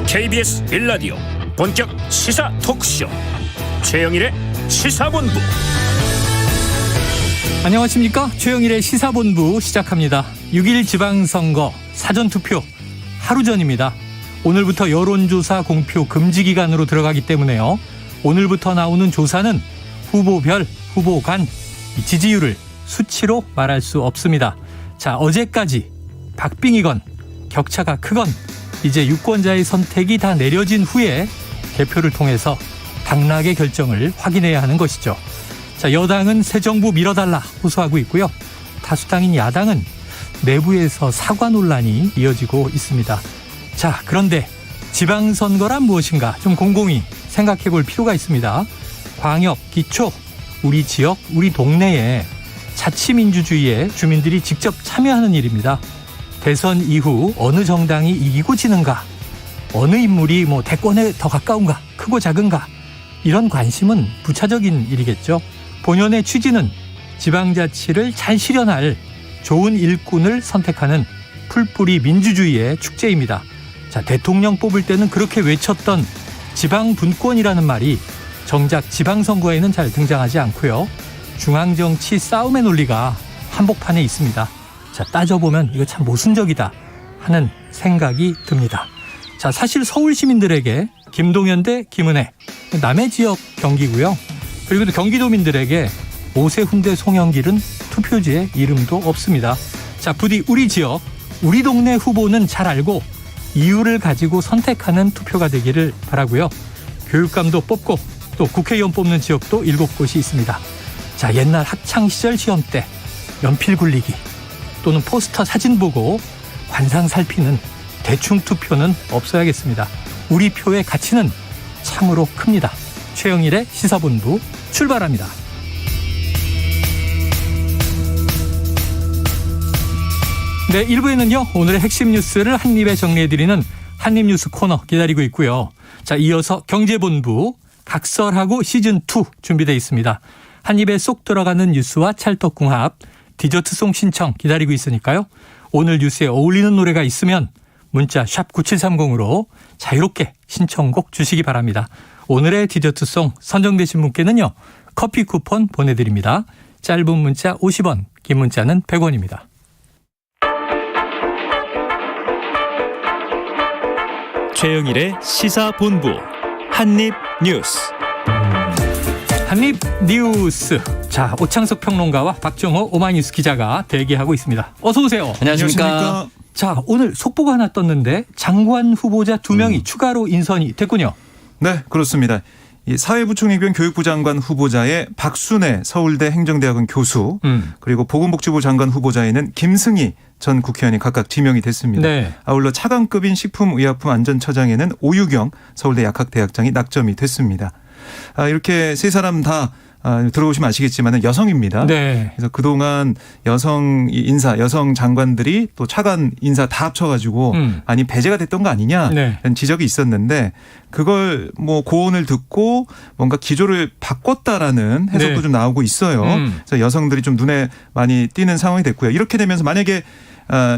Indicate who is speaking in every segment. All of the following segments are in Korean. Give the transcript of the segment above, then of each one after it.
Speaker 1: KBS 1라디오 본격 시사 토크쇼 최영일의 시사본부.
Speaker 2: 안녕하십니까. 최영일의 시사본부 시작합니다. 6.1 지방선거 사전투표 하루 전입니다. 오늘부터 여론조사 공표 금지 기간으로 들어가기 때문에요. 오늘부터 나오는 조사는 후보별, 후보 간 지지율을 수치로 말할 수 없습니다. 자, 어제까지 박빙이건 격차가 크건 이제 유권자의 선택이 다 내려진 후에 개표를 통해서 당락의 결정을 확인해야 하는 것이죠. 자, 여당은 새 정부 밀어달라 호소하고 있고요. 다수당인 야당은 내부에서 사과 논란이 이어지고 있습니다. 자, 그런데 지방선거란 무엇인가 좀 곰곰이 생각해 볼 필요가 있습니다. 광역, 기초, 우리 지역, 우리 동네에 자치민주주의에 주민들이 직접 참여하는 일입니다. 대선 이후 어느 정당이 이기고 지는가, 어느 인물이 대권에 더 가까운가, 크고 작은가, 이런 관심은 부차적인 일이겠죠. 본연의 취지는 지방자치를 잘 실현할 좋은 일꾼을 선택하는 풀뿌리 민주주의의 축제입니다. 자, 대통령 뽑을 때는 그렇게 외쳤던 지방분권이라는 말이 정작 지방선거에는 잘 등장하지 않고요. 중앙정치 싸움의 논리가 한복판에 있습니다. 자, 따져보면 이거 참 모순적이다 하는 생각이 듭니다. 자, 사실 서울 시민들에게 김동연 대 김은혜, 남해 지역 경기고요. 그리고 또 경기도민들에게 오세훈 대 송영길은 투표지에 이름도 없습니다. 자, 부디 우리 지역, 우리 동네 후보는 잘 알고 이유를 가지고 선택하는 투표가 되기를 바라고요. 교육감도 뽑고 또 국회의원 뽑는 지역도 7곳이 있습니다. 자, 옛날 학창시절 시험 때 연필 굴리기 또는 포스터 사진 보고 관상 살피는 대충 투표는 없어야겠습니다. 우리 표의 가치는 참으로 큽니다. 최영일의 시사본부 출발합니다. 네, 1부에는요. 오늘의 핵심 뉴스를 한입에 정리해드리는 한입뉴스 코너 기다리고 있고요. 자, 이어서 경제본부 각설하고 시즌2 준비되어 있습니다. 한입에 쏙 들어가는 뉴스와 찰떡궁합, 디저트송 신청 기다리고 있으니까요. 오늘 뉴스에 어울리는 노래가 있으면 문자 샵 9730으로 자유롭게 신청곡 주시기 바랍니다. 오늘의 디저트송 선정되신 분께는요. 커피 쿠폰 보내드립니다. 짧은 문자 50원, 긴 문자는 100원입니다.
Speaker 3: 최영일의 시사본부 한입뉴스.
Speaker 2: 한입뉴스. 자, 오창석 평론가와 박정호 오마이뉴스 기자가 대기하고 있습니다. 어서 오세요.
Speaker 4: 안녕하십니까.
Speaker 2: 자, 오늘 속보가 하나 떴는데 장관 후보자 2명이 추가로 인선이 됐군요.
Speaker 4: 네, 그렇습니다. 이 사회부총리 겸 교육부 장관 후보자의 박순애 서울대 행정대학원 교수, 그리고 보건복지부 장관 후보자에는 김승희 전 국회의원이 각각 지명이 됐습니다.
Speaker 2: 네.
Speaker 4: 아울러 차관급인 식품의약품안전처장에는 오유경 서울대 약학대학장이 낙점이 됐습니다. 이렇게 세 사람 다 들어오시면 아시겠지만 여성입니다.
Speaker 2: 네.
Speaker 4: 그래서 그동안 여성 인사, 여성 장관들이 또 차관 인사 다 합쳐가지고 많이 배제가 됐던 거 아니냐
Speaker 2: 네.
Speaker 4: 이런 지적이 있었는데 그걸 고언을 듣고 뭔가 기조를 바꿨다라는 해석도
Speaker 2: 네.
Speaker 4: 좀 나오고 있어요. 그래서 여성들이 좀 눈에 많이 띄는 상황이 됐고요. 이렇게 되면서 만약에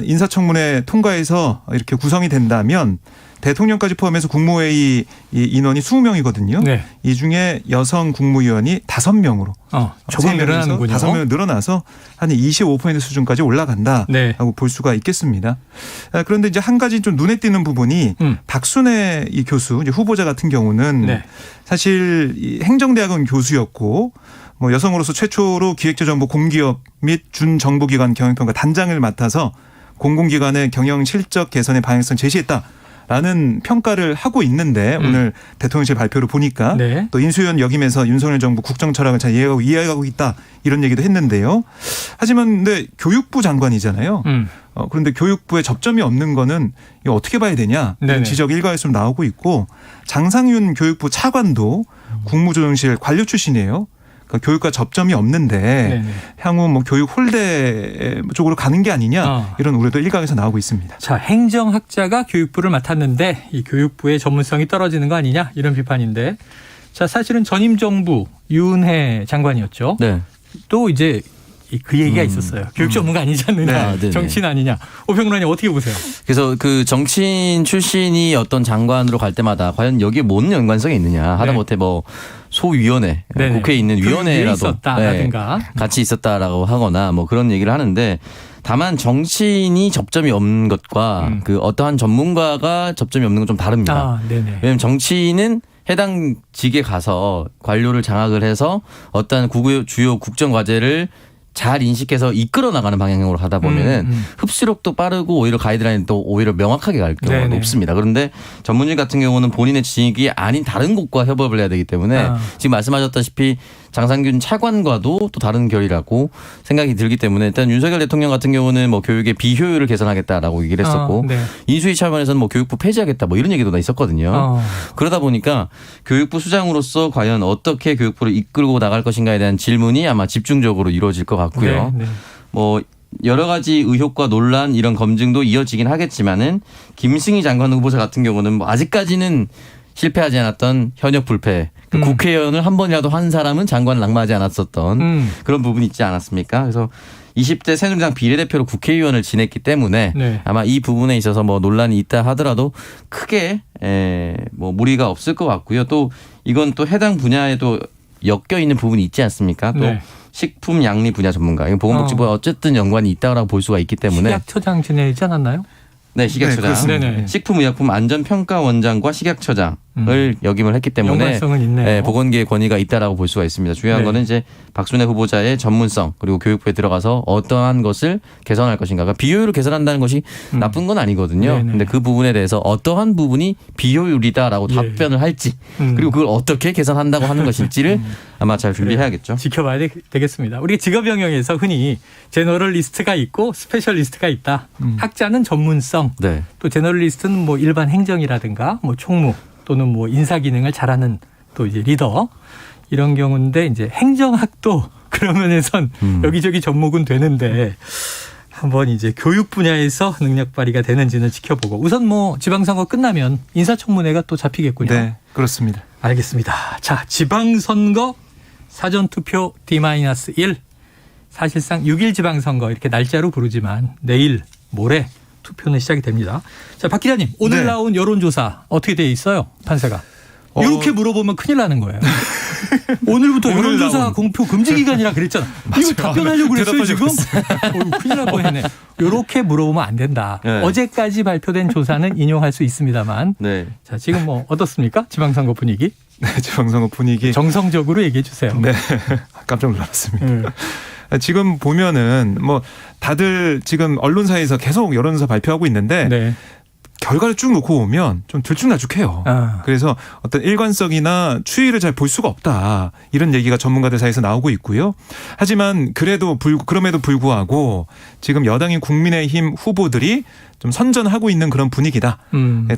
Speaker 4: 인사청문회 통과해서 이렇게 구성이 된다면 대통령까지 포함해서 국무회의 인원이 20명이거든요.
Speaker 2: 네.
Speaker 4: 이 중에 여성 국무위원이 5명으로
Speaker 2: 조금 늘어나는군요.
Speaker 4: 5명 늘어나서 한 25% 수준까지 올라간다라고
Speaker 2: 네.
Speaker 4: 볼 수가 있겠습니다. 그런데 이제 한 가지 좀 눈에 띄는 부분이 박순애 이 교수 이제 후보자 같은 경우는
Speaker 2: 네.
Speaker 4: 사실 이 행정대학원 교수였고 여성으로서 최초로 기획재정부 공기업 및 준정부기관 경영평가 단장을 맡아서 공공기관의 경영 실적 개선의 방향성 제시했다라는 평가를 하고 있는데 오늘 대통령실 발표를 보니까
Speaker 2: 네.
Speaker 4: 또 인수위원 역임에서 윤석열 정부 국정 철학을 잘 이해하고 있다 이런 얘기도 했는데요. 하지만 근데 교육부 장관이잖아요. 그런데 교육부에 접점이 없는 거는 이거 어떻게 봐야 되냐 이런 지적 일각에서 좀 나오고 있고 장상윤 교육부 차관도 국무조정실 관료 출신이에요. 그러니까 교육과 접점이 없는데
Speaker 2: 네네.
Speaker 4: 향후 교육 홀대 쪽으로 가는 게 아니냐 이런 우려도 일각에서 나오고 있습니다.
Speaker 2: 자, 행정학자가 교육부를 맡았는데 이 교육부의 전문성이 떨어지는 거 아니냐 이런 비판인데, 자, 사실은 전임 정부 윤해 장관이었죠.
Speaker 5: 네.
Speaker 2: 또 이제 그 얘기가 있었어요. 교육 전문가 아니지 않느냐,
Speaker 5: 네네.
Speaker 2: 정치인 아니냐. 오평론가님 어떻게 보세요?
Speaker 5: 그래서 그 정치인 출신이 어떤 장관으로 갈 때마다 과연 여기에 뭔 연관성이 있느냐. 하다못해 뭐 소위원회,
Speaker 2: 네네.
Speaker 5: 국회에 있는
Speaker 2: 그 위에
Speaker 5: 위원회라도
Speaker 2: 있었다라든가.
Speaker 5: 같이 있었다라고 하거나 뭐 그런 얘기를 하는데 다만 정치인이 접점이 없는 것과 그 어떠한 전문가가 접점이 없는 건 좀 다릅니다.
Speaker 2: 아, 네네.
Speaker 5: 왜냐하면 정치인은 해당 직에 가서 관료를 장악을 해서 어떠한 주요 국정 과제를 잘 인식해서 이끌어 나가는 방향으로 가다 보면은 흡수력도 빠르고 오히려 가이드라인도 오히려 명확하게 갈 경우가
Speaker 2: 네네.
Speaker 5: 높습니다. 그런데 전문직 같은 경우는 본인의 직이 아닌 다른 곳과 협업을 해야 되기 때문에 지금 말씀하셨다시피 장상균 차관과도 또 다른 결이라고 생각이 들기 때문에 일단 윤석열 대통령 같은 경우는 뭐 교육의 비효율을 개선하겠다라고 얘기를 했었고
Speaker 2: 네.
Speaker 5: 인수위 차원에서는 뭐 교육부 폐지하겠다 뭐 이런 얘기도 다 있었거든요. 그러다 보니까 교육부 수장으로서 과연 어떻게 교육부를 이끌고 나갈 것인가에 대한 질문이 아마 집중적으로 이루어질 것 같고요.
Speaker 2: 네, 네.
Speaker 5: 뭐 여러 가지 의혹과 논란 이런 검증도 이어지긴 하겠지만은 김승희 장관 후보자 같은 경우는 뭐 아직까지는 실패하지 않았던 현역 불패 그 국회의원을 한 번이라도 한 사람은 장관을 낙마하지 않았었던 그런 부분이 있지 않았습니까? 그래서 20대 새누리당 비례대표로 국회의원을 지냈기 때문에
Speaker 2: 네.
Speaker 5: 아마 이 부분에 있어서 뭐 논란이 있다 하더라도 크게 뭐 무리가 없을 것 같고요. 또 이건 또 해당 분야에도 엮여 있는 부분이 있지 않습니까? 또
Speaker 2: 네.
Speaker 5: 식품 양리 분야 전문가, 보건복지부와 어쨌든 연관이 있다고 볼 수가 있기 때문에
Speaker 2: 식약처장 지내지 않았나요?
Speaker 5: 네, 식약처장,
Speaker 4: 그렇습니다.
Speaker 2: 네네.
Speaker 5: 식품의약품 안전평가원장과 식약처장을 역임을 했기 때문에
Speaker 2: 연관성은 있네요.
Speaker 5: 보건계의 권위가 있다라고 볼 수가 있습니다. 중요한
Speaker 2: 네.
Speaker 5: 거는 이제 박순애 후보자의 전문성 그리고 교육부에 들어가서 어떠한 것을 개선할 것인가가 비효율을 개선한다는 것이 나쁜 건 아니거든요.
Speaker 2: 네네.
Speaker 5: 그런데 그 부분에 대해서 어떠한 부분이 비효율이다라고
Speaker 2: 예.
Speaker 5: 답변을 할지 그리고 그걸 어떻게 개선한다고 하는 것일지를 아마 잘 준비해야겠죠.
Speaker 2: 지켜봐야 되겠습니다. 우리가 직업영역에서 흔히 제너럴리스트가 있고 스페셜리스트가 있다. 학자는 전문성,
Speaker 5: 네.
Speaker 2: 또 제너럴리스트는 뭐 일반 행정이라든가 뭐 총무 또는 뭐 인사 기능을 잘하는 또 이제 리더 이런 경우인데 이제 행정학도 그런 면에선 여기저기 접목은 되는데 한번 이제 교육 분야에서 능력 발휘가 되는지는 지켜보고 우선 뭐 지방선거 끝나면 인사청문회가 또 잡히겠군요.
Speaker 4: 네, 그렇습니다.
Speaker 2: 알겠습니다. 자, 지방선거 사전투표 D-1 사실상 6일 지방선거 이렇게 날짜로 부르지만 내일 모레 투표는 시작이 됩니다. 자, 박 기자님 오늘
Speaker 4: 네.
Speaker 2: 나온 여론조사 어떻게 돼 있어요? 판세가. 이렇게 물어보면 큰일 나는 거예요. 오늘부터
Speaker 4: 오늘
Speaker 2: 여론조사
Speaker 4: 나온.
Speaker 2: 공표 금지 기간이라 그랬잖아. 이거 답변하려고 그랬어요 지금? 큰일 날 뻔했네. 이렇게 물어보면 안 된다.
Speaker 5: 네.
Speaker 2: 어제까지 발표된 조사는 인용할 수 있습니다만
Speaker 5: 네.
Speaker 2: 자, 지금 뭐 어떻습니까? 지방선거 분위기?
Speaker 4: 네, 지방선거 분위기.
Speaker 2: 정성적으로 얘기해 주세요.
Speaker 4: 네, 깜짝 놀랐습니다. 지금 보면은 뭐 다들 지금 언론사에서 계속 여론조사 발표하고 있는데
Speaker 2: 네.
Speaker 4: 결과를 쭉 놓고 보면 좀 들쭉날쭉해요.
Speaker 2: 아.
Speaker 4: 그래서 어떤 일관성이나 추이를 잘 볼 수가 없다. 이런 얘기가 전문가들 사이에서 나오고 있고요. 하지만 그럼에도 불구하고 지금 여당인 국민의힘 후보들이 좀 선전하고 있는 그런 분위기다.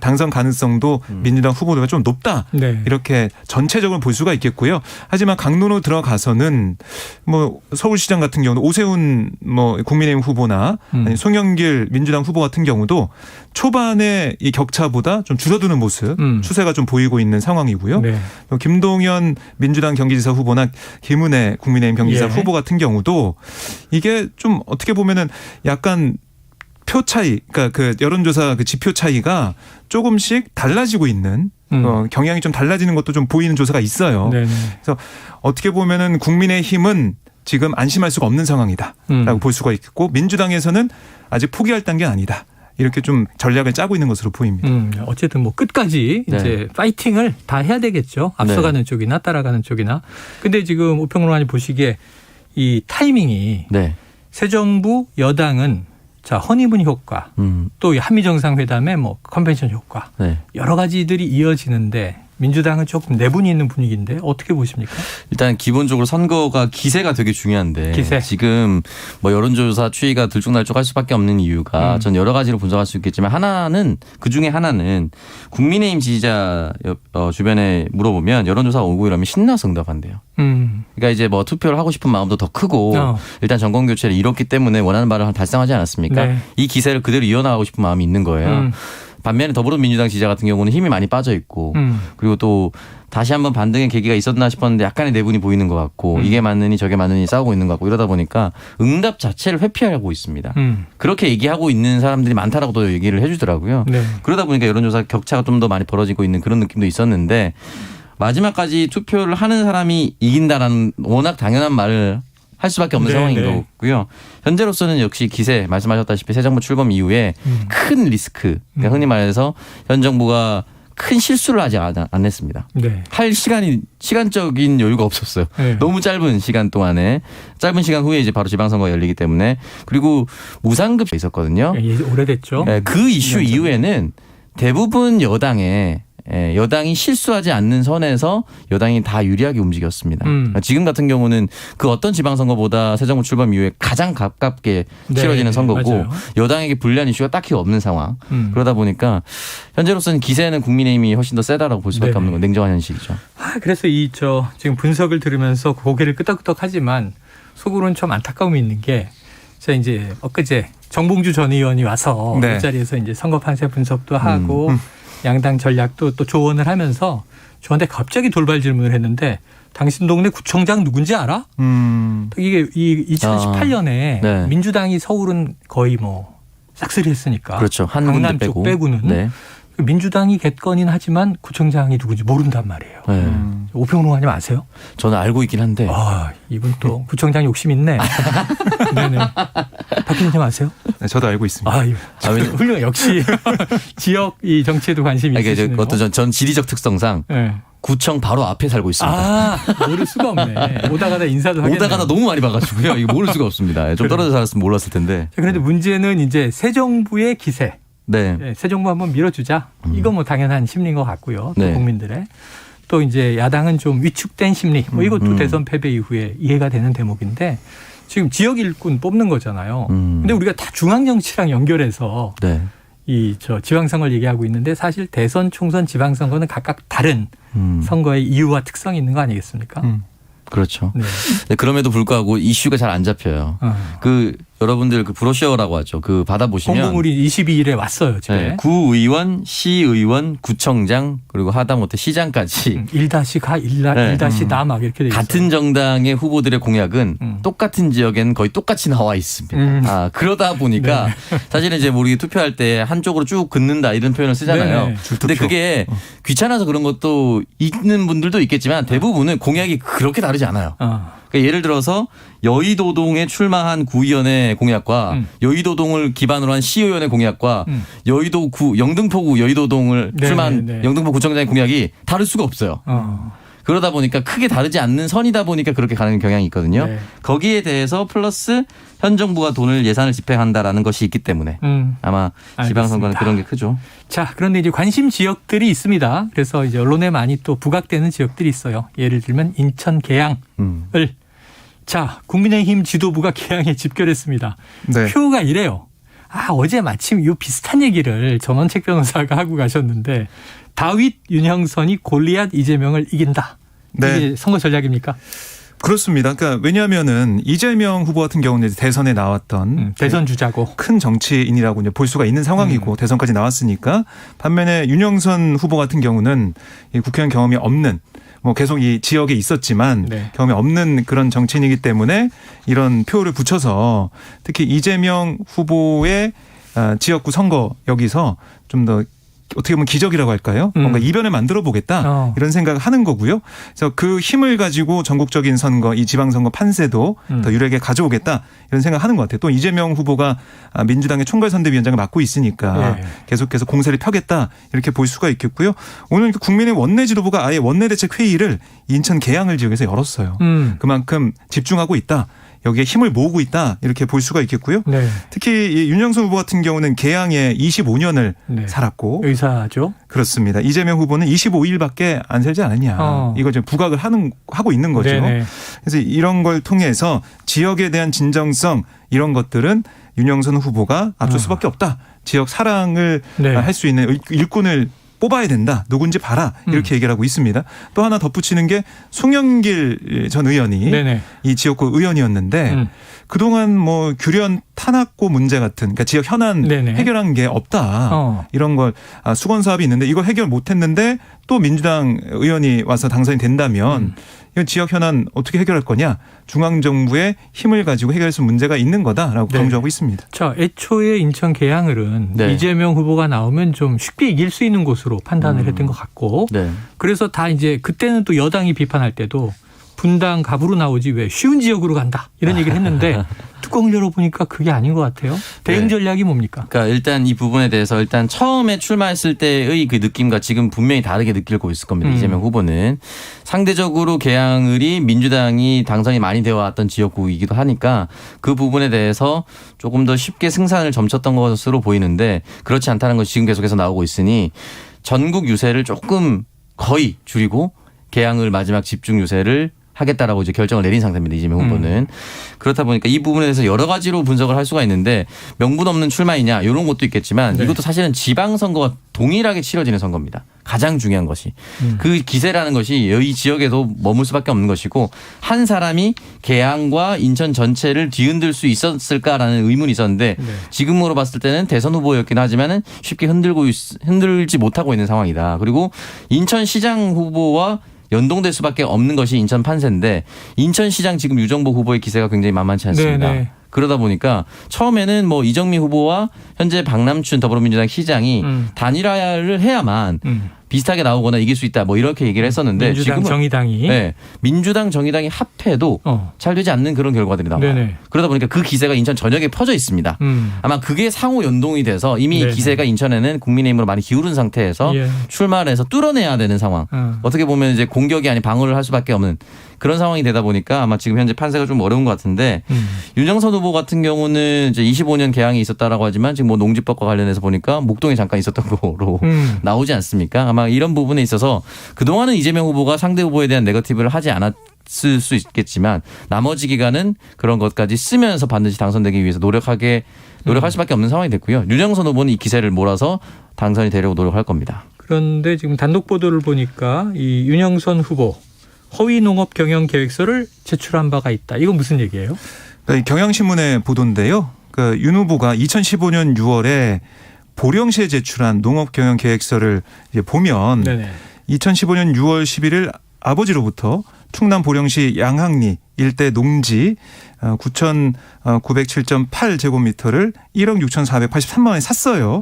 Speaker 4: 당선 가능성도 민주당 후보들과 좀 높다.
Speaker 2: 네.
Speaker 4: 이렇게 전체적으로 볼 수가 있겠고요. 하지만 강론으로 들어가서는 뭐 서울시장 같은 경우는 오세훈 뭐 국민의힘 후보나 아니 송영길 민주당 후보 같은 경우도 초반에 이 격차보다 좀 줄어드는 모습 추세가 좀 보이고 있는 상황이고요.
Speaker 2: 네.
Speaker 4: 또 김동연 민주당 경기지사 후보나 김은혜 국민의힘 경기지사
Speaker 2: 예.
Speaker 4: 후보 같은 경우도 이게 좀 어떻게 보면은 약간 표 차이, 그러니까 그 여론조사 그 지표 차이가 조금씩 달라지고 있는 경향이 좀 달라지는 것도 좀 보이는 조사가 있어요.
Speaker 2: 네네.
Speaker 4: 그래서 어떻게 보면은 국민의힘은 지금 안심할 수가 없는 상황이다라고 볼 수가 있고 민주당에서는 아직 포기할 단계는 아니다. 이렇게 좀 전략을 짜고 있는 것으로 보입니다.
Speaker 2: 어쨌든 뭐 끝까지
Speaker 5: 네.
Speaker 2: 이제 파이팅을 다 해야 되겠죠. 앞서가는 쪽이나 따라가는 쪽이나. 근데 지금 우평론가님 보시기에 이 타이밍이
Speaker 5: 네.
Speaker 2: 새 정부 여당은 자, 허니문 효과 또 한미정상회담의 뭐 컨벤션 효과
Speaker 5: 네.
Speaker 2: 여러 가지들이 이어지는데 민주당은 조금 내분이 있는 분위기인데 어떻게 보십니까?
Speaker 5: 일단 기본적으로 선거가 기세가 되게 중요한데
Speaker 2: 기세.
Speaker 5: 지금 뭐 여론조사 추이가 들쭉날쭉할 수밖에 없는 이유가 전 여러 가지로 분석할 수 있겠지만 하나는 그중에 하나는 국민의힘 지지자 주변에 물어보면 여론조사 오고 이러면 신나서 응답한대요. 그러니까 이제 뭐 투표를 하고 싶은 마음도 더 크고 일단 정권 교체를 이뤘기 때문에 원하는 바를 달성하지 않았습니까?
Speaker 2: 네.
Speaker 5: 이 기세를 그대로 이어나가고 싶은 마음이 있는 거예요. 반면에 더불어민주당 지지자 같은 경우는 힘이 많이 빠져 있고 그리고 또 다시 한번 반등의 계기가 있었나 싶었는데 약간의 내분이 보이는 것 같고 이게 맞느니 저게 맞느니 싸우고 있는 것 같고 이러다 보니까 응답 자체를 회피하고 있습니다. 그렇게 얘기하고 있는 사람들이 많다라고도 얘기를 해주더라고요.
Speaker 2: 네.
Speaker 5: 그러다 보니까 여론조사 격차가 좀 더 많이 벌어지고 있는 그런 느낌도 있었는데 마지막까지 투표를 하는 사람이 이긴다라는 워낙 당연한 말을 할 수밖에 없는
Speaker 2: 네,
Speaker 5: 상황인
Speaker 2: 네.
Speaker 5: 거고요. 현재로서는 역시 기세 말씀하셨다시피 새 정부 출범 이후에 큰 리스크, 그러니까 흔히 말해서 현 정부가 큰 실수를 하지 않았습니다.
Speaker 2: 네.
Speaker 5: 할 시간적인 여유가 없었어요.
Speaker 2: 네.
Speaker 5: 너무 짧은 시간 동안에 짧은 시간 후에 이제 바로 지방선거가 열리기 때문에 그리고 무상급이 있었거든요.
Speaker 2: 오래됐죠.
Speaker 5: 그 이슈 이후에는 대부분 여당이 실수하지 않는 선에서 여당이 다 유리하게 움직였습니다. 지금 같은 경우는 그 어떤 지방선거보다 새 정부 출범 이후에 가장 가깝게
Speaker 2: 네,
Speaker 5: 치러지는 선거고
Speaker 2: 맞아요.
Speaker 5: 여당에게 불리한 이슈가 딱히 없는 상황. 그러다 보니까 현재로서는 기세는 국민의힘이 훨씬 더 세다라고 볼 수밖에
Speaker 2: 네.
Speaker 5: 없는 건 냉정한 현실이죠.
Speaker 2: 그래서 지금 분석을 들으면서 고개를 끄덕끄덕하지만 속으로는 좀 안타까움이 있는 게 제가 이제 엊그제 정봉주 전 의원이 와서
Speaker 4: 네.
Speaker 2: 이 자리에서 이제 선거 판세 분석도 하고 양당 전략도 또 조언을 하면서 저한테 갑자기 돌발 질문을 했는데 당신 동네 구청장 누군지 알아? 이게 이 2018년에
Speaker 5: 네.
Speaker 2: 민주당이 서울은 거의 뭐 싹쓸이 했으니까.
Speaker 5: 그렇죠. 한
Speaker 2: 강남
Speaker 5: 군데
Speaker 2: 쪽
Speaker 5: 빼고.
Speaker 2: 빼고는
Speaker 5: 네.
Speaker 2: 민주당이 겠거닌 하지만 구청장이 누군지 모른단 말이에요.
Speaker 5: 네.
Speaker 2: 오평로 의원님 아세요?
Speaker 5: 저는 알고 있긴 한데
Speaker 2: 이분 또 구청장 욕심 있네. 네네. 박근혜님 아세요?
Speaker 4: 네, 저도 알고 있습니다.
Speaker 2: 훌륭해. 역시 지역 이 정치에도 관심이
Speaker 5: 이게
Speaker 2: 있으시네요.
Speaker 5: 어떤 전 지리적 특성상
Speaker 2: 네.
Speaker 5: 구청 바로 앞에 살고 있습니다.
Speaker 2: 모를 수가 없네. 오다가다 인사도 하겠네.
Speaker 5: 오다가다 너무 많이 봐가지고요. 이거 모를 수가 없습니다. 좀 떨어져 살았으면 몰랐을 텐데.
Speaker 2: 그런데 문제는 이제 새 정부의 기세.
Speaker 5: 네.
Speaker 2: 네, 새 정부 한번 밀어주자. 이건 뭐 당연한 심리인 것 같고요. 또
Speaker 5: 네.
Speaker 2: 국민들의. 또 이제 야당은 좀 위축된 심리. 뭐 이것도 대선 패배 이후에 이해가 되는 대목인데 지금 지역 일꾼 뽑는 거잖아요. 근데 우리가 다 중앙 정치랑 연결해서
Speaker 5: 네.
Speaker 2: 지방선거를 얘기하고 있는데 사실 대선, 총선, 지방선거는 각각 다른 선거의 이유와 특성이 있는 거 아니겠습니까?
Speaker 5: 그렇죠.
Speaker 2: 네.
Speaker 5: 네, 그럼에도 불구하고 이슈가 잘 안 잡혀요. 여러분들 그 브로셔라고 하죠. 그 받아보시면
Speaker 2: 공공물이 22일에 왔어요. 집에.
Speaker 5: 네, 구의원, 시의원, 구청장 그리고 하다못해 시장까지
Speaker 2: 1-가, 1-나 막 이렇게 돼 있어요.
Speaker 5: 같은 정당의 후보들의 공약은 똑같은 지역에는 거의 똑같이 나와 있습니다. 그러다 보니까 사실은 이제 우리 투표할 때 한쪽으로 쭉 긋는다 이런 표현을 쓰잖아요.
Speaker 2: 네네.
Speaker 5: 근데 그게 귀찮아서 그런 것도 있는 분들도 있겠지만 대부분은 공약이 그렇게 다르지 않아요. 그러니까 예를 들어서 여의도동에 출마한 구의원의 공약과 여의도동을 기반으로 한 시의원의 공약과 영등포구 여의도동을 출마한 영등포 구청장의 공약이 다를 수가 없어요. 그러다 보니까 크게 다르지 않는 선이다 보니까 그렇게 가는 경향이 있거든요.
Speaker 2: 네.
Speaker 5: 거기에 대해서 플러스 현 정부가 예산을 집행한다라는 것이 있기 때문에 아마 지방선거는
Speaker 2: 알겠습니다.
Speaker 5: 그런 게 크죠.
Speaker 2: 자, 그런데 이제 관심 지역들이 있습니다. 그래서 이제 언론에 많이 또 부각되는 지역들이 있어요. 예를 들면 인천 계양을 자, 국민의힘 지도부가 계양에 집결했습니다.
Speaker 4: 네.
Speaker 2: 표가 이래요. 어제 마침 이 비슷한 얘기를 전원책 변호사가 하고 가셨는데 다윗 윤형선이 골리앗 이재명을 이긴다.
Speaker 4: 네.
Speaker 2: 이게 선거 전략입니까?
Speaker 4: 그렇습니다. 그러니까 왜냐하면은 이재명 후보 같은 경우는 이제 대선에 나왔던
Speaker 2: 대선 주자고
Speaker 4: 큰 정치인이라고 이제 볼 수가 있는 상황이고 대선까지 나왔으니까 반면에 윤영선 후보 같은 경우는 이 국회의원 경험이 없는 뭐 계속 이 지역에 있었지만 경험이 없는 그런 정치인이기 때문에 이런 표를 붙여서 특히 이재명 후보의 지역구 선거 여기서 좀 더 어떻게 보면 기적이라고 할까요? 뭔가 이변을 만들어 보겠다 이런 생각을 하는 거고요. 그래서 그 힘을 가지고 전국적인 선거, 이 지방선거 판세도 더 유리하게 가져오겠다 이런 생각을 하는 것 같아요. 또 이재명 후보가 민주당의 총괄선대위원장을 맡고 있으니까 계속해서 공세를 펴겠다 이렇게 볼 수가 있겠고요. 오늘 국민의 원내 지도부가 아예 원내대책 회의를 인천 계양을 지역에서 열었어요. 그만큼 집중하고 있다. 여기에 힘을 모으고 있다 이렇게 볼 수가 있겠고요.
Speaker 2: 네.
Speaker 4: 특히 이 윤영선 후보 같은 경우는 계양에 25년을 살았고
Speaker 2: 의사죠.
Speaker 4: 그렇습니다. 이재명 후보는 25일밖에 안 살지 않았냐. 이걸 좀 부각을 하고 있는 거죠.
Speaker 2: 네네.
Speaker 4: 그래서 이런 걸 통해서 지역에 대한 진정성 이런 것들은 윤영선 후보가 앞설 수밖에 없다. 지역 사랑을 할 수 있는 일꾼을 뽑아야 된다. 누군지 봐라. 이렇게 얘기를 하고 있습니다. 또 하나 덧붙이는 게 송영길 전 의원이 이 지역구 의원이었는데 그동안 뭐 규련 탄압고 문제 같은 그러니까 지역 현안
Speaker 2: 네네.
Speaker 4: 해결한 게 없다. 이런 걸 수건 사업이 있는데 이걸 해결 못했는데 또 민주당 의원이 와서 당선이 된다면 이건 지역 현안 어떻게 해결할 거냐. 중앙정부의 힘을 가지고 해결할 수 문제가 있는 거다라고
Speaker 2: 네.
Speaker 4: 강조하고 있습니다.
Speaker 2: 자, 애초에 인천 계양을은
Speaker 5: 네.
Speaker 2: 이재명 후보가 나오면 좀 쉽게 이길 수 있는 곳으로 판단을 했던 것 같고
Speaker 5: 네.
Speaker 2: 그래서 다 이제 그때는 또 여당이 비판할 때도 분당 갑으로 나오지 왜 쉬운 지역으로 간다 이런 얘기를 했는데 뚜껑을 열어보니까 그게 아닌 것 같아요. 대응 전략이 뭡니까?
Speaker 5: 그러니까 일단 이 부분에 대해서 일단 처음에 출마했을 때의 그 느낌과 지금 분명히 다르게 느끼고 있을 겁니다. 이재명 후보는 상대적으로 계양을이 민주당이 당선이 많이 되어 왔던 지역구이기도 하니까 그 부분에 대해서 조금 더 쉽게 승산을 점쳤던 것으로 보이는데 그렇지 않다는 것이 지금 계속해서 나오고 있으니 전국 유세를 조금 거의 줄이고 계양을 마지막 집중 유세를 하겠다라고 이제 결정을 내린 상태입니다. 이재명 후보는. 그렇다 보니까 이 부분에 대해서 여러 가지로 분석을 할 수가 있는데 명분 없는 출마이냐 이런 것도 있겠지만
Speaker 2: 네.
Speaker 5: 이것도 사실은 지방선거와 동일하게 치러지는 선거입니다. 가장 중요한 것이. 그 기세라는 것이 이 지역에도 머물 수밖에 없는 것이고 한 사람이 계양과 인천 전체를 뒤흔들 수 있었을까라는 의문이 있었는데
Speaker 2: 네.
Speaker 5: 지금으로 봤을 때는 대선 후보였긴 하지만은 쉽게 흔들지 못하고 있는 상황이다. 그리고 인천시장 후보와 연동될 수밖에 없는 것이 인천 판세인데 인천시장 지금 유정복 후보의 기세가 굉장히 만만치 않습니다.
Speaker 2: 네네.
Speaker 5: 그러다 보니까 처음에는 뭐 이정미 후보와 현재 박남춘 더불어민주당 시장이 단일화를 해야만 비슷하게 나오거나 이길 수 있다 뭐 이렇게 얘기를 했었는데
Speaker 2: 민주당
Speaker 5: 지금은
Speaker 2: 정의당이
Speaker 5: 네, 민주당 정의당이 합해도 잘 되지 않는 그런 결과들이 나와요.
Speaker 2: 네네.
Speaker 5: 그러다 보니까 그 기세가 인천 전역에 퍼져 있습니다. 아마 그게 상호 연동이 돼서 이미
Speaker 2: 네네.
Speaker 5: 기세가 인천에는 국민의힘으로 많이 기울은 상태에서
Speaker 2: 예.
Speaker 5: 출마를 해서 뚫어내야 되는 상황. 어떻게 보면 이제 공격이 아닌 방어를 할 수밖에 없는 그런 상황이 되다 보니까 아마 지금 현재 판세가 좀 어려운 것 같은데 윤영선 후보 같은 경우는 이제 25년 개항이 있었다라고 하지만 지금 뭐 농지법과 관련해서 보니까 목동에 잠깐 있었던 거로 나오지 않습니까? 아마 이런 부분에 있어서 그동안은 이재명 후보가 상대 후보에 대한 네거티브를 하지 않았을 수 있겠지만 나머지 기간은 그런 것까지 쓰면서 반드시 당선되기 위해서 노력할 수밖에 없는 상황이 됐고요. 윤영선 후보는 이 기세를 몰아서 당선이 되려고 노력할 겁니다.
Speaker 2: 그런데 지금 단독 보도를 보니까 이 윤영선 후보 허위 농업 경영 계획서를 제출한 바가 있다. 이건 무슨 얘기예요?
Speaker 4: 그러니까 경향신문의 보도인데요. 그러니까 윤 후보가 2015년 6월에 보령시에 제출한 농업 경영 계획서를 이제 보면
Speaker 2: 네네.
Speaker 4: 2015년 6월 11일 아버지로부터 충남 보령시 양항리 일대 농지 9,907.8제곱미터를 1억 6,483만 원에 샀어요.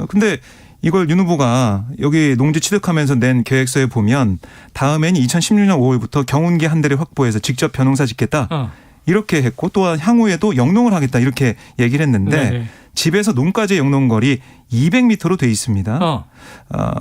Speaker 4: 근데 이걸 윤 후보가 여기 농지 취득하면서 낸 계획서에 보면 다음해는 2016년 5월부터 경운기 한 대를 확보해서 직접 벼농사 짓겠다. 이렇게 했고 또한 향후에도 영농을 하겠다 이렇게 얘기를 했는데
Speaker 2: 네네.
Speaker 4: 집에서 농가지의 영농거리 200m로 돼 있습니다.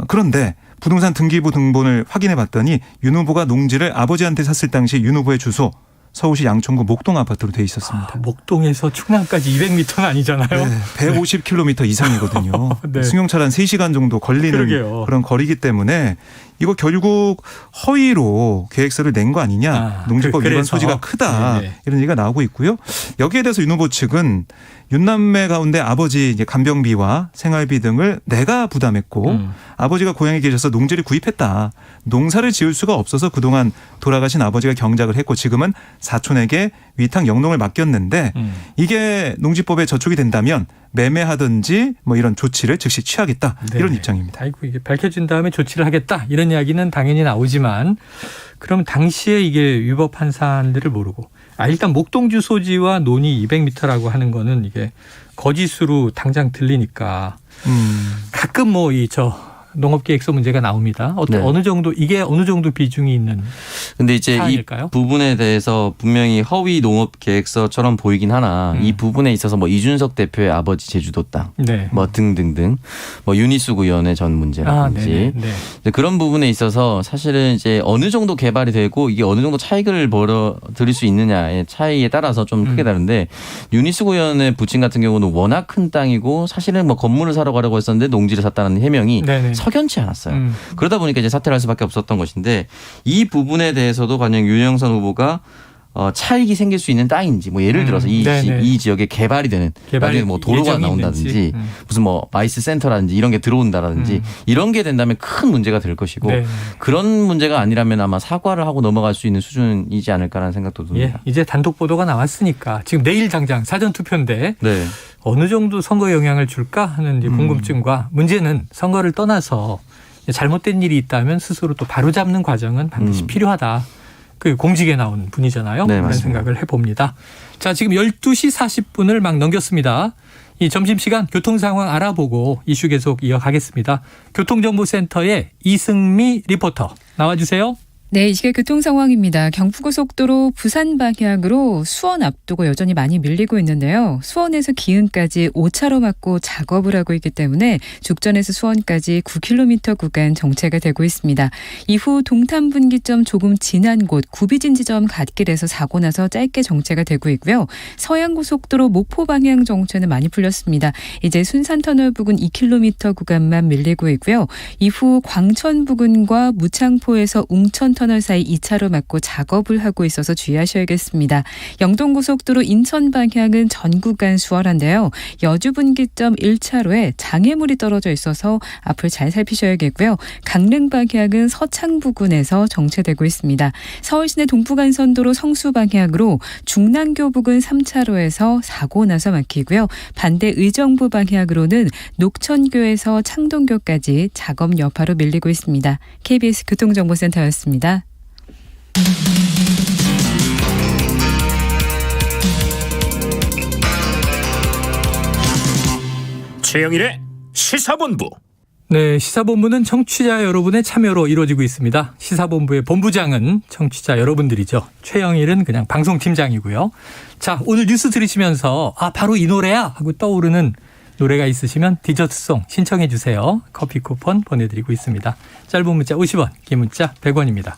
Speaker 4: 그런데 부동산 등기부 등본을 확인해 봤더니 윤 후보가 농지를 아버지한테 샀을 당시 윤 후보의 주소 서울시 양천구 목동 아파트로 돼 있었습니다.
Speaker 2: 목동에서 충남까지 200m는 아니잖아요.
Speaker 4: 네, 150km 이상이거든요.
Speaker 2: 네.
Speaker 4: 승용차로 한 3시간 정도 걸리는
Speaker 2: 그러게요.
Speaker 4: 그런 거리이기 때문에 이거 결국 허위로 계획서를 낸 거 아니냐. 농지법 위반
Speaker 2: 그래서.
Speaker 4: 소지가 크다.
Speaker 2: 네네.
Speaker 4: 이런 얘기가 나오고 있고요. 여기에 대해서 윤 후보 측은 윤남매 가운데 아버지 이제 간병비와 생활비 등을 내가 부담했고 아버지가 고향에 계셔서 농지를 구입했다. 농사를 지을 수가 없어서 그동안 돌아가신 아버지가 경작을 했고 지금은 사촌에게 위탁 영농을 맡겼는데 이게 농지법에 저촉이 된다면 매매하든지 뭐 이런 조치를 즉시 취하겠다.
Speaker 2: 네네.
Speaker 4: 이런 입장입니다.
Speaker 2: 아이고 이게 밝혀진 다음에 조치를 하겠다 이런 이야기는 당연히 나오지만 그럼 당시에 이게 위법한 사안들을 모르고 일단 목동 주소지와 논이 200m라고 하는 거는 이게 거짓으로 당장 들리니까 가끔 뭐 농업계획서 문제가 나옵니다.
Speaker 5: 네.
Speaker 2: 어느 정도 이게 어느 정도 비중이 있는
Speaker 5: 근데 이제
Speaker 2: 사안일까요?
Speaker 5: 이 부분에 대해서 분명히 허위 농업 계획서처럼 보이긴 하나 이 부분에 있어서 뭐 이준석 대표의 아버지 제주도 땅,
Speaker 2: 네.
Speaker 5: 뭐 등등등, 뭐 윤희숙 의원의 전 문제라든지
Speaker 2: 네.
Speaker 5: 그런 부분에 있어서 사실은 이제 어느 정도 개발이 되고 이게 어느 정도 차익을 벌어들일 수 있느냐의 차이에 따라서 좀 크게 다른데 윤희숙 의원의 부친 같은 경우는 워낙 큰 땅이고 사실은 뭐 건물을 사러 가려고 했었는데 농지를 샀다는 해명이
Speaker 2: 네네.
Speaker 5: 석연치 않았어요. 그러다 보니까 이제 사퇴를 할 수밖에 없었던 것인데 이 부분에 대해서도 관영 윤영선 후보가 차익이 생길 수 있는 땅인지 뭐 예를 들어서 이 지역에 개발이 되는 나중에 뭐 도로가 나온다든지 무슨 뭐 마이스 센터라든지 이런 게 들어온다라든지 이런 게 된다면 큰 문제가 될 것이고 그런 문제가 아니라면 아마 사과를 하고 넘어갈 수 있는 수준이지 않을까라는 생각도 듭니다.
Speaker 2: 예, 이제 단독 보도가 나왔으니까 지금 내일 당장 사전 투표인데 어느 정도 선거에 영향을 줄까 하는 이제 궁금증과 문제는 선거를 떠나서 잘못된 일이 있다면 스스로 또 바로잡는 과정은 반드시 필요하다. 그 공직에 나온 분이잖아요. 그런 생각을 해봅니다. 자, 지금 12시 40분을 막 넘겼습니다. 이 점심시간 교통 상황 알아보고 이슈 계속 이어가겠습니다. 교통정보센터의 이승미 리포터 나와주세요.
Speaker 6: 네, 이 시각 교통 상황입니다. 경부고속도로 부산 방향으로 수원 앞두고 여전히 많이 밀리고 있는데요. 수원에서 기흥까지 5차로 막고 작업을 하고 있기 때문에 죽전에서 수원까지 9km 구간 정체가 되고 있습니다. 이후 동탄 분기점 조금 지난 곳 구비진 지점 갓길에서 사고 나서 짧게 정체가 되고 있고요. 서양고속도로 목포 방향 정체는 많이 풀렸습니다. 이제 순산터널 부근 2km 구간만 밀리고 있고요. 이후 광천 부근과 무창포에서 웅천 터널 사이 2차로 막고 작업을 하고 있어서 주의하셔야겠습니다. 영동고속도로 인천 방향은 전 구간 수월한데요. 여주 분기점 1차로에 장애물이 떨어져 있어서 앞을 잘 살피셔야겠고요. 강릉 방향은 서창 부근에서 정체되고 있습니다. 서울시내 동부간선도로 성수 방향으로 중랑교 부근 3차로에서 사고 나서 막히고요. 반대 의정부 방향으로는 녹천교에서 창동교까지 작업 여파로 밀리고 있습니다. KBS 교통정보센터였습니다.
Speaker 1: 최영일의 시사본부.
Speaker 2: 네, 시사본부는 청취자 여러분의 참여로 이루어지고 있습니다. 시사본부의 본부장은 청취자 여러분들이죠. 최영일은 그냥 방송팀장이고요. 자, 오늘 뉴스 들으시면서 바로 이 노래야 하고 떠오르는 노래가 있으시면 디저트송 신청해 주세요. 커피 쿠폰 보내드리고 있습니다. 짧은 문자 50원, 긴 문자 100원입니다.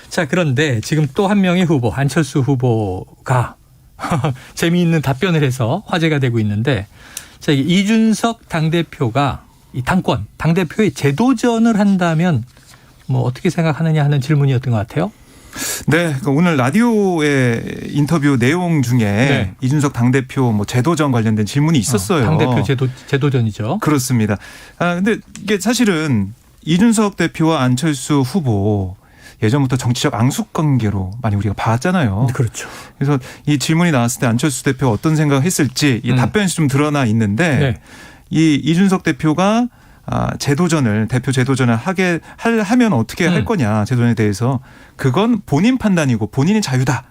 Speaker 2: 자, 그런데 지금 또 한 명의 후보, 안철수 후보가 재미있는 답변을 해서 화제가 되고 있는데, 자, 이준석 당대표가 이 당대표의 재도전을 한다면 뭐 어떻게 생각하느냐 하는 질문이었던 것 같아요.
Speaker 4: 네, 그러니까 오늘 라디오의 인터뷰 내용 중에 이준석 당대표 뭐 재도전 관련된 질문이 있었어요.
Speaker 2: 당대표 재도전이죠.
Speaker 4: 그렇습니다. 근데 이게 사실은 이준석 대표와 안철수 후보 예전부터 정치적 앙숙 관계로 많이 우리가 봐왔잖아요.
Speaker 2: 그렇죠.
Speaker 4: 그래서 이 질문이 나왔을 때 안철수 대표가 어떤 생각을 했을지 이 답변이 좀 드러나 있는데 이 이준석 대표가 대표 재도전을 하면 어떻게 할 거냐, 재도전에 대해서 그건 본인 판단이고 본인의 자유다.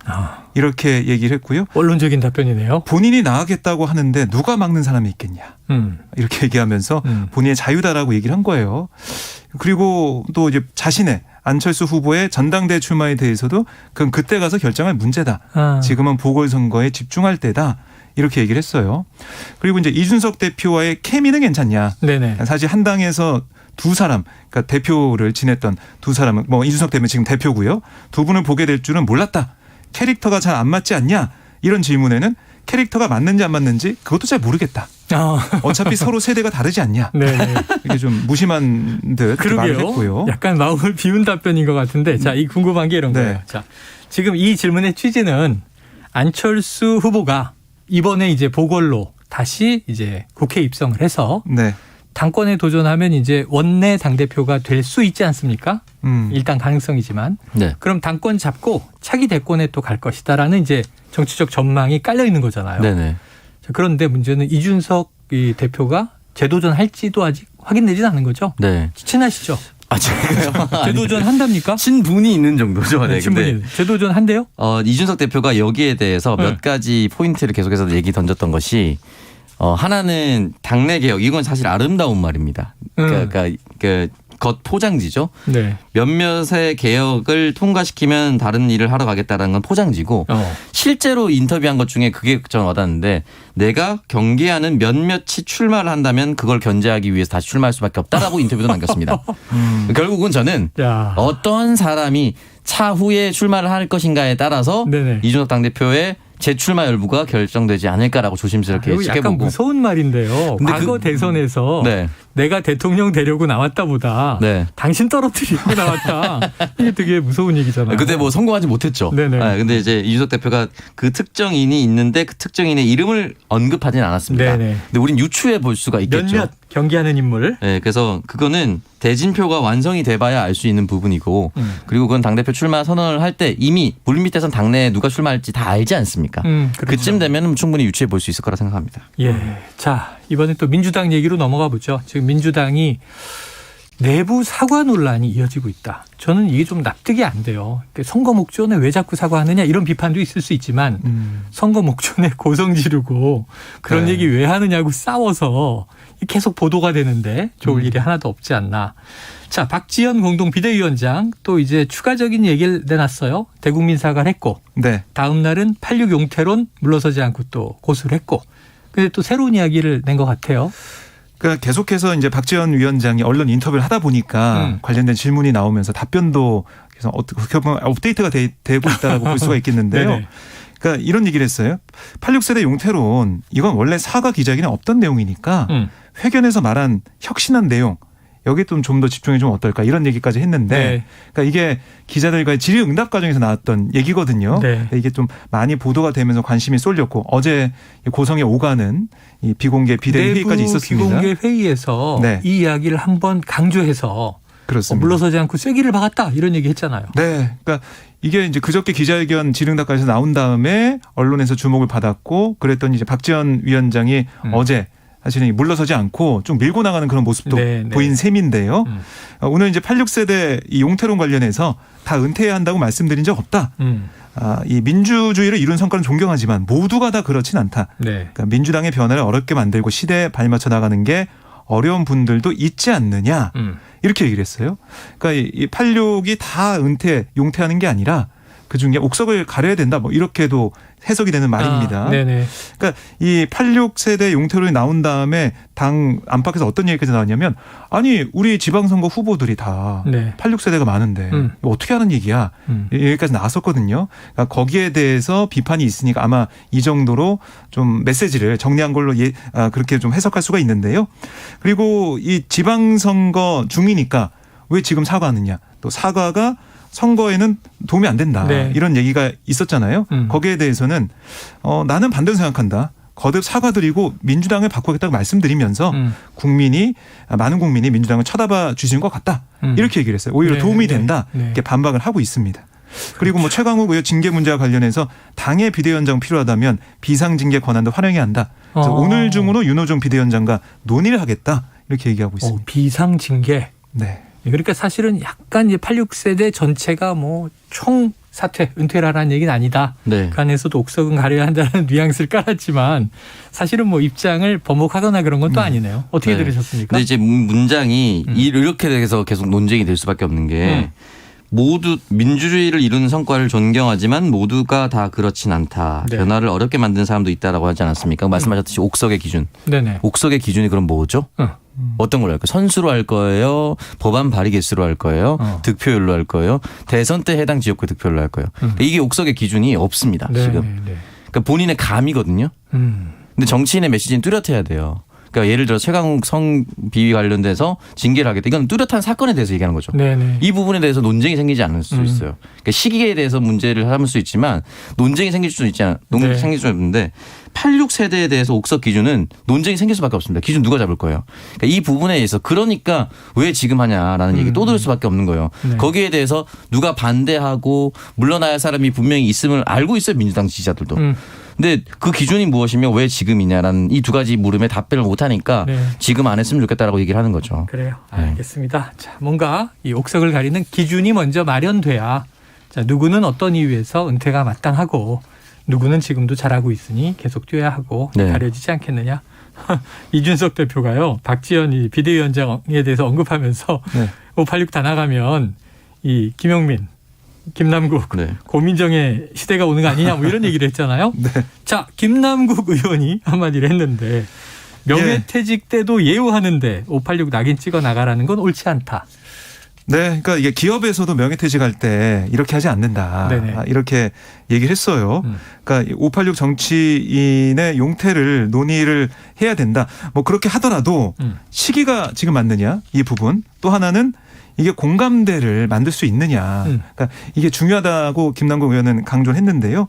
Speaker 4: 이렇게 얘기를 했고요.
Speaker 2: 원론적인 답변이네요.
Speaker 4: 본인이 나가겠다고 하는데 누가 막는 사람이 있겠냐. 이렇게 얘기하면서 본인의 자유다라고 얘기를 한 거예요. 그리고 또 이제 자신의 안철수 후보의 전당대회 출마에 대해서도 그건 그때 가서 결정할 문제다. 지금은 보궐선거에 집중할 때다. 이렇게 얘기를 했어요. 그리고 이제 이준석 대표와의 케미는 괜찮냐. 네네. 사실 한 당에서 두 사람, 그러니까 대표를 지냈던 두 사람은 뭐 이준석 대표는 지금 대표고요. 두 분을 보게 될 줄은 몰랐다. 캐릭터가 잘 안 맞지 않냐. 이런 질문에는 캐릭터가 맞는지 안 맞는지 그것도 잘 모르겠다. 어차피 서로 세대가 다르지 않냐. 네네. 이게 좀 무심한 듯 말을 했고요.
Speaker 2: 약간 마음을 비운 답변인 것 같은데, 자, 이 궁금한 게 이런 거예요. 자, 지금 이 질문의 취지는 안철수 후보가 이번에 이제 보궐로 다시 이제 국회에 입성을 해서 당권에 도전하면 이제 원내 당대표가 될 수 있지 않습니까? 일단 가능성이지만. 그럼 당권 잡고 차기 대권에 또 갈 것이다라는 이제 정치적 전망이 깔려 있는 거잖아요. 자, 그런데 문제는 이준석 이 대표가 재도전 할지도 아직 확인되지는 않은 거죠. 친하시죠?
Speaker 5: 제가요?
Speaker 2: 재도전 한답니까?
Speaker 5: 친분이 있는 정도죠. 네,
Speaker 2: 친분이. 재도전 한대요?
Speaker 5: 이준석 대표가 여기에 대해서 몇 가지 포인트를 계속해서 얘기 던졌던 것이 하나는 당내 개혁. 이건 사실 아름다운 말입니다. 그러니까 겉 포장지죠. 몇몇의 개혁을 통과시키면 다른 일을 하러 가겠다는 건 포장지고 실제로 인터뷰한 것 중에 그게 전 와닿는데 내가 경계하는 몇몇이 출마를 한다면 그걸 견제하기 위해서 다시 출마할 수밖에 없다라고 인터뷰도 남겼습니다. 결국은 저는 어떤 사람이 차후에 출마를 할 것인가에 따라서 이준석 당대표의 재출마 여부가 결정되지 않을까라고 조심스럽게 지켜보고.
Speaker 2: 약간 무서운 말인데요. 과거 대선에서 내가 대통령 되려고 나왔다보다
Speaker 5: 네.
Speaker 2: 당신 떨어뜨리고 나왔다. 이게 되게 무서운 얘기잖아요.
Speaker 5: 그때 뭐 성공하지 못했죠.
Speaker 2: 네네.
Speaker 5: 근데 이제 이준석 대표가 그 특정인이 있는데 그 특정인의 이름을 언급하진 않았습니다.
Speaker 2: 네네.
Speaker 5: 근데 우린 유추해 볼 수가 있겠죠.
Speaker 2: 몇몇 경기하는 인물.
Speaker 5: 네, 그래서 그거는 대진표가 완성이 돼봐야 알 수 있는 부분이고 그리고 그건 당대표 출마 선언을 할 때 이미 물밑에선 당내에 누가 출마할지 다 알지 않습니까?
Speaker 2: 그렇죠.
Speaker 5: 그쯤 되면 충분히 유추해 볼 수 있을 거라 생각합니다.
Speaker 2: 예. 자, 이번에 또 민주당 얘기로 넘어가 보죠. 지금 민주당이 내부 사과 논란이 이어지고 있다. 저는 이게 좀 납득이 안 돼요. 선거 목전에 왜 자꾸 사과하느냐 이런 비판도 있을 수 있지만 선거 목전에 고성 지르고 그런
Speaker 4: 네.
Speaker 2: 얘기 왜 하느냐고 싸워서 계속 보도가 되는데 좋을 일이 하나도 없지 않나. 자, 박지원 공동 비대위원장 또 이제 추가적인 얘기를 내놨어요. 대국민 사과를 했고
Speaker 4: 네.
Speaker 2: 다음 날은 86 용태론 물러서지 않고 또 고수를 했고 근데 또 새로운 이야기를 낸 것 같아요.
Speaker 4: 그러니까 계속해서 이제 박지원 위원장이 언론 인터뷰를 하다 보니까 관련된 질문이 나오면서 답변도 계속 어떻게 보면 업데이트가 되고 있다고 볼 수가 있겠는데요.
Speaker 2: 네네.
Speaker 4: 그러니까 이런 얘기를 했어요. 86세대 용태론 이건 원래 사과 기자회견에 없던 내용이니까 회견에서 말한 혁신한 내용 여기에 좀 더 집중해 주면 어떨까 이런 얘기까지 했는데
Speaker 2: 네.
Speaker 4: 그러니까 이게 기자들과의 질의응답 과정에서 나왔던 얘기거든요.
Speaker 2: 네.
Speaker 4: 이게 좀 많이 보도가 되면서 관심이 쏠렸고 어제 고성에 오가는 이 비공개 비대위 회의까지 있었습니다.
Speaker 2: 비공개 회의에서
Speaker 4: 네.
Speaker 2: 이 이야기를 한번 강조해서
Speaker 4: 그렇습니다.
Speaker 2: 물러서지 않고 쐐기를 박았다 이런 얘기 했잖아요.
Speaker 4: 네. 그러니까 이게 이제 그저께 기자회견 질의응답까지 나온 다음에 언론에서 주목을 받았고 그랬더니 이제 박지원 위원장이 어제 사실은 물러서지 않고 좀 밀고 나가는 그런 모습도
Speaker 2: 네, 네.
Speaker 4: 보인 셈인데요. 오늘 이제 86세대 이 용태론 관련해서 다 은퇴해야 한다고 말씀드린 적 없다. 이 민주주의를 이룬 성과는 존경하지만 모두가 다 그렇진 않다.
Speaker 2: 네.
Speaker 4: 그러니까 민주당의 변화를 어렵게 만들고 시대에 발맞춰 나가는 게 어려운 분들도 있지 않느냐. 이렇게 얘기를 했어요. 그러니까 이 86이 다 용퇴하는 게 아니라 그중에 옥석을 가려야 된다. 뭐 이렇게도 해석이 되는 말입니다.
Speaker 2: 네네.
Speaker 4: 그러니까 이 86세대 용태론이 나온 다음에 당 안팎에서 어떤 얘기까지 나왔냐면 아니 우리 지방선거 후보들이 다
Speaker 2: 네.
Speaker 4: 86세대가 많은데 이거 어떻게 하는 얘기야. 여기까지 나왔었거든요. 그러니까 거기에 대해서 비판이 있으니까 아마 이 정도로 좀 메시지를 정리한 걸로 그렇게 좀 해석할 수가 있는데요. 그리고 이 지방선거 중이니까 왜 지금 사과하느냐. 또 사과가 선거에는 도움이 안 된다.
Speaker 2: 네.
Speaker 4: 이런 얘기가 있었잖아요. 거기에 대해서는 나는 반대로 생각한다. 거듭 사과드리고 민주당을 바꾸겠다고 말씀드리면서 많은 국민이 민주당을 쳐다봐 주시는 것 같다. 이렇게 얘기를 했어요. 오히려
Speaker 2: 네.
Speaker 4: 도움이
Speaker 2: 네.
Speaker 4: 된다.
Speaker 2: 네.
Speaker 4: 이렇게 반박을 하고 있습니다. 그리고 뭐 최강욱 의원 징계 문제와 관련해서 당의 비대위원장 필요하다면 비상징계 권한도 활용해야 한다. 그래서 오늘 중으로 윤호중 비대위원장과 논의를 하겠다. 이렇게 얘기하고 있습니다.
Speaker 2: 비상징계.
Speaker 4: 네.
Speaker 2: 그러니까 사실은 약간 이제 86세대 전체가 뭐 총 사퇴, 은퇴를 하라는 얘기는 아니다.
Speaker 5: 네.
Speaker 2: 그 안에서도 옥석은 가려야 한다는 뉘앙스를 깔았지만 사실은 뭐 입장을 번복하거나 그런 건 또 아니네요. 어떻게
Speaker 5: 네.
Speaker 2: 들으셨습니까?
Speaker 5: 근데 이제 문장이 이렇게 돼서 계속 논쟁이 될 수밖에 없는 게 모두 민주주의를 이루는 성과를 존경하지만 모두가 다 그렇진 않다.
Speaker 2: 네.
Speaker 5: 변화를 어렵게 만든 사람도 있다라고 하지 않았습니까? 말씀하셨듯이 옥석의 기준.
Speaker 2: 네네.
Speaker 5: 옥석의 기준이 그럼 뭐죠? 어떤 걸로 할까요? 선수로 할 거예요? 법안 발의 개수로 할 거예요? 득표율로 할 거예요? 대선 때 해당 지역구 득표율로 할 거예요? 이게 옥석의 기준이 없습니다.
Speaker 2: 네,
Speaker 5: 지금.
Speaker 2: 네.
Speaker 5: 그러니까 본인의 감이거든요. 근데 정치인의 메시지는 뚜렷해야 돼요. 그러니까 예를 들어 최강욱 성 비위 관련돼서 징계를 하겠다. 이건 뚜렷한 사건에 대해서 얘기하는 거죠.
Speaker 2: 네네.
Speaker 5: 이 부분에 대해서 논쟁이 생기지 않을 수 있어요. 그러니까 시기에 대해서 문제를 삼을 수 있지만 논쟁이 생길 수도
Speaker 2: 네.
Speaker 5: 생길 수 있는데 86세대에 대해서 옥석 기준은 논쟁이 생길 수밖에 없습니다. 기준 누가 잡을 거예요. 그러니까 이 부분에 의해서 그러니까 왜 지금 하냐라는 얘기 또 들을 수밖에 없는 거예요.
Speaker 2: 네.
Speaker 5: 거기에 대해서 누가 반대하고 물러나야 할 사람이 분명히 있음을 알고 있어요. 민주당 지지자들도. 근데 그 기준이 무엇이며 왜 지금이냐라는 이 두 가지 물음에 답변을 못하니까
Speaker 2: 네.
Speaker 5: 지금 안 했으면 좋겠다라고 얘기를 하는 거죠.
Speaker 2: 그래요. 알겠습니다. 자, 뭔가 이 옥석을 가리는 기준이 먼저 마련돼야 자, 누구는 어떤 이유에서 은퇴가 마땅하고 누구는 지금도 잘하고 있으니 계속 뛰어야 하고
Speaker 5: 네.
Speaker 2: 가려지지 않겠느냐. 이준석 대표가요. 박지원 비대위원장에 대해서 언급하면서
Speaker 4: 네.
Speaker 2: 586 다 나가면 이 김용민, 김남국,
Speaker 5: 네.
Speaker 2: 고민정의 시대가 오는 거 아니냐 뭐 이런 얘기를 했잖아요.
Speaker 4: 네.
Speaker 2: 자, 김남국 의원이 한마디를 했는데 명예퇴직 때도 예우하는데 586 낙인 찍어 나가라는 건 옳지 않다.
Speaker 4: 네, 그러니까 이게 기업에서도 명예퇴직할 때 이렇게 하지 않는다.
Speaker 2: 네네.
Speaker 4: 이렇게 얘기를 했어요. 그러니까 586 정치인의 용퇴를 논의를 해야 된다. 뭐 그렇게 하더라도 시기가 지금 맞느냐 이 부분. 또 하나는 이게 공감대를 만들 수 있느냐. 그러니까 이게 중요하다고 김남국 의원은 강조를 했는데요.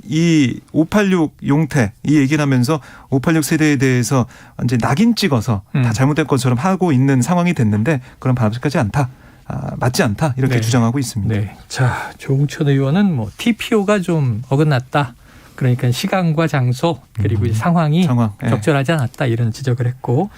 Speaker 4: 이 586 용퇴 이 얘기를 하면서 586 세대에 대해서 완전 낙인 찍어서 다 잘못된 것처럼 하고 있는 상황이 됐는데 그런 바람직하지 않다. 맞지 않다. 이렇게
Speaker 2: 네.
Speaker 4: 주장하고 있습니다.
Speaker 2: 네. 자, 조홍천 의원은 뭐 TPO가 좀 어긋났다. 그러니까 시간과 장소 그리고 이제 상황이
Speaker 4: 예.
Speaker 2: 적절하지 않았다 이런 지적을 했고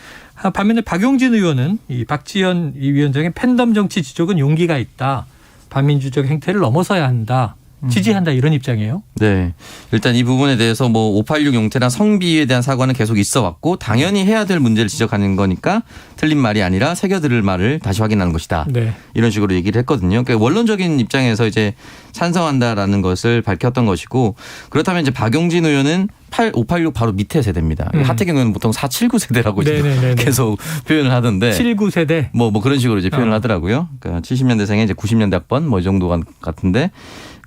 Speaker 2: 반면에 박용진 의원은 이 박지원 이 위원장의 팬덤 정치 지적은 용기가 있다. 반민주적 행태를 넘어서야 한다. 지지한다 이런 입장이에요.
Speaker 5: 네. 일단 이 부분에 대해서 뭐 586 용태나 성비에 대한 사과는 계속 있어 왔고 당연히 해야 될 문제를 지적하는 거니까 틀린 말이 아니라 새겨들을 말을 다시 확인하는 것이다.
Speaker 2: 네.
Speaker 5: 이런 식으로 얘기를 했거든요. 그러니까 원론적인 입장에서 이제 찬성한다라는 것을 밝혔던 것이고 그렇다면 이제 박용진 의원은 586 바로 밑에 세대입니다. 하태경 의원은 보통 479 세대라고 이제 계속 표현을 하던데
Speaker 2: 79세대
Speaker 5: 뭐 그런 식으로 이제 표현을 하더라고요. 그러니까 70년대생에 이제 90년대 학번 뭐 이 정도 같은데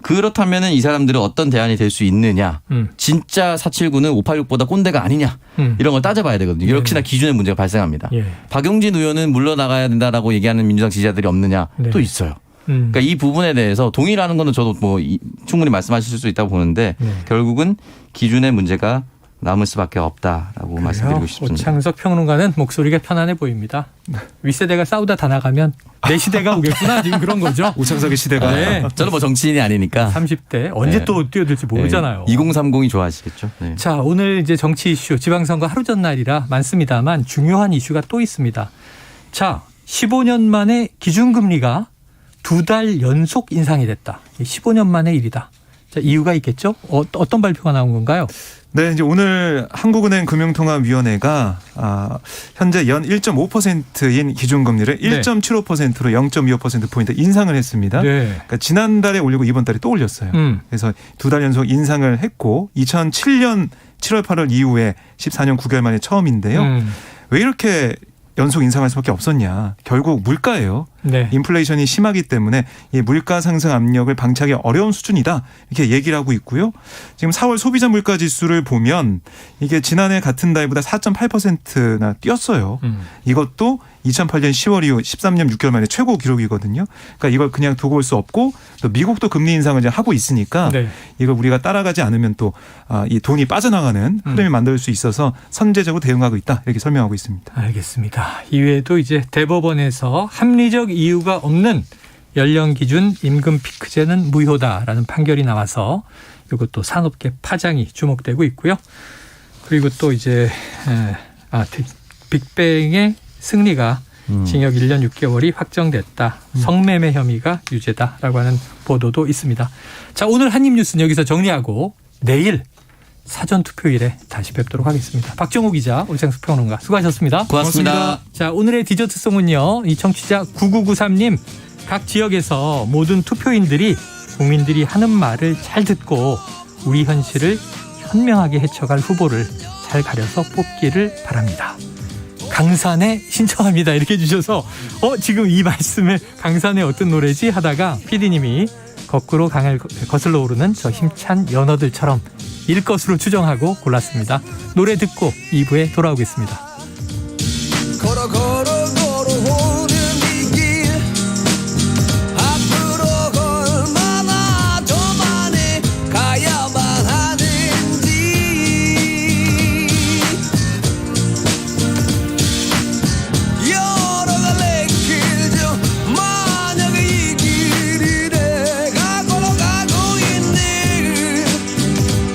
Speaker 5: 그렇다면은 이 사람들은 어떤 대안이 될 수 있느냐. 진짜 479는 586보다 꼰대가 아니냐. 이런 걸 따져봐야 되거든요. 역시나 기준의 문제가 발생합니다.
Speaker 2: 예.
Speaker 5: 박용진 의원은 물러나가야 된다라고 얘기하는 민주당 지지자들이 없느냐.
Speaker 2: 네.
Speaker 5: 또 있어요. 그러니까 이 부분에 대해서 동의라는 거는 저도 뭐 충분히 말씀하실 수 있다고 보는데 결국은 기준의 문제가 남을 수밖에 없다라고 말씀드리고 싶습니다.
Speaker 2: 오창석 평론가는 목소리가 편안해 보입니다. 윗세대가 싸우다 다 나가면 내 시대가 오겠구나 지금 그런 거죠.
Speaker 4: 오창석의 시대가.
Speaker 2: 네.
Speaker 5: 저는 뭐 정치인이 아니니까.
Speaker 2: 30대 언제
Speaker 5: 네.
Speaker 2: 또 뛰어들지 모르잖아요.
Speaker 5: 2030이 좋아하시겠죠. 네.
Speaker 2: 자, 오늘 이제 정치 이슈 지방선거 하루 전날이라 많습니다만 중요한 이슈가 또 있습니다. 자, 15년 만에 기준금리가 2달 연속 인상이 됐다. 15년 만의 일이다. 자, 이유가 있겠죠? 어떤 발표가 나온 건가요?
Speaker 4: 네, 이제 오늘 한국은행 금융통화위원회가 현재 연 1.5%인 기준금리를 1.75%로 0.25%포인트 인상을 했습니다.
Speaker 2: 네.
Speaker 4: 그러니까 지난달에 올리고 이번 달에 또 올렸어요. 그래서 2달 연속 인상을 했고 2007년 7월 8월 이후에 14년 9개월 만에 처음인데요. 왜 이렇게 연속 인상할 수밖에 없었냐. 결국 물가예요.
Speaker 2: 네.
Speaker 4: 인플레이션이 심하기 때문에 이 물가 상승 압력을 방치하기 어려운 수준이다. 이렇게 얘기를 하고 있고요. 지금 4월 소비자 물가 지수를 보면 이게 지난해 같은 달보다 4.8%나 뛰었어요. 이것도 2008년 10월 이후 13년 6개월 만에 최고 기록이거든요. 그러니까 이걸 그냥 두고 볼 수 없고 또 미국도 금리 인상을 이제 하고 있으니까 이걸 우리가 따라가지 않으면 또 이 돈이 빠져나가는 흐름이 만들 수 있어서 선제적으로 대응하고 있다. 이렇게 설명하고 있습니다.
Speaker 2: 알겠습니다. 이외에도 이제 대법원에서 합리적 이유가 없는 연령 기준 임금 피크제는 무효다라는 판결이 나와서 이것도 산업계 파장이 주목되고 있고요. 그리고 또 이제 빅뱅의 승리가 징역 1년 6개월이 확정됐다. 성매매 혐의가 유죄다라고 하는 보도도 있습니다. 자, 오늘 한입뉴스는 여기서 정리하고 내일 사전투표일에 다시 뵙도록 하겠습니다. 박정우 기자, 오창석 평론가 수고하셨습니다.
Speaker 5: 고맙습니다.
Speaker 2: 자, 오늘의 디저트송은요. 이 청취자 9993님. 각 지역에서 모든 투표인들이 국민들이 하는 말을 잘 듣고 우리 현실을 현명하게 헤쳐갈 후보를 잘 가려서 뽑기를 바랍니다. 강산에 신청합니다. 이렇게 해주셔서 지금 이 말씀에 강산에 어떤 노래지 하다가 PD님이 거꾸로 강을 거슬러 오르는 저 힘찬 연어들처럼 일 것으로 추정하고 골랐습니다. 노래 듣고 2부에 돌아오겠습니다.
Speaker 7: 걸어 걸어 걸어오는 이 길 앞으로 얼마나 더 많이 가야만 하는지 여러 갈래 길 중 만약에 이 길이 내가 걸어가고 있는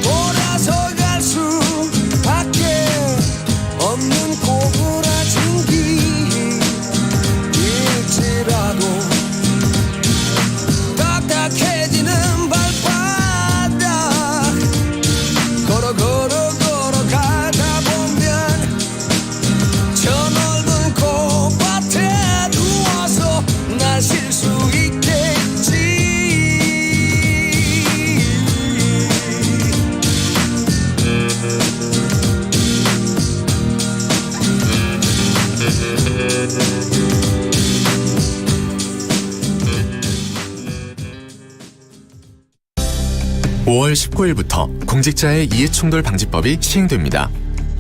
Speaker 7: 돌아서 갈 수밖에 없는
Speaker 8: 5월 19일부터 공직자의 이해충돌 방지법이 시행됩니다.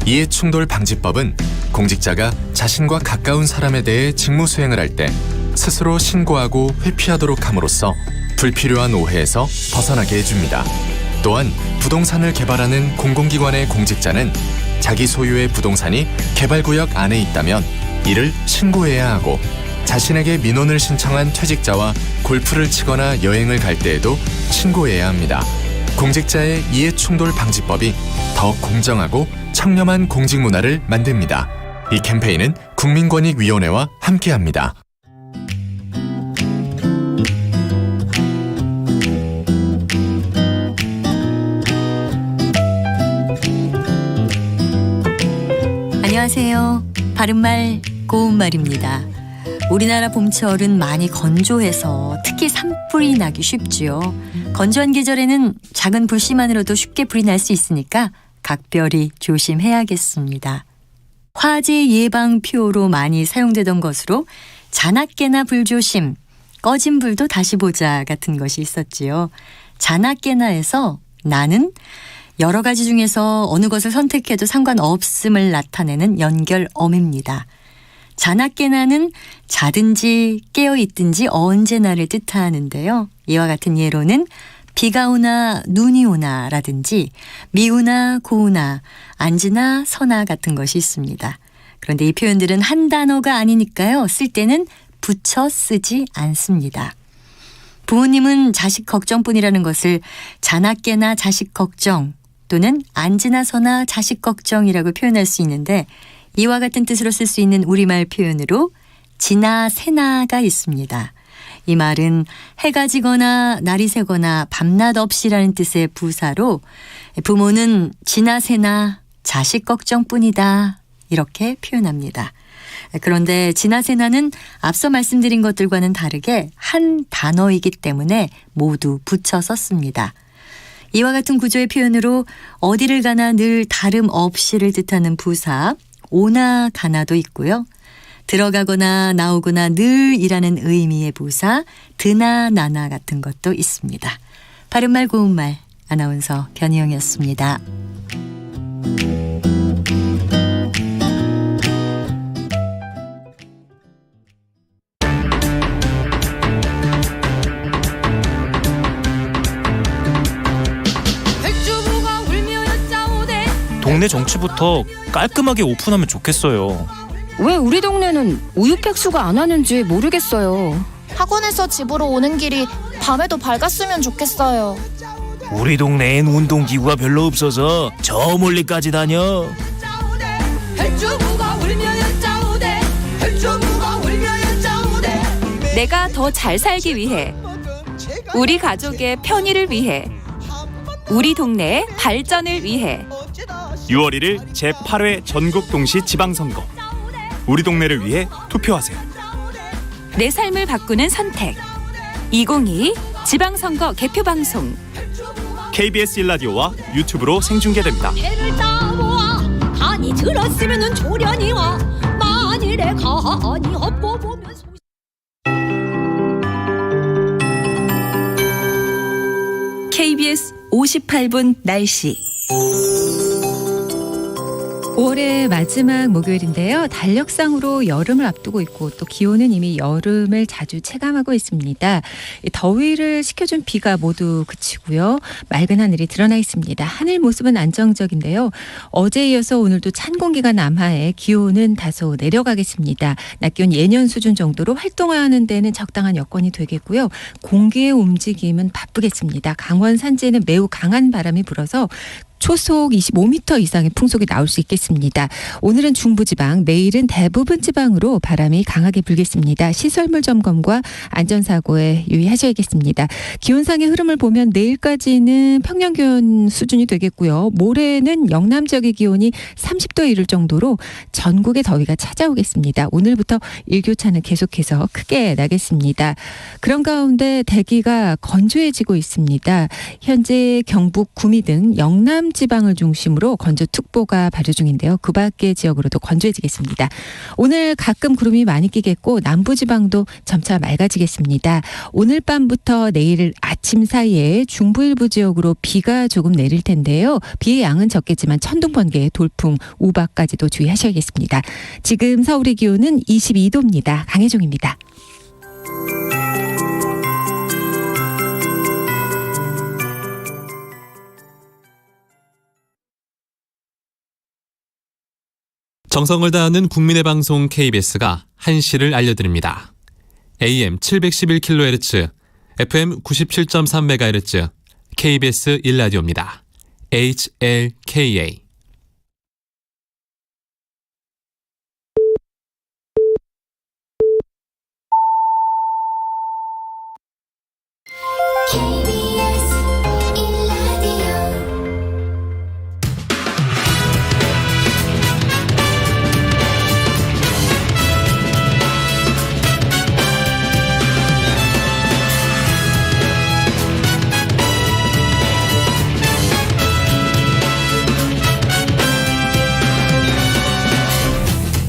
Speaker 8: 이해충돌 방지법은 공직자가 자신과 가까운 사람에 대해 직무 수행을 할 때 스스로 신고하고 회피하도록 함으로써 불필요한 오해에서 벗어나게 해줍니다. 또한 부동산을 개발하는 공공기관의 공직자는 자기 소유의 부동산이 개발구역 안에 있다면 이를 신고해야 하고, 자신에게 민원을 신청한 퇴직자와 골프를 치거나 여행을 갈 때에도 신고해야 합니다. 공직자의 이해충돌 방지법이 더 공정하고 청렴한 공직 문화를 만듭니다. 이 캠페인은 국민권익위원회와 함께합니다.
Speaker 9: 안녕하세요. 바른말 고운말입니다. 우리나라 봄철은 많이 건조해서 특히 산불이 나기 쉽지요. 건조한 계절에는 작은 불씨만으로도 쉽게 불이 날 수 있으니까 각별히 조심해야겠습니다. 화재 예방표로 많이 사용되던 것으로 자나깨나 불조심, 꺼진 불도 다시 보자 같은 것이 있었지요. 자나깨나에서 나는 여러 가지 중에서 어느 것을 선택해도 상관없음을 나타내는 연결어입니다. 자나깨나는 자든지 깨어있든지 언제나를 뜻하는데요. 이와 같은 예로는 비가 오나 눈이 오나 라든지 미우나 고우나 앉으나 서나 같은 것이 있습니다. 그런데 이 표현들은 한 단어가 아니니까요. 쓸 때는 붙여 쓰지 않습니다. 부모님은 자식 걱정뿐이라는 것을 자나깨나 자식 걱정 또는 앉으나 서나 자식 걱정이라고 표현할 수 있는데, 이와 같은 뜻으로 쓸 수 있는 우리말 표현으로 지나 새나가 있습니다. 이 말은 해가 지거나 날이 새거나 밤낮 없이라는 뜻의 부사로 부모는 지나 새나 자식 걱정뿐이다 이렇게 표현합니다. 그런데 지나 새나는 앞서 말씀드린 것들과는 다르게 한 단어이기 때문에 모두 붙여서 씁니다. 이와 같은 구조의 표현으로 어디를 가나 늘 다름없이를 뜻하는 부사 오나 가나도 있고요. 들어가거나 나오거나 늘이라는 의미의 부사 드나 나나 같은 것도 있습니다. 바른말 고운말 아나운서 변희영이었습니다.
Speaker 1: 동네 정치부터 깔끔하게 오픈하면 좋겠어요.
Speaker 10: 왜 우리 동네는 우유팩수가 안 하는지 모르겠어요.
Speaker 11: 학원에서 집으로 오는 길이 밤에도 밝았으면 좋겠어요.
Speaker 1: 우리 동네엔 운동기구가 별로 없어서 저 멀리까지 다녀.
Speaker 10: 내가 더 잘 살기 위해, 우리 가족의 편의를 위해, 우리 동네의 발전을 위해
Speaker 3: 6월 1일 제8회 전국 동시 지방선거. 우리 동네를 위해 투표하세요.
Speaker 10: 내 삶을 바꾸는 선택. 2022 지방선거 개표방송
Speaker 3: KBS 1라디오와 유튜브로 생중계됩니다.
Speaker 11: 간이 들었으면 조련이와 만일에 간이 헛보보면
Speaker 10: KBS 58분 날씨.
Speaker 6: 5월의 마지막 목요일인데요. 달력상으로 여름을 앞두고 있고 또 기온은 이미 여름을 자주 체감하고 있습니다. 더위를 식혀준 비가 모두 그치고요. 맑은 하늘이 드러나 있습니다. 하늘 모습은 안정적인데요. 어제에 이어서 오늘도 찬 공기가 남하해 기온은 다소 내려가겠습니다. 낮 기온 예년 수준 정도로 활동하는 데는 적당한 여건이 되겠고요. 공기의 움직임은 바쁘겠습니다. 강원 산지에는 매우 강한 바람이 불어서 초속 25m 이상의 풍속이 나올 수 있겠습니다. 오늘은 중부지방, 내일은 대부분 지방으로 바람이 강하게 불겠습니다. 시설물 점검과 안전사고에 유의하셔야겠습니다. 기온상의 흐름을 보면 내일까지는 평년 기온 수준이 되겠고요. 모레는 영남 지역의 기온이 30도에 이를 정도로 전국에 더위가 찾아오겠습니다. 오늘부터 일교차는 계속해서 크게 나겠습니다. 그런 가운데 대기가 건조해지고 있습니다. 현재 경북 구미 등 영남 남지방을 중심으로 건조특보가 발효 중인데요. 그 밖의 지역으로도 건조해지겠습니다. 오늘 가끔 구름이 많이 끼겠고 남부지방도 점차 맑아지겠습니다. 오늘 밤부터 내일 아침 사이에 중부 일부 지역으로 비가 조금 내릴 텐데요. 비의 양은 적겠지만 천둥, 번개, 돌풍, 우박까지도 주의하셔야겠습니다. 지금 서울의 기온은 22도입니다. 강혜종입니다.
Speaker 12: 정성을 다하는 국민의 방송 KBS가 한시를 알려드립니다. AM 711kHz, FM 97.3MHz, KBS 1라디오입니다. HLKA.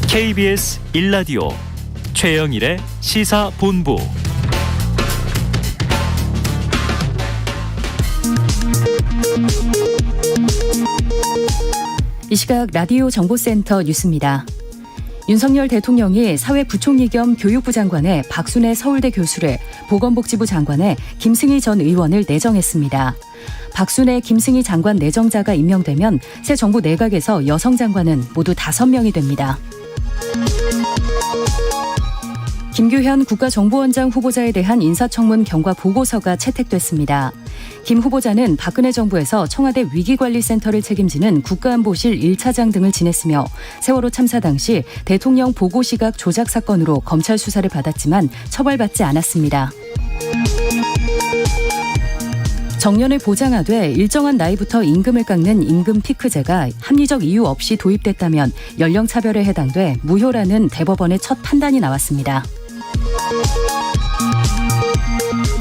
Speaker 1: KBS 1라디오 최영일의 시사본부.
Speaker 13: 이 시각 라디오 정보센터 뉴스입니다. 윤석열 대통령이 사회부총리 겸 교육부 장관에 박순애 서울대 교수를, 보건복지부 장관에 김승희 전 의원을 내정했습니다. 박순애, 김승희 장관 내정자가 임명되면 새 정부 내각에서 여성 장관은 모두 5명이 됩니다. 김규현 국가정보원장 후보자에 대한 인사청문 경과 보고서가 채택됐습니다. 김 후보자는 박근혜 정부에서 청와대 위기관리센터를 책임지는 국가안보실 1차장 등을 지냈으며 세월호 참사 당시 대통령 보고시각 조작 사건으로 검찰 수사를 받았지만 처벌받지 않았습니다. 정년을 보장하되 일정한 나이부터 임금을 깎는 임금 피크제가 합리적 이유 없이 도입됐다면 연령 차별에 해당돼 무효라는 대법원의 첫 판단이 나왔습니다.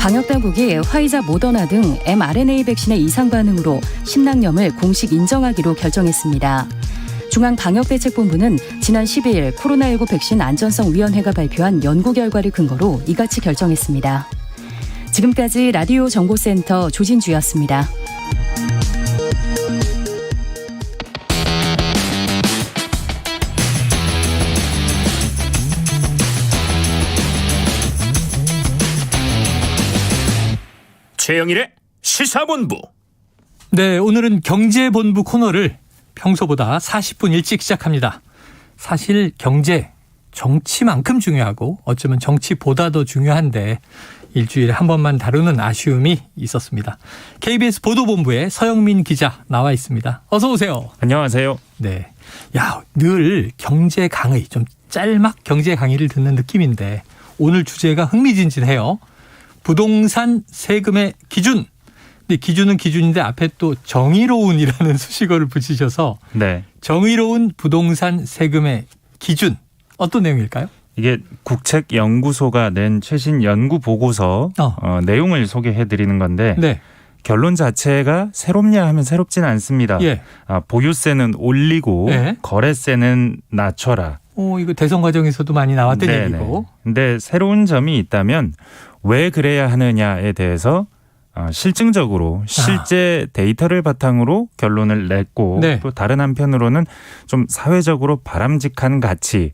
Speaker 13: 방역당국이 화이자, 모더나 등 mRNA 백신의 이상 반응으로 심낭염을 공식 인정하기로 결정했습니다. 중앙방역대책본부는 지난 12일 코로나19 백신 안전성위원회가 발표한 연구 결과를 근거로 이같이 결정했습니다. 지금까지 라디오 정보센터 조진주였습니다.
Speaker 1: 최영일의 시사본부.
Speaker 2: 네, 오늘은 경제본부 코너를 평소보다 40분 일찍 시작합니다. 사실 경제, 정치만큼 중요하고 어쩌면 정치보다 더 중요한데 일주일에 한 번만 다루는 아쉬움이 있었습니다. KBS 보도본부에 서영민 기자 나와 있습니다. 어서 오세요.
Speaker 14: 안녕하세요.
Speaker 2: 네, 야, 늘 경제 강의, 좀 짤막 경제 강의를 듣는 느낌인데 오늘 주제가 흥미진진해요. 부동산 세금의 기준. 근데 기준은 기준인데 앞에 또 정의로운이라는 수식어를 붙이셔서
Speaker 14: 네.
Speaker 2: 정의로운 부동산 세금의 기준. 어떤 내용일까요?
Speaker 14: 이게 국책연구소가 낸 최신 연구 보고서 내용을 소개해드리는 건데
Speaker 2: 네.
Speaker 14: 결론 자체가 새롭냐 하면 새롭지는 않습니다.
Speaker 2: 예.
Speaker 14: 보유세는 올리고
Speaker 2: 네.
Speaker 14: 거래세는 낮춰라.
Speaker 2: 이거 대선 과정에서도 많이 나왔던 얘기고.
Speaker 14: 근데 새로운 점이 있다면 왜 그래야 하느냐에 대해서 실증적으로 실제 데이터를 바탕으로 결론을 냈고
Speaker 2: 네.
Speaker 14: 또 다른 한편으로는 좀 사회적으로 바람직한 가치,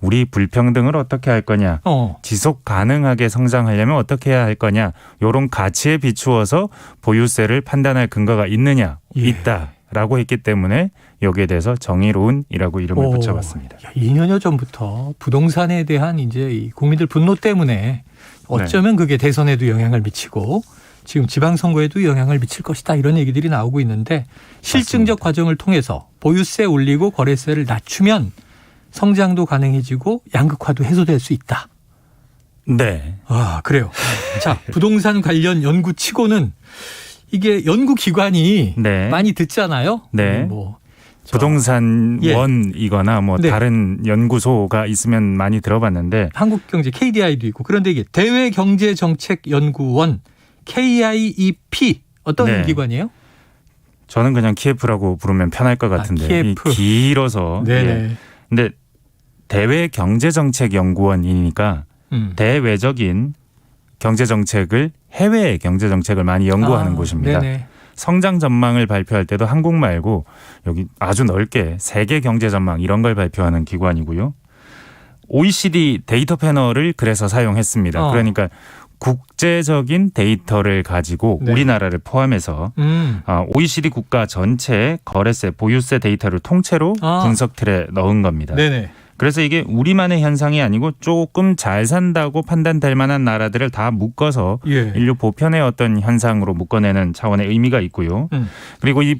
Speaker 14: 우리 불평등을 어떻게 할 거냐, 지속 가능하게 성장하려면 어떻게 해야 할 거냐, 이런 가치에 비추어서 보유세를 판단할 근거가 있느냐, 있다라고 했기 때문에 여기에 대해서 정의로운이라고 이름을 붙여봤습니다.
Speaker 2: 2년여 전부터 부동산에 대한 이제 이 국민들 분노 때문에 어쩌면 그게 대선에도 영향을 미치고 지금 지방선거에도 영향을 미칠 것이다 이런 얘기들이 나오고 있는데 실증적 과정을 통해서 보유세 올리고 거래세를 낮추면 성장도 가능해지고 양극화도 해소될 수 있다.
Speaker 14: 네.
Speaker 2: 그래요. 자, 부동산 관련 연구치고는 이게 연구기관이 많이 듣잖아요.
Speaker 14: 네. 부동산원이거나 다른 연구소가 있으면 많이 들어봤는데
Speaker 2: 한국경제 KDI도 있고 그런데 이게 대외경제정책연구원 KIEP 어떤 기관이에요?
Speaker 14: 저는 그냥 키예프라고 부르면 편할 것 같은데
Speaker 2: 키예프.
Speaker 14: 길어서.
Speaker 2: 네네.
Speaker 14: 예. 근데 대외경제정책연구원이니까 대외적인 경제정책을 해외 경제정책을 많이 연구하는 곳입니다.
Speaker 2: 네네.
Speaker 14: 성장 전망을 발표할 때도 한국 말고 여기 아주 넓게 세계 경제 전망 이런 걸 발표하는 기관이고요. OECD 데이터 패널을 그래서 사용했습니다. 그러니까 국제적인 데이터를 가지고
Speaker 2: 네.
Speaker 14: 우리나라를 포함해서 OECD 국가 전체의 거래세, 보유세 데이터를 통째로 분석 틀에 넣은 겁니다.
Speaker 2: 네네.
Speaker 14: 그래서 이게 우리만의 현상이 아니고 조금 잘 산다고 판단될 만한 나라들을 다 묶어서
Speaker 2: 예.
Speaker 14: 인류 보편의 어떤 현상으로 묶어내는 차원의 의미가 있고요. 그리고 이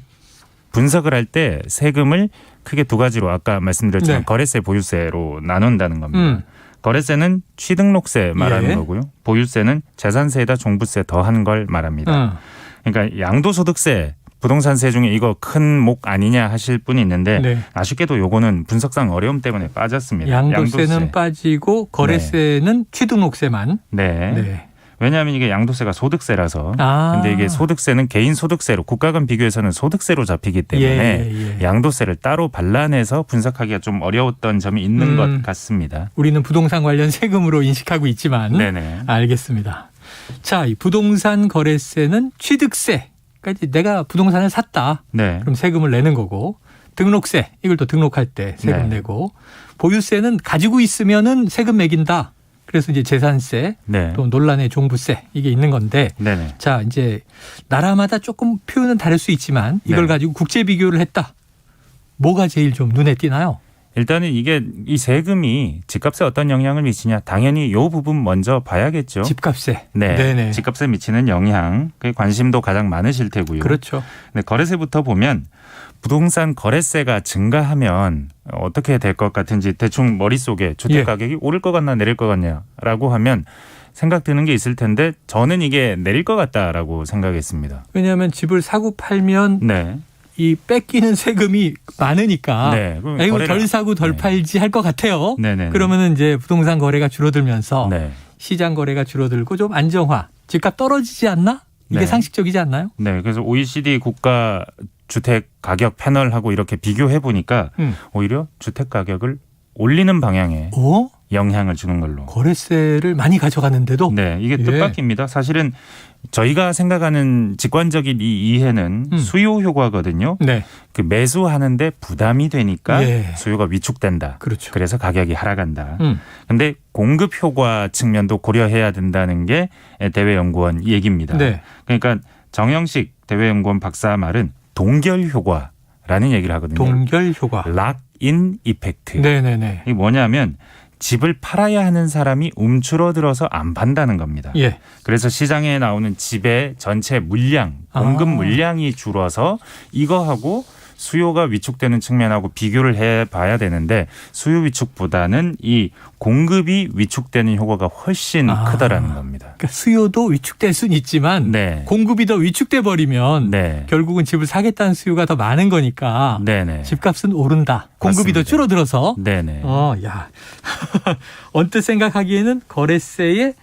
Speaker 14: 분석을 할 때 세금을 크게 두 가지로 아까 말씀드렸지만
Speaker 2: 네.
Speaker 14: 거래세, 보유세로 나눈다는 겁니다. 거래세는 취등록세 말하는
Speaker 2: 예.
Speaker 14: 거고요. 보유세는 재산세에다 종부세 더한 걸 말합니다. 그러니까 양도소득세, 부동산세 중에 이거 큰 목 아니냐 하실 분이 있는데
Speaker 2: 네.
Speaker 14: 아쉽게도 요거는 분석상 어려움 때문에 빠졌습니다.
Speaker 2: 양도세는
Speaker 14: 양도세.
Speaker 2: 빠지고 거래세는 취등록세만.
Speaker 14: 네.
Speaker 2: 네.
Speaker 14: 왜냐하면 이게 양도세가 소득세라서. 근데 이게 소득세는 개인 소득세로 국가 간 비교해서는 소득세로 잡히기 때문에 양도세를 따로 발라내서 분석하기가 좀 어려웠던 점이 있는 것 같습니다.
Speaker 2: 우리는 부동산 관련 세금으로 인식하고 있지만.
Speaker 14: 네네.
Speaker 2: 알겠습니다. 자, 이 부동산 거래세는 취득세. 그러니까 내가 부동산을 샀다.
Speaker 14: 네.
Speaker 2: 그럼 세금을 내는 거고. 등록세. 이걸 또 등록할 때 세금
Speaker 14: 네.
Speaker 2: 내고. 보유세는 가지고 있으면은 세금 매긴다. 그래서 이제 재산세,
Speaker 14: 네.
Speaker 2: 또 논란의 종부세 이게 있는 건데,
Speaker 14: 네네.
Speaker 2: 자 이제 나라마다 조금 표현은 다를 수 있지만 이걸
Speaker 14: 네.
Speaker 2: 가지고 국제 비교를 했다. 뭐가 제일 좀 눈에 띄나요?
Speaker 14: 일단은 이게 이 세금이 집값에 어떤 영향을 미치냐 당연히 이 부분 먼저 봐야겠죠.
Speaker 2: 집값에.
Speaker 14: 네.
Speaker 2: 네네.
Speaker 14: 집값에 미치는 영향, 그 관심도 가장 많으실 테고요.
Speaker 2: 그렇죠.
Speaker 14: 네, 거래세부터 보면 부동산 거래세가 증가하면 어떻게 될 것 같은지 대충 머릿속에 주택 가격이 오를 것 같나 내릴 것 같냐라고 하면 생각 드는 게 있을 텐데 저는 이게 내릴 것 같다라고 생각했습니다.
Speaker 2: 왜냐하면 집을 사고 팔면
Speaker 14: 네.
Speaker 2: 이 뺏기는 세금이 많으니까
Speaker 14: 네. 그럼
Speaker 2: 이거
Speaker 14: 거래를-
Speaker 2: 덜 사고 덜
Speaker 14: 네.
Speaker 2: 팔지 할 것 같아요.
Speaker 14: 네네.
Speaker 2: 그러면은 이제 부동산 거래가 줄어들면서
Speaker 14: 네.
Speaker 2: 시장 거래가 줄어들고 좀 안정화, 집값 떨어지지 않나? 이게
Speaker 14: 네.
Speaker 2: 상식적이지 않나요?
Speaker 14: 네. 그래서 OECD 국가 주택 가격 패널하고 이렇게 비교해 보니까 오히려 주택 가격을 올리는 방향에 영향을 주는 걸로.
Speaker 2: 거래세를 많이 가져가는데도?
Speaker 14: 네. 이게 뜻밖입니다. 사실은 저희가 생각하는 직관적인 이 이해는 수요 효과거든요.
Speaker 2: 네.
Speaker 14: 그 매수하는데 부담이 되니까
Speaker 2: 예.
Speaker 14: 수요가 위축된다.
Speaker 2: 그렇죠.
Speaker 14: 그래서 가격이 하락한다. 근데 공급 효과 측면도 고려해야 된다는 게 대외연구원 얘기입니다.
Speaker 2: 네.
Speaker 14: 그러니까 정영식 대외연구원 박사 말은 동결 효과라는 얘기를 하거든요.
Speaker 2: 동결 효과.
Speaker 14: 락인 이펙트.
Speaker 2: 네네네.
Speaker 14: 이게 뭐냐면 집을 팔아야 하는 사람이 움츠러들어서 안 판다는 겁니다.
Speaker 2: 예.
Speaker 14: 그래서 시장에 나오는 집의 전체 물량, 공급 물량이 줄어서 이거하고 수요가 위축되는 측면하고 비교를 해봐야 되는데 수요 위축보다는 이 공급이 위축되는 효과가 훨씬 크다라는 겁니다.
Speaker 2: 그러니까 수요도 위축될 수는 있지만
Speaker 14: 네.
Speaker 2: 공급이 더 위축돼 버리면
Speaker 14: 네.
Speaker 2: 결국은 집을 사겠다는 수요가 더 많은 거니까
Speaker 14: 네네.
Speaker 2: 집값은 오른다. 공급이
Speaker 14: 맞습니다.
Speaker 2: 더 줄어들어서.
Speaker 14: 네네.
Speaker 2: 야. 언뜻 생각하기에는 거래세에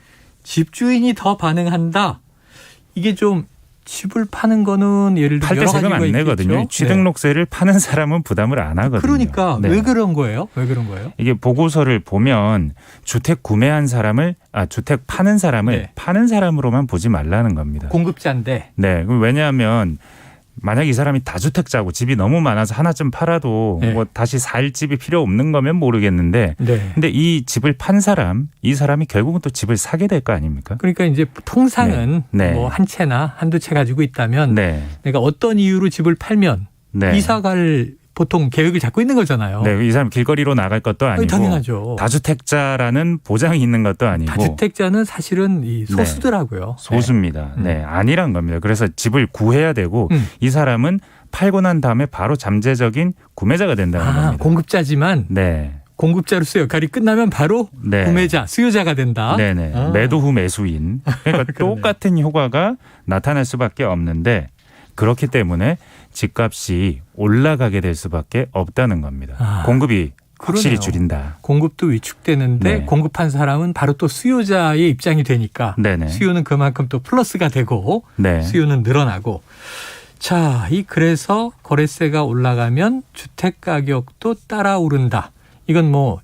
Speaker 2: 집주인이 더 반응한다. 이게 좀 집을 파는 거는 예를 들면
Speaker 14: 팔 때
Speaker 2: 여러
Speaker 14: 세금
Speaker 2: 가지가
Speaker 14: 안 내거든요.
Speaker 2: 있겠죠.
Speaker 14: 취등록세를 파는 사람은 부담을 안 하거든요.
Speaker 2: 그러니까
Speaker 14: 네.
Speaker 2: 왜 그런 거예요? 왜 그런 거예요?
Speaker 14: 이게 보고서를 보면 주택 구매한 사람을 주택 파는 사람을 파는 사람으로만 보지 말라는 겁니다.
Speaker 2: 공급자인데.
Speaker 14: 네. 왜냐하면 만약 이 사람이 다주택자고 집이 너무 많아서 하나쯤 팔아도 뭐 다시 살 집이 필요 없는 거면 모르겠는데
Speaker 2: 네.
Speaker 14: 근데 이 집을 판 사람, 이 사람이 결국은 또 집을 사게 될 거 아닙니까?
Speaker 2: 그러니까 이제 통상은
Speaker 14: 네.
Speaker 2: 뭐 한 채나 한두 채 가지고 있다면
Speaker 14: 네.
Speaker 2: 내가 어떤 이유로 집을 팔면
Speaker 14: 네.
Speaker 2: 이사 갈 보통 계획을 잡고 있는 거잖아요.
Speaker 14: 네, 이 사람 길거리로 나갈 것도 아니고
Speaker 2: 당연하죠.
Speaker 14: 다주택자라는 보장이 있는 것도 아니고
Speaker 2: 다주택자는 사실은 이 소수더라고요.
Speaker 14: 소수입니다. 네, 아니란 겁니다. 그래서 집을 구해야 되고 이 사람은 팔고 난 다음에 바로 잠재적인 구매자가 된다는 겁니다.
Speaker 2: 공급자지만
Speaker 14: 네.
Speaker 2: 공급자로서 역할이 끝나면 바로
Speaker 14: 네.
Speaker 2: 구매자, 수요자가 된다.
Speaker 14: 네네. 매도 후 매수인. 그러니까 똑같은 효과가 나타날 수밖에 없는데 그렇기 때문에 집값이 올라가게 될 수밖에 없다는 겁니다. 공급이 확실히
Speaker 2: 그러네요.
Speaker 14: 줄인다.
Speaker 2: 공급도 위축되는데
Speaker 14: 네.
Speaker 2: 공급한 사람은 바로 또 수요자의 입장이 되니까
Speaker 14: 네네.
Speaker 2: 수요는 그만큼 또 플러스가 되고
Speaker 14: 네.
Speaker 2: 수요는 늘어나고 자, 그래서 거래세가 올라가면 주택 가격도 따라 오른다. 이건 뭐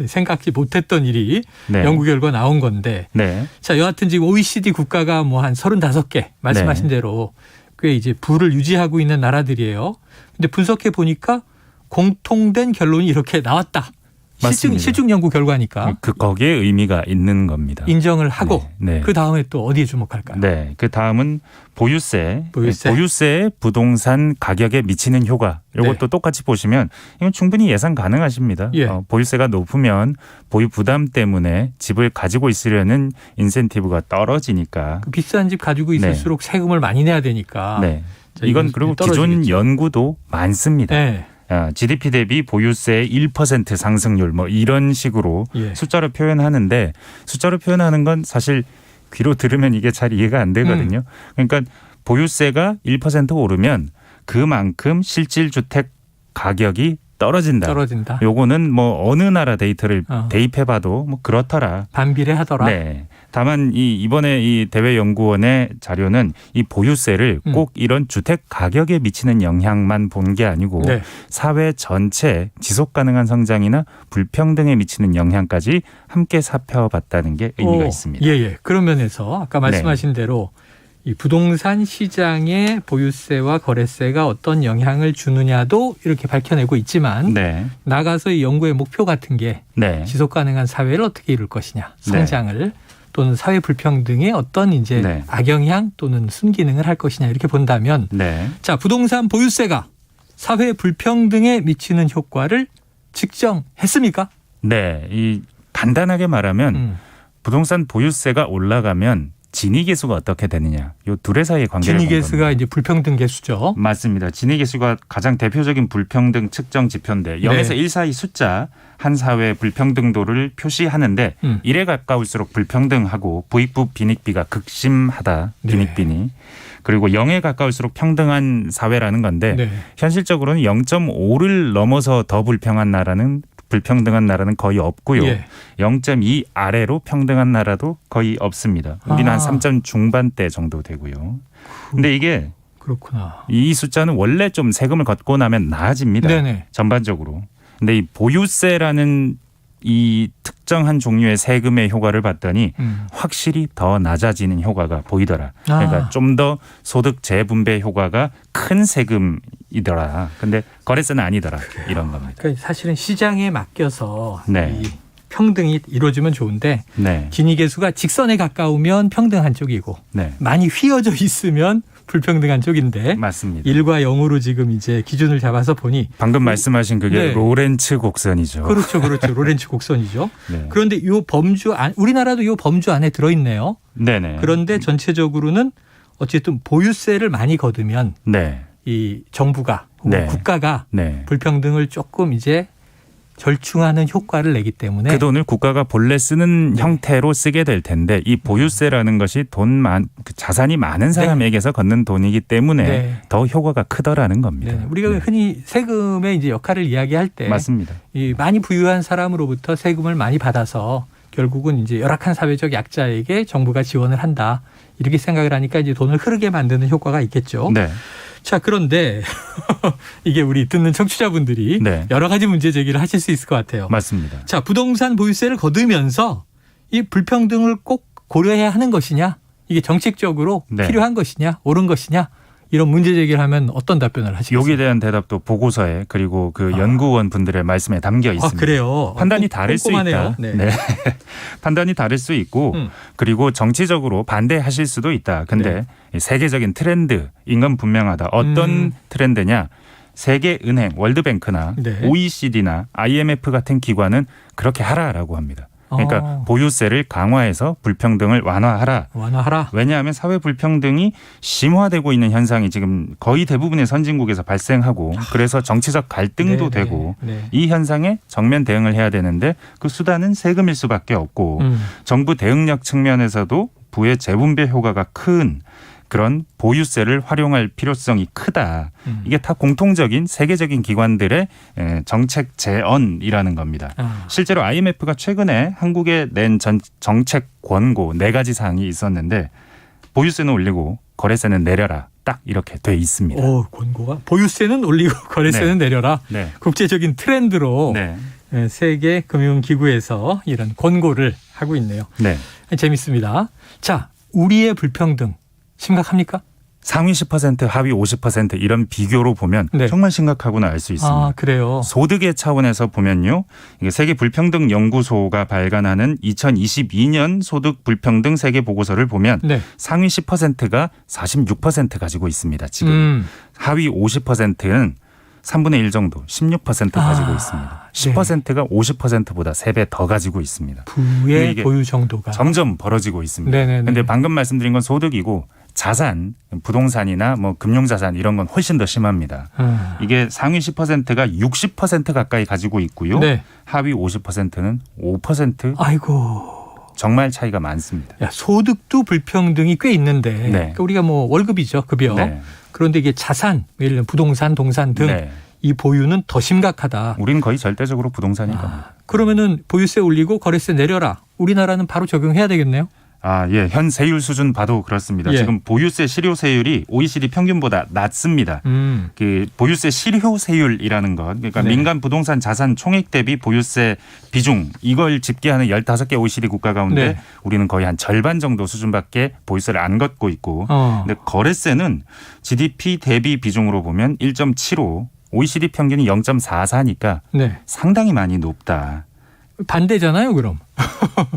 Speaker 2: 생각지 못했던 일이
Speaker 14: 네.
Speaker 2: 연구 결과 나온 건데.
Speaker 14: 네.
Speaker 2: 자, 여하튼 지금 OECD 국가가 뭐 한 35개 말씀하신
Speaker 14: 네.
Speaker 2: 대로 꽤 이제 부를 유지하고 있는 나라들이에요. 근데 분석해 보니까 공통된 결론이 이렇게 나왔다. 실증 연구 결과니까.
Speaker 14: 거기에 의미가 있는 겁니다.
Speaker 2: 인정을 하고
Speaker 14: 네.
Speaker 2: 그 다음에 또 어디에 주목할까요?
Speaker 14: 네, 그 다음은 보유세의 부동산 가격에 미치는 효과. 이것도 똑같이 보시면 이건 충분히 예상 가능하십니다.
Speaker 2: 예.
Speaker 14: 보유세가 높으면 보유 부담 때문에 집을 가지고 있으려는 인센티브가 떨어지니까.
Speaker 2: 비싼 집 가지고 있을수록 세금을 많이 내야 되니까.
Speaker 14: 네. 이건 그리고 기존 연구도 많습니다.
Speaker 2: 네.
Speaker 14: GDP 대비 보유세 1% 상승률 뭐 이런 식으로 숫자로 표현하는데 숫자로 표현하는 건 사실 귀로 들으면 이게 잘 이해가 안 되거든요. 그러니까 보유세가 1% 오르면 그만큼 실질주택 가격이 떨어진다. 요거는 뭐 어느 나라 데이터를 대입해봐도 뭐 그렇더라.
Speaker 2: 반비례하더라.
Speaker 14: 네. 다만 이번에 이 대외연구원의 자료는 이 보유세를 꼭 이런 주택 가격에 미치는 영향만 본 게 아니고 사회 전체 지속 가능한 성장이나 불평등에 미치는 영향까지 함께 살펴봤다는 게 의미가 있습니다.
Speaker 2: 예. 그런 면에서 아까 말씀하신 대로 이 부동산 시장에 보유세와 거래세가 어떤 영향을 주느냐도 이렇게 밝혀내고 있지만 나가서 이 연구의 목표 같은 게 지속 가능한 사회를 어떻게 이룰 것이냐, 성장을 또는 사회 불평등에 어떤 이제 악영향 또는 순기능을 할 것이냐 이렇게 본다면 자, 부동산 보유세가 사회 불평등에 미치는 효과를 측정했습니까?
Speaker 14: 네, 간단하게 말하면 부동산 보유세가 올라가면 진위계수가 어떻게 되느냐. 이 둘의 사이의 관계를
Speaker 2: 진위계수가 이제 불평등 계수죠.
Speaker 14: 맞습니다. 진위계수가 가장 대표적인 불평등 측정 지표인데 0에서 1 사이 숫자 한 사회의 불평등도를 표시하는데 1에 가까울수록 불평등하고 부익부 빈익비가 극심하다. 빈익빈이. 그리고 0에 가까울수록 평등한 사회라는 건데 현실적으로는 0.5를 넘어서 더 불평등한 나라는 거의 없고요. 0.2 아래로 평등한 나라도 거의 없습니다. 우리는 한 3점 중반대 정도 되고요. 근데 이게
Speaker 2: 그렇구나.
Speaker 14: 이 숫자는 원래 좀 세금을 걷고 나면 나아집니다. 전반적으로. 근데 이 보유세라는 이 특정한 종류의 세금의 효과를 봤더니 확실히 더 낮아지는 효과가 보이더라. 그러니까 좀 더 소득 재분배 효과가 큰 세금이더라. 근데 거래세는 아니더라. 이런 겁니다.
Speaker 2: 그러니까 사실은 시장에 맡겨서 이 평등이 이루어지면 좋은데 진위계수가 직선에 가까우면 평등한 쪽이고 많이 휘어져 있으면 불평등한 쪽인데
Speaker 14: 맞습니다.
Speaker 2: 1과 0으로 지금 이제 기준을 잡아서 보니
Speaker 14: 방금 말씀하신 그게 로렌츠 곡선이죠.
Speaker 2: 그렇죠. 로렌츠 곡선이죠. 그런데 이 범주 우리나라도 이 범주 안에 들어있네요. 그런데 전체적으로는 어쨌든 보유세를 많이 거두면 이 정부가 혹은 국가가 불평등을 조금 이제 절충하는 효과를 내기 때문에
Speaker 14: 그 돈을 국가가 본래 쓰는 형태로 쓰게 될 텐데 이 보유세라는 것이 자산이 많은 사람에게서 걷는 돈이기 때문에 더 효과가 크더라는 겁니다.
Speaker 2: 우리가 흔히 세금의 이제 역할을 이야기할 때
Speaker 14: 맞습니다.
Speaker 2: 이 많이 부유한 사람으로부터 세금을 많이 받아서 결국은 이제 열악한 사회적 약자에게 정부가 지원을 한다. 이렇게 생각을 하니까 이제 돈을 흐르게 만드는 효과가 있겠죠. 자, 그런데 이게 우리 듣는 청취자분들이 여러 가지 문제 제기를 하실 수 있을 것 같아요.
Speaker 14: 맞습니다.
Speaker 2: 자, 부동산 보유세를 거두면서 이 불평등을 꼭 고려해야 하는 것이냐? 이게 정책적으로 필요한 것이냐? 옳은 것이냐? 이런 문제 제기를 하면 어떤 답변을 하시겠어요?
Speaker 14: 여기에 대한 대답도 보고서에 그리고 그 연구원 분들의 말씀에 담겨 있습니다.
Speaker 2: 그래요?
Speaker 14: 판단이 다를 수 있다. 판단이 다를 수 있고 그리고 정치적으로 반대하실 수도 있다. 근데 세계적인 트렌드인 건 분명하다. 어떤 트렌드냐? 세계은행, 월드뱅크나 OECD나 IMF 같은 기관은 그렇게 하라라고 합니다. 그러니까 보유세를 강화해서 불평등을 완화하라. 왜냐하면 사회 불평등이 심화되고 있는 현상이 지금 거의 대부분의 선진국에서 발생하고 그래서 정치적 갈등도 되고 이 현상에 정면 대응을 해야 되는데 그 수단은 세금일 수밖에 없고 정부 대응력 측면에서도 부의 재분배 효과가 큰 그런 보유세를 활용할 필요성이 크다. 이게 다 공통적인 세계적인 기관들의 정책 제언이라는 겁니다. 실제로 IMF가 최근에 한국에 낸 정책 권고 4가지 사항이 있었는데 보유세는 올리고 거래세는 내려라. 딱 이렇게 돼 있습니다.
Speaker 2: 권고가 보유세는 올리고 거래세는
Speaker 14: 네.
Speaker 2: 내려라.
Speaker 14: 네.
Speaker 2: 국제적인 트렌드로
Speaker 14: 네.
Speaker 2: 세계 금융기구에서 이런 권고를 하고 있네요.
Speaker 14: 네.
Speaker 2: 재밌습니다. 자, 우리의 불평등 심각합니까?
Speaker 14: 상위 10%, 하위 50% 이런 비교로 보면
Speaker 2: 네.
Speaker 14: 정말 심각하구나 알 수 있습니다.
Speaker 2: 아, 그래요.
Speaker 14: 소득의 차원에서 보면요. 이게 세계 불평등 연구소가 발간하는 2022년 소득 불평등 세계 보고서를 보면
Speaker 2: 네.
Speaker 14: 상위 10%가 46% 가지고 있습니다. 지금 하위 50%는 3분의 1 정도 16% 가지고 있습니다. 10%가 50%보다 3배 더 가지고 있습니다.
Speaker 2: 부의 보유 정도가
Speaker 14: 점점 벌어지고 있습니다. 그런데 방금 말씀드린 건 소득이고 자산, 부동산이나 뭐 금융자산 이런 건 훨씬 더 심합니다. 이게 상위 10%가 60% 가까이 가지고 있고요.
Speaker 2: 네.
Speaker 14: 하위 50%는 5%.
Speaker 2: 아이고.
Speaker 14: 정말 차이가 많습니다.
Speaker 2: 야, 소득도 불평등이 꽤 있는데
Speaker 14: 네.
Speaker 2: 그러니까 우리가 뭐 월급이죠. 급여.
Speaker 14: 네.
Speaker 2: 그런데 이게 자산, 예를 들면 부동산, 동산 등
Speaker 14: 네.
Speaker 2: 이 보유는 더 심각하다.
Speaker 14: 우리는 거의 절대적으로 부동산인 겁니다.
Speaker 2: 그러면은 보유세 올리고 거래세 내려라. 우리나라는 바로 적용해야 되겠네요.
Speaker 14: 예. 현 세율 수준 봐도 그렇습니다.
Speaker 2: 예.
Speaker 14: 지금 보유세 실효세율이 OECD 평균보다 낮습니다. 그 보유세 실효세율이라는 것, 그러니까
Speaker 2: 네.
Speaker 14: 민간 부동산 자산 총액 대비 보유세 비중 이걸 집계하는 15개 OECD 국가 가운데
Speaker 2: 네.
Speaker 14: 우리는 거의 한 절반 정도 수준밖에 보유세를 안 걷고 있고, 근데 거래세는 GDP 대비 비중으로 보면 1.75, OECD 평균이 0.44니까
Speaker 2: 네.
Speaker 14: 상당히 많이 높다.
Speaker 2: 반대잖아요, 그럼.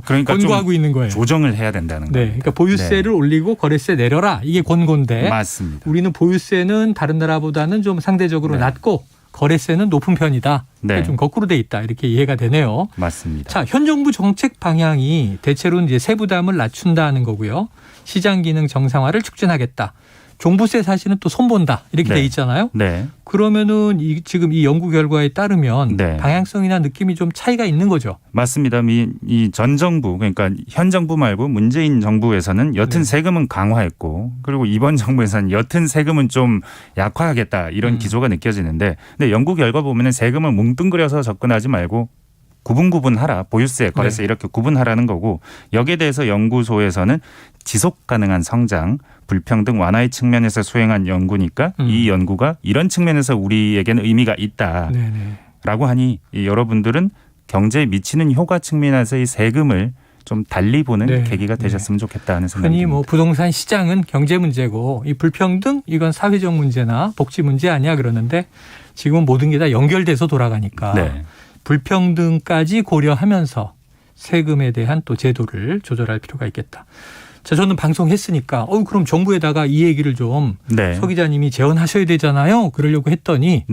Speaker 14: 그러니까
Speaker 2: 권고하고
Speaker 14: 좀
Speaker 2: 있는 거예요.
Speaker 14: 조정을 해야 된다는
Speaker 2: 네,
Speaker 14: 거예요.
Speaker 2: 그러니까 보유세를 올리고 거래세 내려라. 이게 권고인데
Speaker 14: 맞습니다.
Speaker 2: 우리는 보유세는 다른 나라보다는 좀 상대적으로 낮고 거래세는 높은 편이다.
Speaker 14: 네.
Speaker 2: 좀 거꾸로 돼 있다. 이렇게 이해가 되네요.
Speaker 14: 맞습니다.
Speaker 2: 자, 현 정부 정책 방향이 대체로는 이제 세부담을 낮춘다는 거고요. 시장 기능 정상화를 촉진하겠다. 종부세 사실은 또 손본다. 이렇게
Speaker 14: 네.
Speaker 2: 돼 있잖아요.
Speaker 14: 네.
Speaker 2: 그러면은 지금 이 연구 결과에 따르면
Speaker 14: 네.
Speaker 2: 방향성이나 느낌이 좀 차이가 있는 거죠.
Speaker 14: 맞습니다. 이 전 정부 그러니까 현 정부 말고 문재인 정부에서는 여튼 세금은 강화했고 그리고 이번 정부에서는 여튼 세금은 좀 약화하겠다 이런 기조가 느껴지는데 근데 연구 결과 보면은 세금을 뭉뚱그려서 접근하지 말고 구분하라. 보유세, 거래세 이렇게 구분하라는 거고 여기에 대해서 연구소에서는 지속 가능한 성장, 불평등 완화의 측면에서 수행한 연구니까 이 연구가 이런 측면에서 우리에게는 의미가 있다라고 하니 여러분들은 경제에 미치는 효과 측면에서 이 세금을 좀 달리 보는 계기가 되셨으면 좋겠다는 생각이
Speaker 2: 흔히 뭐 부동산 시장은 경제 문제고 이 불평등 이건 사회적 문제나 복지 문제 아니야 그러는데 지금은 모든 게 다 연결돼서 돌아가니까 불평등까지 고려하면서 세금에 대한 또 제도를 조절할 필요가 있겠다. 자, 저는 방송했으니까 그럼 정부에다가 이 얘기를 좀 서 기자님이 제언하셔야 되잖아요. 그러려고 했더니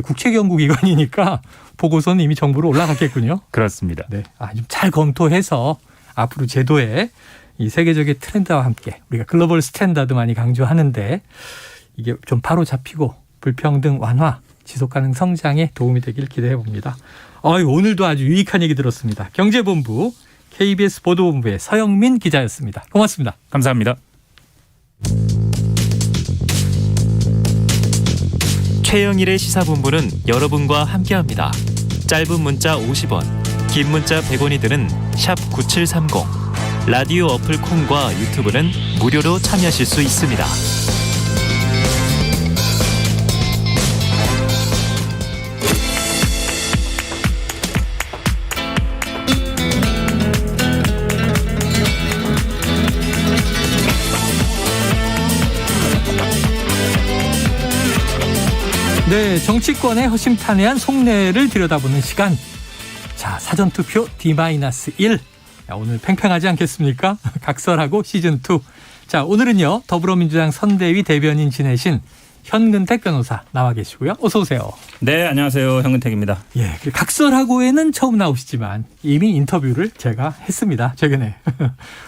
Speaker 2: 국책연구기관이니까 보고서는 이미 정부로 올라갔겠군요.
Speaker 14: 그렇습니다.
Speaker 2: 네, 좀 잘 검토해서 앞으로 제도에 이 세계적인 트렌드와 함께 우리가 글로벌 스탠다드 많이 강조하는데 이게 좀 바로 잡히고 불평등 완화, 지속가능 성장에 도움이 되길 기대해 봅니다. 오늘도 아주 유익한 얘기 들었습니다. 경제본부 KBS 보도본부의 서영민 기자였습니다. 고맙습니다.
Speaker 14: 감사합니다.
Speaker 3: 최영일의 시사본부는 여러분과 함께합니다. 짧은 문자 50원, 긴 문자 100원이 드는 샵 9730. 라디오 어플 콩과 유튜브는 무료로 참여하실 수 있습니다.
Speaker 2: 네, 정치권의 허심탄회한 속내를 들여다보는 시간. 자, 사전투표 D-1. 오늘 팽팽하지 않겠습니까? 각설하고 시즌2. 자, 오늘은요, 더불어민주당 선대위 대변인 지내신 현근택 변호사 나와 계시고요. 어서 오세요.
Speaker 15: 네, 안녕하세요. 현근택입니다.
Speaker 2: 예, 각설하고에는 처음 나오시지만 이미 인터뷰를 제가 했습니다. 최근에.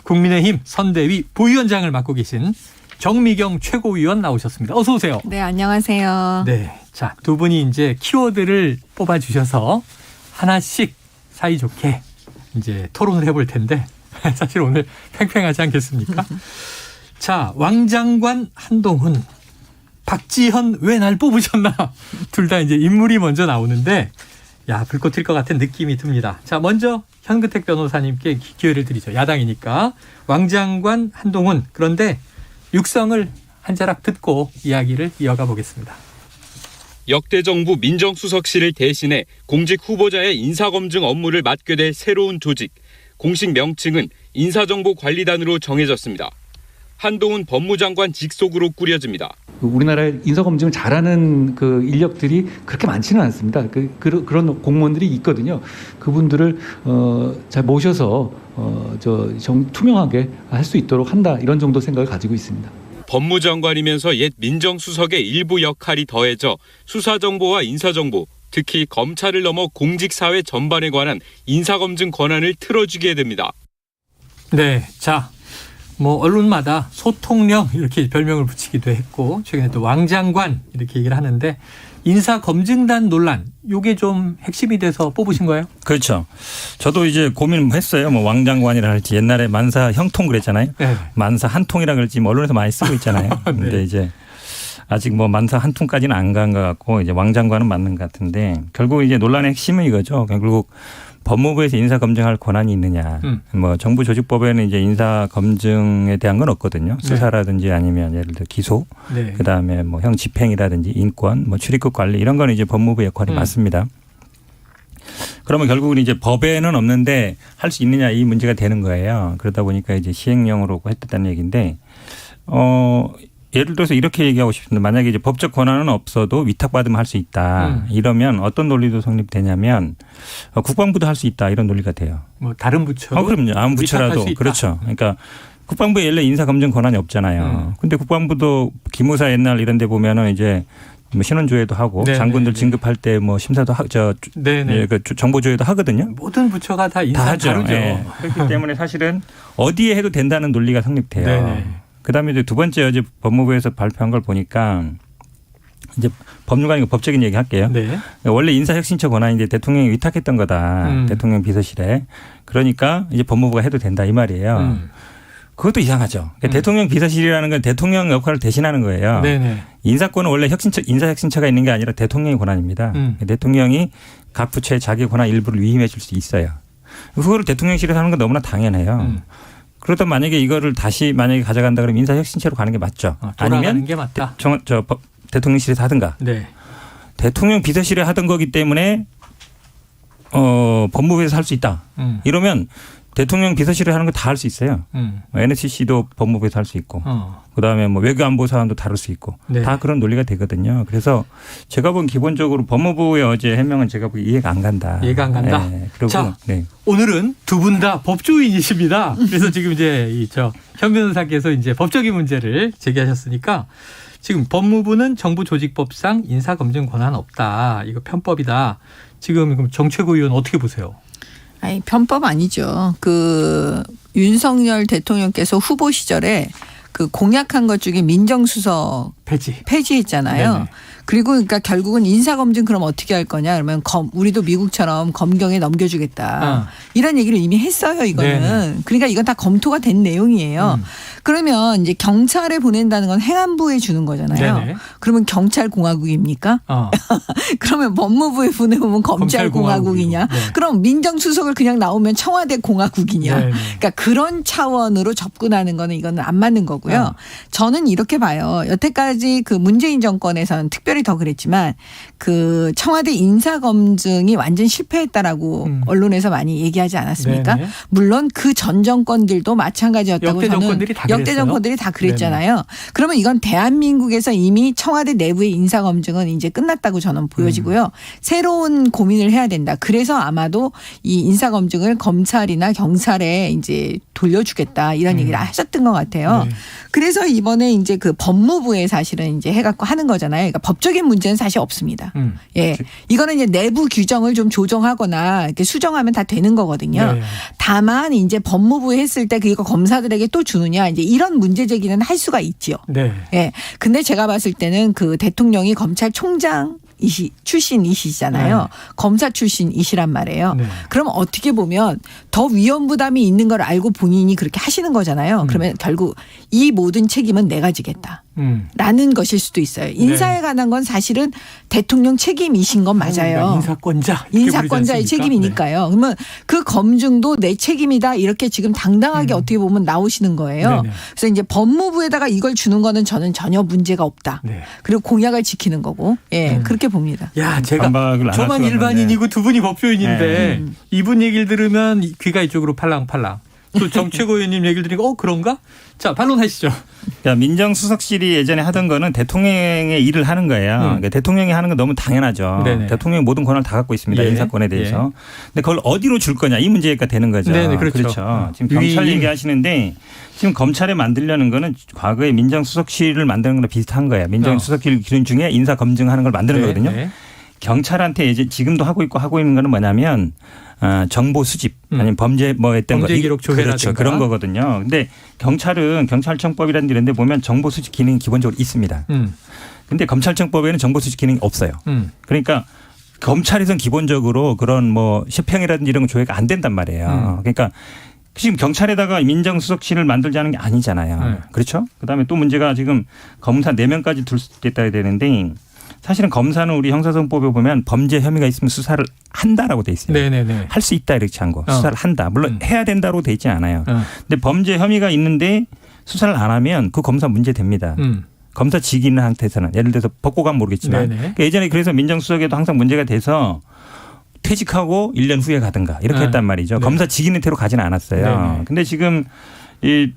Speaker 2: 국민의힘 선대위 부위원장을 맡고 계신 정미경 최고위원 나오셨습니다. 어서 오세요.
Speaker 16: 네, 안녕하세요.
Speaker 2: 네, 자, 두 분이 이제 키워드를 뽑아주셔서 하나씩 사이좋게 이제 토론을 해볼 텐데 사실 오늘 팽팽하지 않겠습니까? 자, 왕장관 한동훈, 박지현 왜 날 뽑으셨나? 둘 다 이제 인물이 먼저 나오는데 불꽃 튈 것 같은 느낌이 듭니다. 자, 먼저 현근택 변호사님께 기회를 드리죠. 야당이니까. 왕장관 한동훈. 그런데 육성을 한 자락 듣고 이야기를 이어가 보겠습니다.
Speaker 16: 역대 정부 민정수석실을 대신해 공직 후보자의 인사검증 업무를 맡게 될 새로운 조직, 공식 명칭은 인사정보관리단으로 정해졌습니다. 한동훈 법무장관 직속으로 꾸려집니다.
Speaker 17: 우리나라의 인사검증을 잘하는 그 인력들이 그렇게 많지는 않습니다. 그런 공무원들이 있거든요. 그분들을 잘 모셔서 투명하게 할 수 있도록 한다, 이런 정도 생각을 가지고 있습니다.
Speaker 16: 법무장관이면서 옛 민정수석의 일부 역할이 더해져 수사정보와 인사정보, 특히 검찰을 넘어 공직사회 전반에 관한 인사검증 권한을 틀어주게 됩니다.
Speaker 2: 네, 자, 언론마다 소통령 이렇게 별명을 붙이기도 했고, 최근에 또 왕장관 이렇게 얘기를 하는데, 인사검증단 논란, 요게 좀 핵심이 돼서 뽑으신 거예요?
Speaker 15: 그렇죠. 저도 이제 고민했어요. 왕장관이라 할지, 옛날에 만사 형통 그랬잖아요.
Speaker 2: 네.
Speaker 15: 만사 한통이라 그럴지 언론에서 많이 쓰고 있잖아요.
Speaker 2: 네.
Speaker 15: 근데 이제 아직 만사 한통까지는 안 간 것 같고, 이제 왕장관은 맞는 것 같은데, 결국 이제 논란의 핵심은 이거죠. 결국 법무부에서 인사 검증할 권한이 있느냐. 정부 조직법에는 이제 인사 검증에 대한 건 없거든요. 수사라든지 아니면 예를 들어 기소,
Speaker 2: 네.
Speaker 15: 그다음에 형 집행이라든지 인권, 출입국 관리, 이런 거는 이제 법무부 역할이 맞습니다. 그러면 결국은 이제 법에는 없는데 할 수 있느냐, 이 문제가 되는 거예요. 그러다 보니까 이제 시행령으로 했다는 얘기인데, 예를 들어서 이렇게 얘기하고 싶은데, 만약에 이제 법적 권한은 없어도 위탁받으면 할 수 있다. 이러면 어떤 논리도 성립되냐면, 국방부도 할 수 있다, 이런 논리가 돼요.
Speaker 2: 다른 부처?
Speaker 15: 그럼요. 아무 부처라도. 그렇죠. 그러니까 국방부에 원래 인사검증 권한이 없잖아요. 근데 국방부도 기무사 옛날 이런 데 보면은 이제 신원조회도 하고, 네네, 장군들 진급할 때 심사도 정보조회도 하거든요.
Speaker 2: 모든 부처가 다 인사
Speaker 15: 하죠.
Speaker 2: 다르죠.
Speaker 15: 네. 그렇기 때문에 사실은 어디에 해도 된다는 논리가 성립돼요.
Speaker 2: 네네.
Speaker 15: 그다음에 이제 두 번째, 어제 법무부에서 발표한 걸 보니까, 이제 법률가니까 법적인 얘기 할게요.
Speaker 2: 네.
Speaker 15: 원래 인사혁신처 권한인데 대통령이 위탁했던 거다. 대통령 비서실에. 그러니까 이제 법무부가 해도 된다, 이 말이에요. 그것도 이상하죠. 그러니까 대통령 비서실이라는 건 대통령 역할을 대신하는 거예요.
Speaker 2: 네네.
Speaker 15: 인사권은 원래 인사혁신처가 있는 게 아니라 대통령의 권한입니다. 대통령이 각 부처의 자기 권한 일부를 위임해 줄 수 있어요. 그거를 대통령실에서 하는 건 너무나 당연해요. 그러다 만약에 이거를 다시 가져간다 그러면 인사혁신처로 가는 게 맞죠. 아니면
Speaker 2: 게 맞다.
Speaker 15: 대통령실에서 하든가.
Speaker 2: 네.
Speaker 15: 대통령 비서실에 하던 거기 때문에 법무부에서 할 수 있다. 이러면 대통령 비서실에 하는 거 다 할 수 있어요. NSC도 법무부에서 할 수 있고, 그다음에 외교안보 사안도 다룰 수 있고,
Speaker 2: 네.
Speaker 15: 다 그런 논리가 되거든요. 그래서 제가 보기엔 기본적으로 법무부의 어제 해명은 제가 보기엔 이해가 안 간다.
Speaker 2: 이해가 안 간다.
Speaker 15: 네. 그리고
Speaker 2: 자, 오늘은 두 분 다 법조인이십니다. 그래서 지금 이제 현 변호사께서 이제 법적인 문제를 제기하셨으니까, 지금 법무부는 정부조직법상 인사검증 권한 없다, 이거 편법이다. 지금 정최고 의원 어떻게 보세요?
Speaker 18: 아니, 편법 아니죠. 윤석열 대통령께서 후보 시절에 공약한 것 중에 민정수석 폐지했잖아요.
Speaker 2: 네네.
Speaker 18: 그리고 그러니까 결국은 인사검증 그럼 어떻게 할 거냐 그러면 우리도 미국처럼 검경에 넘겨주겠다. 이런 얘기를 이미 했어요, 이거는. 네네. 그러니까 이건 다 검토가 된 내용이에요. 그러면 이제 경찰에 보낸다는 건 행안부에 주는 거잖아요. 네네. 그러면 경찰공화국입니까? 그러면 법무부에 보내면 검찰공화국이냐? 네. 그럼 민정수석을 그냥 나오면 청와대 공화국이냐? 네네. 그러니까 그런 차원으로 접근하는 거는 이거는 안 맞는 거고요. 저는 이렇게 봐요. 여태까지 문재인 정권에서는 특별히 더 그랬지만 청와대 인사검증이 완전 실패했다라고 언론에서 많이 얘기하지 않았습니까? 네네. 물론 그 전 정권들도 마찬가지였다고 역대 정권들이 다 그랬잖아요. 네네. 그러면 이건 대한민국에서 이미 청와대 내부의 인사검증은 이제 끝났다고 저는 보여지고요. 새로운 고민을 해야 된다. 그래서 아마도 이 인사검증을 검찰이나 경찰에 이제 돌려주겠다, 이런 얘기를 하셨던 것 같아요. 네. 그래서 이번에 이제 법무부에 사실은 이제 해갖고 하는 거잖아요. 그러니까 법적인 문제는 사실 없습니다. 예, 이거는 이제 내부 규정을 좀 조정하거나 이렇게 수정하면 다 되는 거거든요. 네. 다만 이제 법무부에 했을 때 그거 검사들에게 또 주느냐, 이제 이런 문제 제기는 할 수가 있죠. 네. 예. 근데 제가 봤을 때는 대통령이 검찰총장 출신이시잖아요. 네. 검사 출신이시란 말이에요. 네. 그럼 어떻게 보면 더 위험 부담이 있는 걸 알고 본인이 그렇게 하시는 거잖아요. 그러면 결국 이 모든 책임은 내가 지겠다. 라는 것일 수도 있어요. 인사에 관한 건 사실은 대통령 책임이신 건 맞아요.
Speaker 2: 인사권자.
Speaker 18: 인사권자의 책임이니까요. 그러면 그 검증도 내 책임이다 이렇게 지금 당당하게 어떻게 보면 나오시는 거예요.
Speaker 2: 네네.
Speaker 18: 그래서 이제 법무부에다가 이걸 주는 거는 저는 전혀 문제가 없다.
Speaker 2: 네.
Speaker 18: 그리고 공약을 지키는 거고 그렇게 봅니다.
Speaker 2: 야, 제가
Speaker 14: 반박을 안 할
Speaker 2: 저만
Speaker 14: 수가
Speaker 2: 일반인이고 두 분이 법조인인데 이분 얘기를 들으면 귀가 이쪽으로 팔랑팔랑. 또 정최고 의원님 얘기를 들으니까 그런가? 자, 반론하시죠.
Speaker 15: 그러니까 민정수석실이 예전에 하던 거는 대통령의 일을 하는 거예요. 그러니까 대통령이 하는 건 너무 당연하죠.
Speaker 2: 네네.
Speaker 15: 대통령이 모든 권한을 다 갖고 있습니다.
Speaker 2: 예.
Speaker 15: 인사권에 대해서. 근데 그걸 어디로 줄 거냐 이 문제가 되는 거죠.
Speaker 2: 네네, 그렇죠.
Speaker 15: 지금 검찰 얘기하시는데 지금 검찰에 만들려는 거는 과거에 민정수석실을 만드는 거랑 비슷한 거예요. 민정수석실 기준 중에 인사 검증하는 걸 만드는 거거든요.
Speaker 2: 네.
Speaker 15: 경찰한테 이제 지금도 하고 있는 거는 뭐냐면 정보 수집 아니면 범죄 했던
Speaker 2: 범죄 기록 조회라든가.
Speaker 15: 그렇죠. 그런 거거든요. 근데 경찰은 경찰청법이라는 데 보면 정보 수집 기능이 기본적으로 있습니다. 근데 검찰청법에는 정보 수집 기능이 없어요. 그러니까 검찰에서는 기본적으로 그런 시평이라든지 이런 거 조회가 안 된단 말이에요. 그러니까 지금 경찰에다가 민정수석실을 만들자는 게 아니잖아요. 그렇죠? 그다음에 또 문제가 지금 검사 4명까지 둘 수 있다 되는데 사실은 검사는 우리 형사소송법에 보면 범죄 혐의가 있으면 수사를 한다라고 돼 있어요.
Speaker 2: 네네네.
Speaker 15: 할 수 있다 이렇게 한 거. 수사를 한다. 물론 해야 된다고 돼 있지 않아요. 근데 범죄 혐의가 있는데 수사를 안 하면 그 검사 문제 됩니다. 검사 직위 있는 상태에서는 예를 들어서 벗고 가면 모르겠지만 그러니까 예전에 그래서 민정수석에도 항상 문제가 돼서 퇴직하고 1년 후에 가든가 이렇게 했단 말이죠. 검사 직위 있는 태로 가지는 않았어요. 근데 지금 이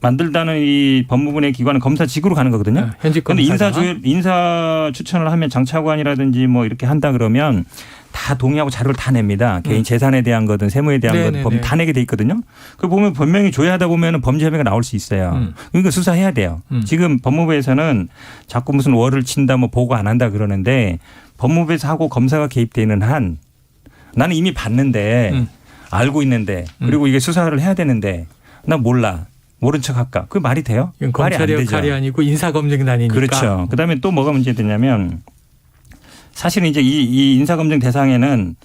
Speaker 15: 만들다는 이 법무부의 기관은 검사직으로 가는 거거든요.
Speaker 2: 현직
Speaker 15: 그런데
Speaker 2: 검사가.
Speaker 15: 인사 추천을 하면 장차관이라든지 이렇게 한다 그러면 다 동의하고 자료를 다 냅니다. 개인 재산에 대한 거든 세무에 대한 거든 보면 다 내게 돼 있거든요. 그 보면 분명히 조회하다 보면 범죄 혐의가 나올 수 있어요. 그러니까 수사해야 돼요. 지금 법무부에서는 자꾸 무슨 월을 친다 보고 안 한다 그러는데 법무부에서 하고 검사가 개입되는 한 나는 이미 봤는데 알고 있는데 그리고 이게 수사를 해야 되는데 난 몰라. 모른 척 할까? 그게 말이 돼요?
Speaker 2: 검찰의 역할이 아니고 인사검증단이니까.
Speaker 15: 그렇죠. 그다음에 또 뭐가 문제되냐면 사실은 이제 이 인사검증 대상에는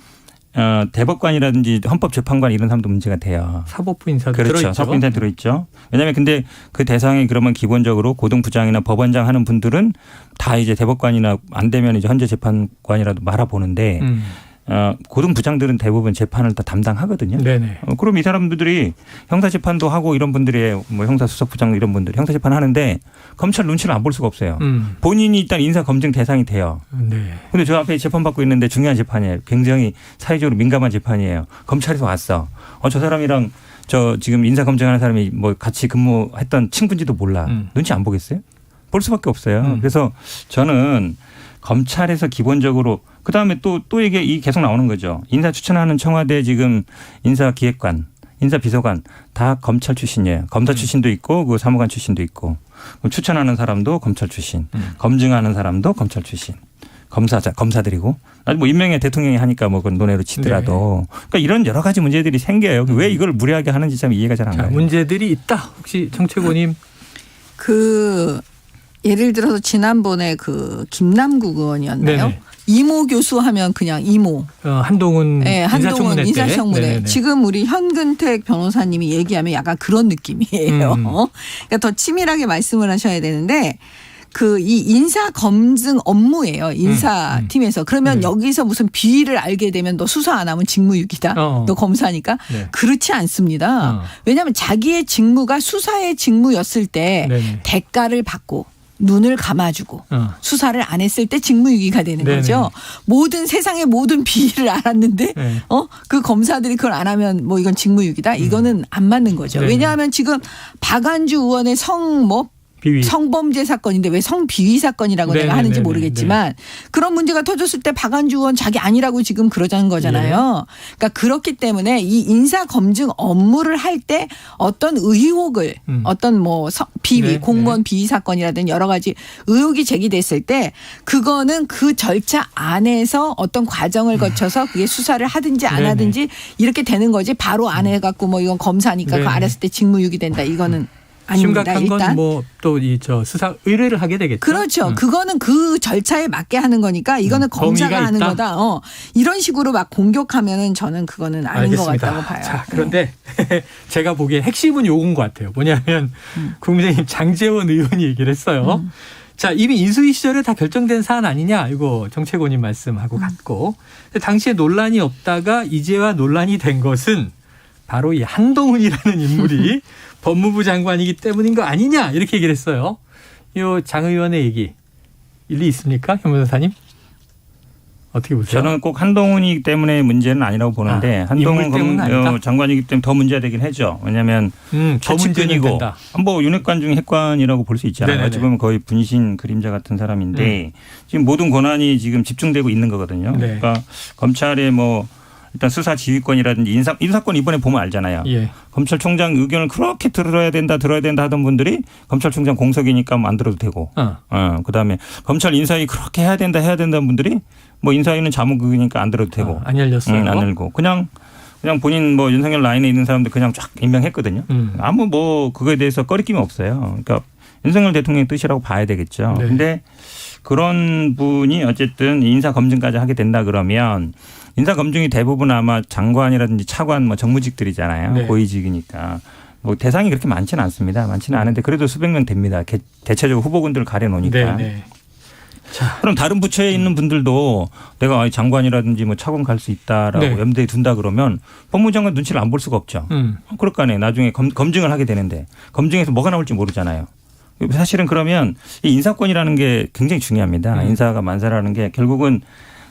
Speaker 15: 대법관이라든지 헌법재판관 이런 사람도 문제가 돼요.
Speaker 2: 사법부 인사도
Speaker 15: 그렇죠.
Speaker 2: 들어있죠.
Speaker 15: 사법부 인사 들어있죠. 왜냐하면 근데 그 대상이 그러면 기본적으로 고등부장이나 법원장 하는 분들은 다 이제 대법관이나 안 되면 이제 헌재재판관이라도 말아보는데 고등부장들은 대부분 재판을 다 담당하거든요.
Speaker 2: 네네.
Speaker 15: 그럼 이 사람들이 형사재판도 하고 이런 분들이 형사수석부장 이런 분들 형사재판 하는데 검찰 눈치를 안 볼 수가 없어요. 본인이 일단 인사검증 대상이 돼요.
Speaker 2: 네.
Speaker 15: 근데 저 앞에 재판받고 있는데 중요한 재판이에요. 굉장히 사회적으로 민감한 재판이에요. 검찰에서 왔어. 저 사람이랑 저 지금 인사검증하는 사람이 같이 근무했던 친구인지도 몰라. 눈치 안 보겠어요? 볼 수밖에 없어요. 그래서 저는 검찰에서 기본적으로 그다음에 또 이게 계속 나오는 거죠. 인사 추천하는 청와대 지금 인사기획관, 인사비서관 다 검찰 출신이에요. 검사 출신도 있고 그 사무관 출신도 있고 추천하는 사람도 검찰 출신, 검증하는 사람도 검찰 출신. 검사들이고 아주 임명에 대통령이 하니까 그건 논외로 치더라도 그러니까 이런 여러 가지 문제들이 생겨요. 왜 이걸 무리하게 하는지 참 이해가 잘 안 가요.
Speaker 2: 문제들이 있다. 혹시 정최고님.
Speaker 18: 예를 들어서 지난번에 김남국 의원이었나요?
Speaker 2: 네네.
Speaker 18: 이모 교수 하면 그냥 이모.
Speaker 2: 한동훈
Speaker 18: 한동훈 인사청문회. 지금 우리 현근택 변호사님이 얘기하면 약간 그런 느낌이에요. 그러니까 더 치밀하게 말씀을 하셔야 되는데 이 인사 검증 업무예요. 인사팀에서. 그러면 여기서 무슨 비위를 알게 되면 너 수사 안 하면 직무유기다. 너 검사니까.
Speaker 2: 네.
Speaker 18: 그렇지 않습니다. 왜냐하면 자기의 직무가 수사의 직무였을 때 대가를 받고 눈을 감아주고 수사를 안 했을 때 직무유기가 되는 거죠. 세상의 모든 비위를 알았는데 그 검사들이 그걸 안 하면 이건 직무유기다. 이거는 안 맞는 거죠. 왜냐하면 지금 박안주 의원의 성범죄 사건인데 왜 성비위 사건이라고 내가 하는지 모르겠지만 그런 문제가 터졌을 때 박안주 의원 자기 아니라고 지금 그러자는 거잖아요. 그러니까 그렇기 때문에 이 인사검증 업무를 할 때 어떤 의혹을 어떤 비위 공무원 비위 사건이라든지 여러 가지 의혹이 제기됐을 때 그거는 그 절차 안에서 어떤 과정을 거쳐서 그게 수사를 하든지 안 하든지 이렇게 되는 거지 바로 안 해갖고 이건 검사니까 그거 알았을 때 직무유기 된다. 이거는 아닙니다.
Speaker 2: 심각한 건
Speaker 18: 일단.
Speaker 2: 뭐 또 이 저 수사 의뢰를 하게 되겠죠.
Speaker 18: 그렇죠. 그거는 그 절차에 맞게 하는 거니까 이거는 검사가 하는
Speaker 2: 있다?
Speaker 18: 거다. 이런 식으로 막 공격하면은 저는 그거는 아닌
Speaker 2: 알겠습니다.
Speaker 18: 것 같다고 봐요.
Speaker 2: 자, 그런데 제가 보기에 핵심은 요건 것 같아요. 뭐냐면 국민의힘 장제원 의원이 얘기를 했어요. 자, 이미 인수위 시절에 다 결정된 사안 아니냐, 이거 정책원님 말씀하고 같고. 당시에 논란이 없다가 이제와 논란이 된 것은 바로 이 한동훈이라는 인물이 법무부 장관이기 때문인 거 아니냐, 이렇게 얘기를 했어요. 이 장 의원의 얘기 일리 있습니까, 현 변호사님? 어떻게 보세요?
Speaker 15: 저는 꼭 한동훈이기 때문에 문제는 아니라고 보는데 한동훈 장관이기 때문에 더 문제가 되긴 하죠. 왜냐하면 최측근이고 뭐 윤핵관 중에 핵관이라고 볼 수 있잖아요. 어찌 보면 거의 분신 그림자 같은 사람인데 지금 모든 권한이 지금 집중되고 있는 거거든요.
Speaker 2: 네.
Speaker 15: 그러니까 검찰의 뭐 일단 수사 지휘권이라든지 인사권 이번에 보면 알잖아요.
Speaker 2: 예.
Speaker 15: 검찰총장 의견을 그렇게 들어야 된다 하던 분들이 검찰총장 공석이니까 뭐 안 들어도 되고, 그다음에 검찰 인사위 그렇게 해야 된다 분들이 뭐 인사위는 자문국이니까 안 들어도 되고,
Speaker 2: 안 열렸어요.
Speaker 15: 안 열고 그냥 본인 뭐 윤석열 라인에 있는 사람들 그냥 쫙 임명했거든요. 아무 뭐 그거에 대해서 꺼리낌이 없어요. 그러니까 윤석열 대통령의 뜻이라고 봐야 되겠죠.
Speaker 2: 네.
Speaker 15: 근데 그런 분이 어쨌든 인사 검증까지 하게 된다 그러면 인사 검증이 대부분 아마 장관이라든지 차관 뭐 정무직들이잖아요.
Speaker 2: 네.
Speaker 15: 고위직이니까 뭐 대상이 그렇게 많지는 않습니다. 많지는 않은데 그래도 수백 명 됩니다. 대체적으로 후보군들을 가려놓으니까.
Speaker 2: 네, 네.
Speaker 15: 그럼 다른 부처에 있는 분들도 내가 장관이라든지 뭐 차관 갈 수 있다라고
Speaker 2: 네.
Speaker 15: 염두에 둔다 그러면 법무장관 눈치를 안 볼 수가 없죠. 그럴 거 아니에요. 나중에 검증을 하게 되는데 검증에서 뭐가 나올지 모르잖아요. 사실은 그러면 이 인사권이라는 게 굉장히 중요합니다. 인사가 만사라는 게 결국은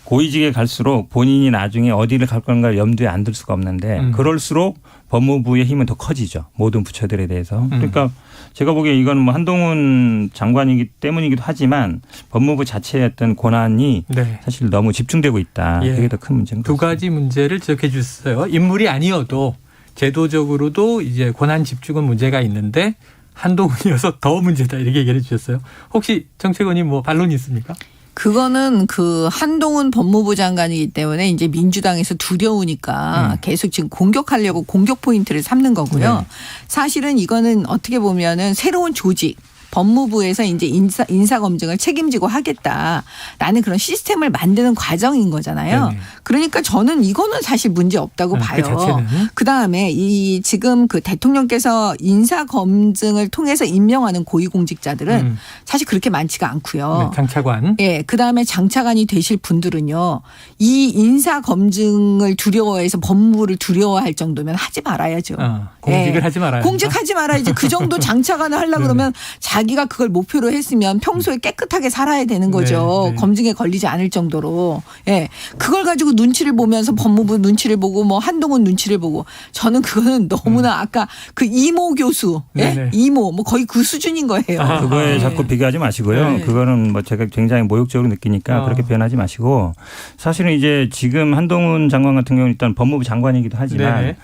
Speaker 15: 고위직에 갈수록 본인이 나중에 어디를 갈 건가를 염두에 안 둘 수가 없는데 그럴수록 법무부의 힘은 더 커지죠. 모든 부처들에 대해서. 그러니까 제가 보기에 이건 뭐 한동훈 장관이기 때문이기도 하지만 법무부 자체의 어떤 권한이
Speaker 2: 네.
Speaker 15: 사실 너무 집중되고 있다.
Speaker 2: 예.
Speaker 15: 그게 더 큰 문제인 것
Speaker 2: 두
Speaker 15: 같습니다.
Speaker 2: 가지 문제를 지적해 주셨어요. 인물이 아니어도 제도적으로도 이제 권한 집중은 문제가 있는데 한동훈이어서 더 문제다, 이렇게 얘기해 주셨어요. 혹시 정책원님 뭐 반론이 있습니까?
Speaker 18: 그거는 그 한동훈 법무부 장관이기 때문에 이제 민주당에서 두려우니까 계속 지금 공격하려고 공격 포인트를 삼는 거고요.
Speaker 2: 네.
Speaker 18: 사실은 이거는 어떻게 보면은 새로운 조직. 법무부에서 이제 인사 검증을 책임지고 하겠다라는 그런 시스템을 만드는 과정인 거잖아요.
Speaker 2: 네네.
Speaker 18: 그러니까 저는 이거는 사실 문제 없다고 봐요. 그다음에 이 지금 그 대통령께서 인사 검증을 통해서 임명하는 고위공직자들은 사실 그렇게 많지가 않고요.
Speaker 2: 네, 장차관.
Speaker 18: 예, 그다음에 장차관이 되실 분들은요. 이 인사 검증을 두려워해서 법무부를 두려워할 정도면 하지 말아야죠.
Speaker 2: 공직을 하지 말아야
Speaker 18: 공직하지 말아야지. 그 정도 장차관을 하려고 그러면 자기가 그걸 목표로 했으면 평소에 깨끗하게 살아야 되는 거죠.
Speaker 2: 네.
Speaker 18: 검증에 걸리지 않을 정도로. 예. 그걸 가지고 눈치를 보면서 법무부 눈치를 보고 뭐 한동훈 눈치를 보고 저는 그거는 너무나 아까 그 이모 교수. 예? 이모 뭐 거의 그 수준인 거예요.
Speaker 15: 그거에 자꾸 비교하지 마시고요.
Speaker 18: 네.
Speaker 15: 그거는 뭐 제가 굉장히 모욕적으로 느끼니까 그렇게 표현하지 마시고 사실은 이제 지금 한동훈 장관 같은 경우는 일단 법무부 장관이기도 하지만
Speaker 2: 네.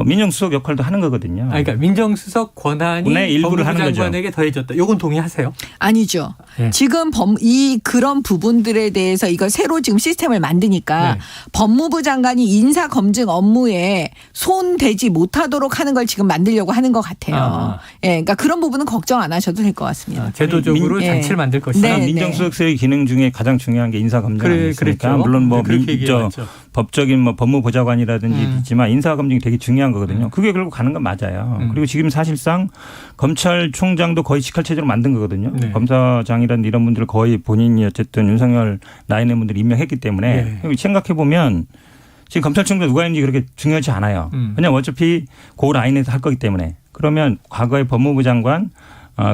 Speaker 15: 민정수석 역할도 하는 거거든요.
Speaker 2: 그러니까 민정수석 권한이
Speaker 15: 일부를 하는 거죠.
Speaker 2: 장관에게 더해졌다. 요건 동의하세요?
Speaker 18: 아니죠.
Speaker 2: 네.
Speaker 18: 지금 그런 부분들에 대해서 이걸 새로 지금 시스템을 만드니까 법무부 장관이 인사 검증 업무에 손대지 못하도록 하는 걸 지금 만들려고 하는 것 같아요. 예, 그러니까 그런 부분은 걱정 안 하셔도 될 것 같습니다.
Speaker 2: 제도적으로 장치를 만들 것이다.
Speaker 15: 민정수석의 기능 중에 가장 중요한 게 인사 검증 아니겠습니까?
Speaker 2: 그랬죠.
Speaker 15: 물론 뭐
Speaker 2: 그렇게
Speaker 15: 법적인 뭐 법무보좌관이라든지 있지만 인사 검증이 되게 중요한 거거든요. 그게 결국 가는 건 맞아요. 그리고 지금 사실상 검찰총장도 거의 직할체제로 만든 거거든요. 검사장이라든지 이런 분들 거의 본인이 어쨌든 윤석열 라인의 분들이 임명했기 때문에 생각해 보면 지금 검찰총장 누가 있는지 그렇게 중요하지 않아요. 왜냐하면 어차피 그 라인에서 할 거기 때문에. 그러면 과거의 법무부 장관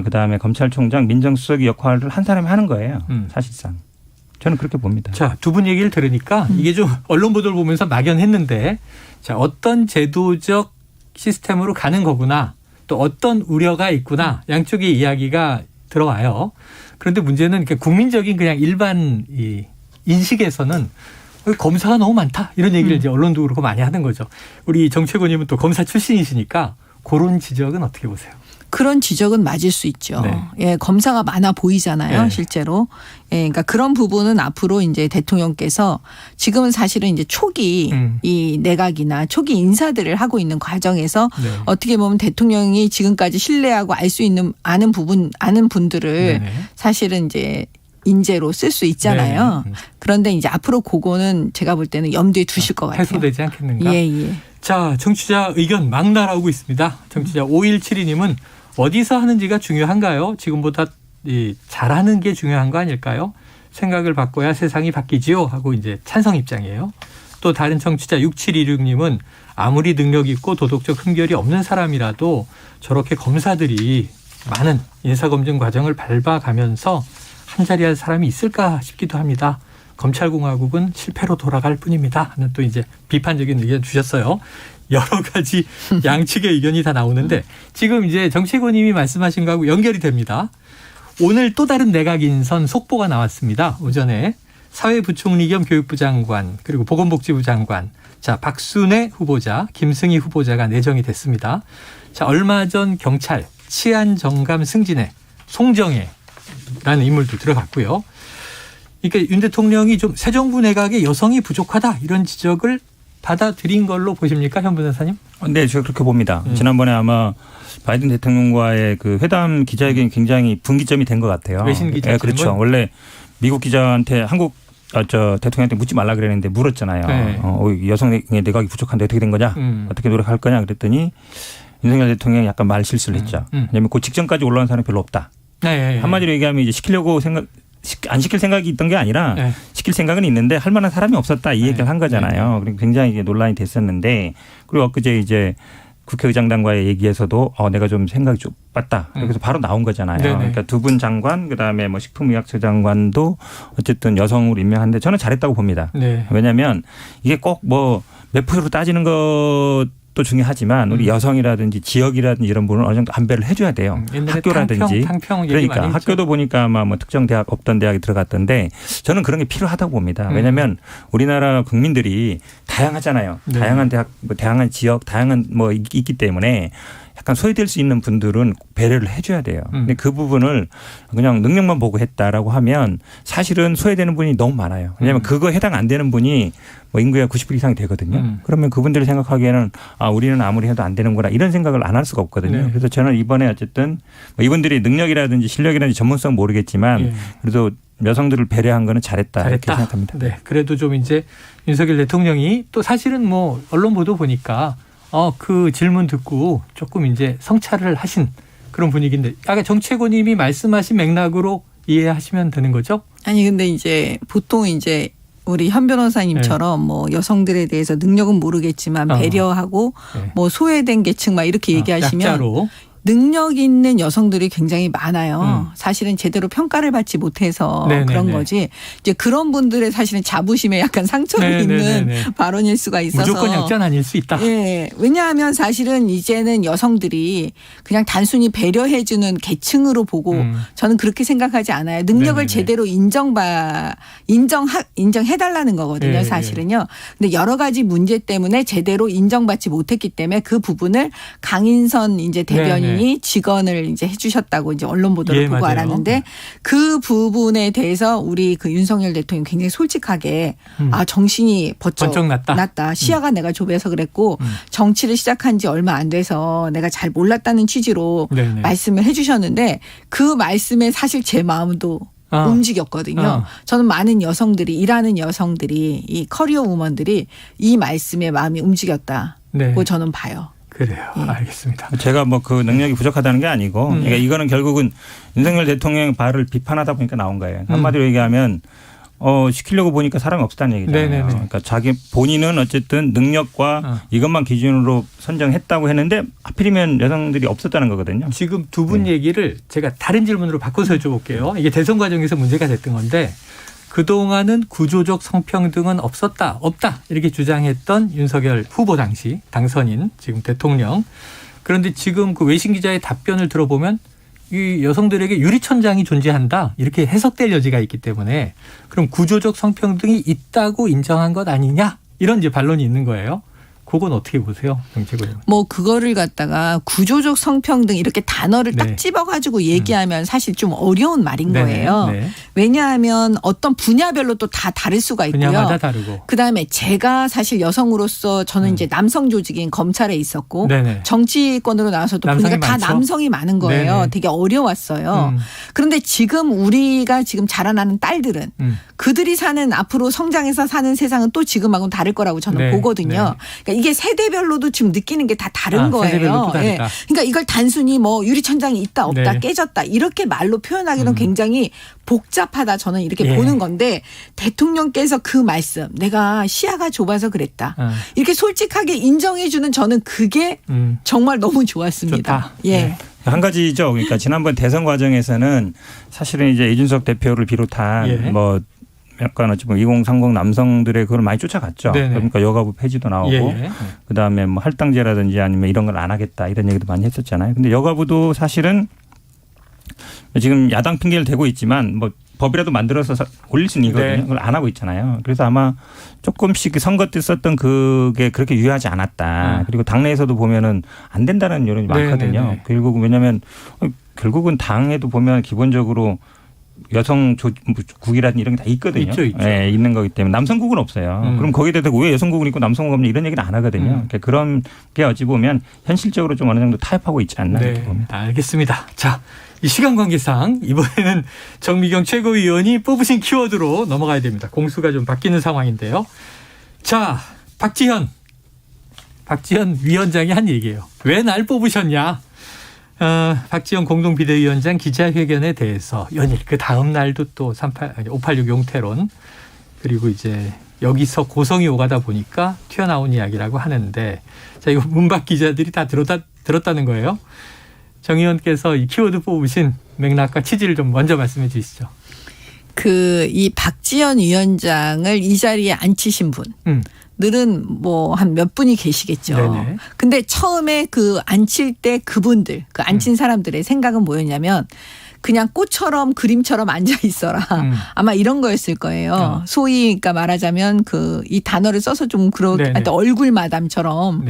Speaker 15: 그다음에 검찰총장 민정수석의 역할을 한 사람이 하는 거예요. 사실상. 저는 그렇게 봅니다.
Speaker 2: 자, 두 분 얘기를 들으니까 이게 좀 언론 보도를 보면서 막연했는데 자, 어떤 제도적 시스템으로 가는 거구나. 또 어떤 우려가 있구나. 양쪽의 이야기가 들어와요. 그런데 문제는 국민적인 그냥 일반 이 인식에서는 검사가 너무 많다. 이런 얘기를 이제 언론도 그렇고 많이 하는 거죠. 우리 정책원님은 또 검사 출신이시니까 그런 지적은 어떻게 보세요?
Speaker 18: 그런 지적은 맞을 수 있죠.
Speaker 2: 네.
Speaker 18: 예, 검사가 많아 보이잖아요,
Speaker 2: 네.
Speaker 18: 실제로. 예, 그러니까 그런 부분은 앞으로 이제 대통령께서 지금은 사실은 이제 초기 이 내각이나 초기 인사들을 하고 있는 과정에서
Speaker 2: 네.
Speaker 18: 어떻게 보면 대통령이 지금까지 신뢰하고 알 수 있는 아는 분들을
Speaker 2: 네네.
Speaker 18: 사실은 이제 인재로 쓸 수 있잖아요.
Speaker 2: 네네.
Speaker 18: 그런데 이제 앞으로 그거는 제가 볼 때는 염두에 두실 것 같아요.
Speaker 2: 해소되지 않겠는가?
Speaker 18: 예, 예.
Speaker 2: 자, 청취자 의견 막 날아오고 있습니다. 청취자 5172님은 어디서 하는지가 중요한가요? 지금보다 잘하는 게 중요한 거 아닐까요? 생각을 바꿔야 세상이 바뀌지요? 하고 이제 찬성 입장이에요. 또 다른 청취자 6726님은 아무리 능력 있고 도덕적 흠결이 없는 사람이라도 저렇게 검사들이 많은 인사검증 과정을 밟아가면서 한자리 할 사람이 있을까 싶기도 합니다. 검찰공화국은 실패로 돌아갈 뿐입니다. 하는 또 이제 비판적인 의견 주셨어요. 여러 가지 양측의 의견이 다 나오는데 지금 이제 정치권님이 말씀하신 거하고 연결이 됩니다. 오늘 또 다른 내각 인선 속보가 나왔습니다. 오전에 사회부총리 겸 교육부 장관 그리고 보건복지부 장관 자 박순애 후보자 김승희 후보자가 내정이 됐습니다. 자 얼마 전 경찰 치안정감 승진에 송정혜라는 인물도 들어갔고요. 그러니까 윤 대통령이 좀 새 정부 내각에 여성이 부족하다 이런 지적을 받아들인 걸로 보십니까, 현 변호사님?
Speaker 15: 네, 제가 그렇게 봅니다. 지난번에 아마 바이든 대통령과의 그 회담 기자회견이 굉장히 분기점이 된 것 같아요.
Speaker 2: 외신 기자
Speaker 15: 네, 그렇죠. 원래 미국 기자한테 대통령한테 묻지 말라 그랬는데 물었잖아요.
Speaker 2: 네.
Speaker 15: 여성의 내각이 부족한데 어떻게 된 거냐? 어떻게 노력할 거냐? 그랬더니 윤석열 대통령이 약간 말 실수를 했죠. 왜냐하면 그 직전까지 올라온 사람이 별로 없다.
Speaker 2: 네.
Speaker 15: 한마디로 얘기하면 이제 시키려고 안 시킬 생각이 있던 게 아니라
Speaker 2: 네.
Speaker 15: 시킬 생각은 있는데 할 만한 사람이 없었다 이 얘기를 한 거잖아요. 그리고 굉장히 이게 논란이 됐었는데 그리고 엊그제 이제 국회의장단과의 얘기에서도 내가 좀 생각이 좀 빠다. 그래서 바로 나온 거잖아요.
Speaker 2: 네네.
Speaker 15: 그러니까 두 분 장관 그다음에 뭐 식품의약처 장관도 어쨌든 여성으로 임명하는데 저는 잘했다고 봅니다.
Speaker 2: 네.
Speaker 15: 왜냐하면 이게 꼭 뭐 몇 프로 따지는 것도 중요하지만 우리 여성이라든지 지역이라든지 이런 분은 어느 정도 안배를 해줘야 돼요. 학교라든지
Speaker 2: 탕평 얘기
Speaker 15: 그러니까
Speaker 2: 많이
Speaker 15: 학교도 보니까 아마 뭐 특정 대학 없던 대학에 들어갔던데 저는 그런 게 필요하다고 봅니다. 왜냐하면 우리나라 국민들이 다양하잖아요.
Speaker 2: 네.
Speaker 15: 다양한 대학, 뭐 다양한 지역, 다양한 뭐 있기 때문에 약간 소외될 수 있는 분들은 배려를 해줘야 돼요. 근데 그 부분을 그냥 능력만 보고 했다라고 하면 사실은 소외되는 분이 너무 많아요. 왜냐하면 그거 해당 안 되는 분이 뭐 인구의 90% 이상이 되거든요. 그러면 그분들이 생각하기에는 우리는 아무리 해도 안 되는구나 이런 생각을 안 할 수가 없거든요.
Speaker 2: 네.
Speaker 15: 그래서 저는 이번에 어쨌든 뭐 이분들이 능력이라든지 실력이라든지 전문성 모르겠지만 그래도 여성들을 배려한 거는 잘했다 이렇게 생각합니다.
Speaker 2: 네, 그래도 좀 이제 윤석열 대통령이 또 사실은 뭐 언론 보도 보니까 그 질문 듣고 조금 이제 성찰을 하신 그런 분위기인데 아까 정치권님이 말씀하신 맥락으로 이해하시면 되는 거죠?
Speaker 18: 아니 근데 이제 보통 이제 우리 현 변호사님처럼 뭐 여성들에 대해서 능력은 모르겠지만 배려하고 뭐 소외된 계층 막 이렇게 얘기하시면
Speaker 2: 약자로.
Speaker 18: 능력 있는 여성들이 굉장히 많아요. 사실은 제대로 평가를 받지 못해서 그런 거지. 이제 그런 분들의 사실은 자부심에 약간 상처를 입는 발언일 수가 있어서.
Speaker 2: 무조건 약자는 아닐 수 있다.
Speaker 18: 예. 왜냐하면 사실은 이제는 여성들이 그냥 단순히 배려해주는 계층으로 보고 저는 그렇게 생각하지 않아요. 능력을 제대로 인정해달라는 거거든요. 사실은요. 근데 여러 가지 문제 때문에 제대로 인정받지 못했기 때문에 그 부분을 강인선 이제 대변인 직언을 이제 해주셨다고 이제 언론 보도를 보고
Speaker 2: 맞아요.
Speaker 18: 알았는데 그 부분에 대해서 우리 그 윤석열 대통령 굉장히 솔직하게 정신이 번쩍 났다. 시야가 내가 좁아서 그랬고 정치를 시작한 지 얼마 안 돼서 내가 잘 몰랐다는 취지로 말씀을 해주셨는데 그 말씀에 사실 제 마음도 움직였거든요. 저는 많은 여성들이 일하는 여성들이 이 커리어 우먼들이 이 말씀에 마음이 움직였다고 저는 봐요.
Speaker 2: 그래요. 알겠습니다.
Speaker 15: 제가 뭐 그 능력이 부족하다는 게 아니고 그러니까 이거는 결국은 윤석열 대통령의 발을 비판하다 보니까 나온 거예요. 한마디로 얘기하면 시키려고 보니까 사람이 없었다는 얘기잖아요. 그러니까 자기 본인은 어쨌든 능력과 이것만 기준으로 선정했다고 했는데 하필이면 여성들이 없었다는 거거든요.
Speaker 2: 지금 두 분 얘기를 제가 다른 질문으로 바꿔서 여쭤볼게요. 이게 대선 과정에서 문제가 됐던 건데 그동안은 구조적 성평등은 없다 이렇게 주장했던 윤석열 후보 당시 당선인 지금 대통령. 그런데 지금 그 외신 기자의 답변을 들어보면 이 여성들에게 유리천장이 존재한다 이렇게 해석될 여지가 있기 때문에 그럼 구조적 성평등이 있다고 인정한 것 아니냐 이런 이제 반론이 있는 거예요. 그건 어떻게 보세요, 정책을?
Speaker 18: 뭐 그거를 갖다가 구조적 성평등 이렇게 단어를
Speaker 2: 네.
Speaker 18: 딱 집어가지고 얘기하면 사실 좀 어려운 말인
Speaker 2: 네네.
Speaker 18: 거예요.
Speaker 2: 네.
Speaker 18: 왜냐하면 어떤 분야별로 또 다 다를 수가 있고요.
Speaker 2: 분야마다 다르고.
Speaker 18: 그다음에 제가 사실 여성으로서 저는 이제 남성 조직인 검찰에 있었고
Speaker 2: 네네.
Speaker 18: 정치권으로 나와서도
Speaker 2: 남성이
Speaker 18: 보니까 다
Speaker 2: 많죠?
Speaker 18: 남성이 많은 거예요.
Speaker 2: 네네.
Speaker 18: 되게 어려웠어요. 그런데 지금 우리가 지금 자라나는 딸들은 그들이 사는 앞으로 성장해서 사는 세상은 또 지금하고는 다를 거라고 저는
Speaker 2: 네.
Speaker 18: 보거든요.
Speaker 2: 네.
Speaker 18: 그러니까 이게 세대별로도 지금 느끼는 게 다 다른 거예요.
Speaker 2: 세대별로 또 다르다.
Speaker 18: 그러니까 이걸 단순히 뭐 유리천장이 있다 없다
Speaker 2: 네.
Speaker 18: 깨졌다 이렇게 말로 표현하기는 굉장히 복잡하다 저는 이렇게
Speaker 2: 예.
Speaker 18: 보는 건데 대통령께서 그 말씀 내가 시야가 좁아서 그랬다. 이렇게 솔직하게 인정해 주는 저는 그게 정말 너무 좋았습니다. 예.
Speaker 15: 네. 한 가지죠. 그러니까 지난번 대선 과정에서는 사실은 이제 이준석 대표를 비롯한
Speaker 2: 예.
Speaker 15: 뭐 약간 어찌 보면 2030 남성들의 그걸 많이 쫓아갔죠.
Speaker 2: 네네.
Speaker 15: 그러니까 여가부 폐지도 나오고
Speaker 2: 예.
Speaker 15: 그다음에 뭐 할당제라든지 아니면 이런 걸 안 하겠다 이런 얘기도 많이 했었잖아요. 근데 여가부도 사실은 지금 야당 핑계를 대고 있지만 뭐 법이라도 만들어서 올릴 수는 있거든요.
Speaker 2: 네.
Speaker 15: 그걸 안 하고 있잖아요. 그래서 아마 조금씩 선거 때 썼던 그게 그렇게 유효하지 않았다. 그리고 당내에서도 보면은 안 된다는 여론이 많거든요.
Speaker 2: 네네네.
Speaker 15: 결국 왜냐하면 결국은 당에도 보면 기본적으로 여성국이라든지 이런 게 다 있거든요.
Speaker 2: 있죠.
Speaker 15: 예, 있는 거기 때문에 남성국은 없어요. 그럼 거기에 대해서 왜 여성국은 있고 남성국은 없냐 이런 얘기는 안 하거든요. 그러니까 그런 게 어찌 보면 현실적으로 좀 어느 정도 타협하고 있지 않나 이렇게 봅니다.
Speaker 2: 알겠습니다. 자, 이 시간 관계상 이번에는 정미경 최고위원이 뽑으신 키워드로 넘어가야 됩니다. 공수가 좀 바뀌는 상황인데요. 자, 박지현 위원장이 한 얘기예요. 왜 날 뽑으셨냐? 박지원 공동비대위원장 기자회견에 대해서 연일 그 다음 날도 또 586 용태론 그리고 이제 여기서 고성이 오가다 보니까 튀어나온 이야기라고 하는데 자 이거 문박 기자들이 다 들었다는 거예요. 정 의원께서 이 키워드 뽑으신 맥락과 취지를 좀 먼저 말씀해 주시죠.
Speaker 18: 이 박지원 위원장을 이 자리에 앉히신 분. 늘은 뭐 한 몇 분이 계시겠죠.
Speaker 2: 네네.
Speaker 18: 근데 처음에 그 앉힐 때 그분들, 그 앉힌 사람들의 생각은 뭐였냐면 그냥 꽃처럼 그림처럼 앉아 있어라. 아마 이런 거였을 거예요. 소위 그러니까 말하자면 이 단어를 써서 좀 그렇게 얼굴 마담처럼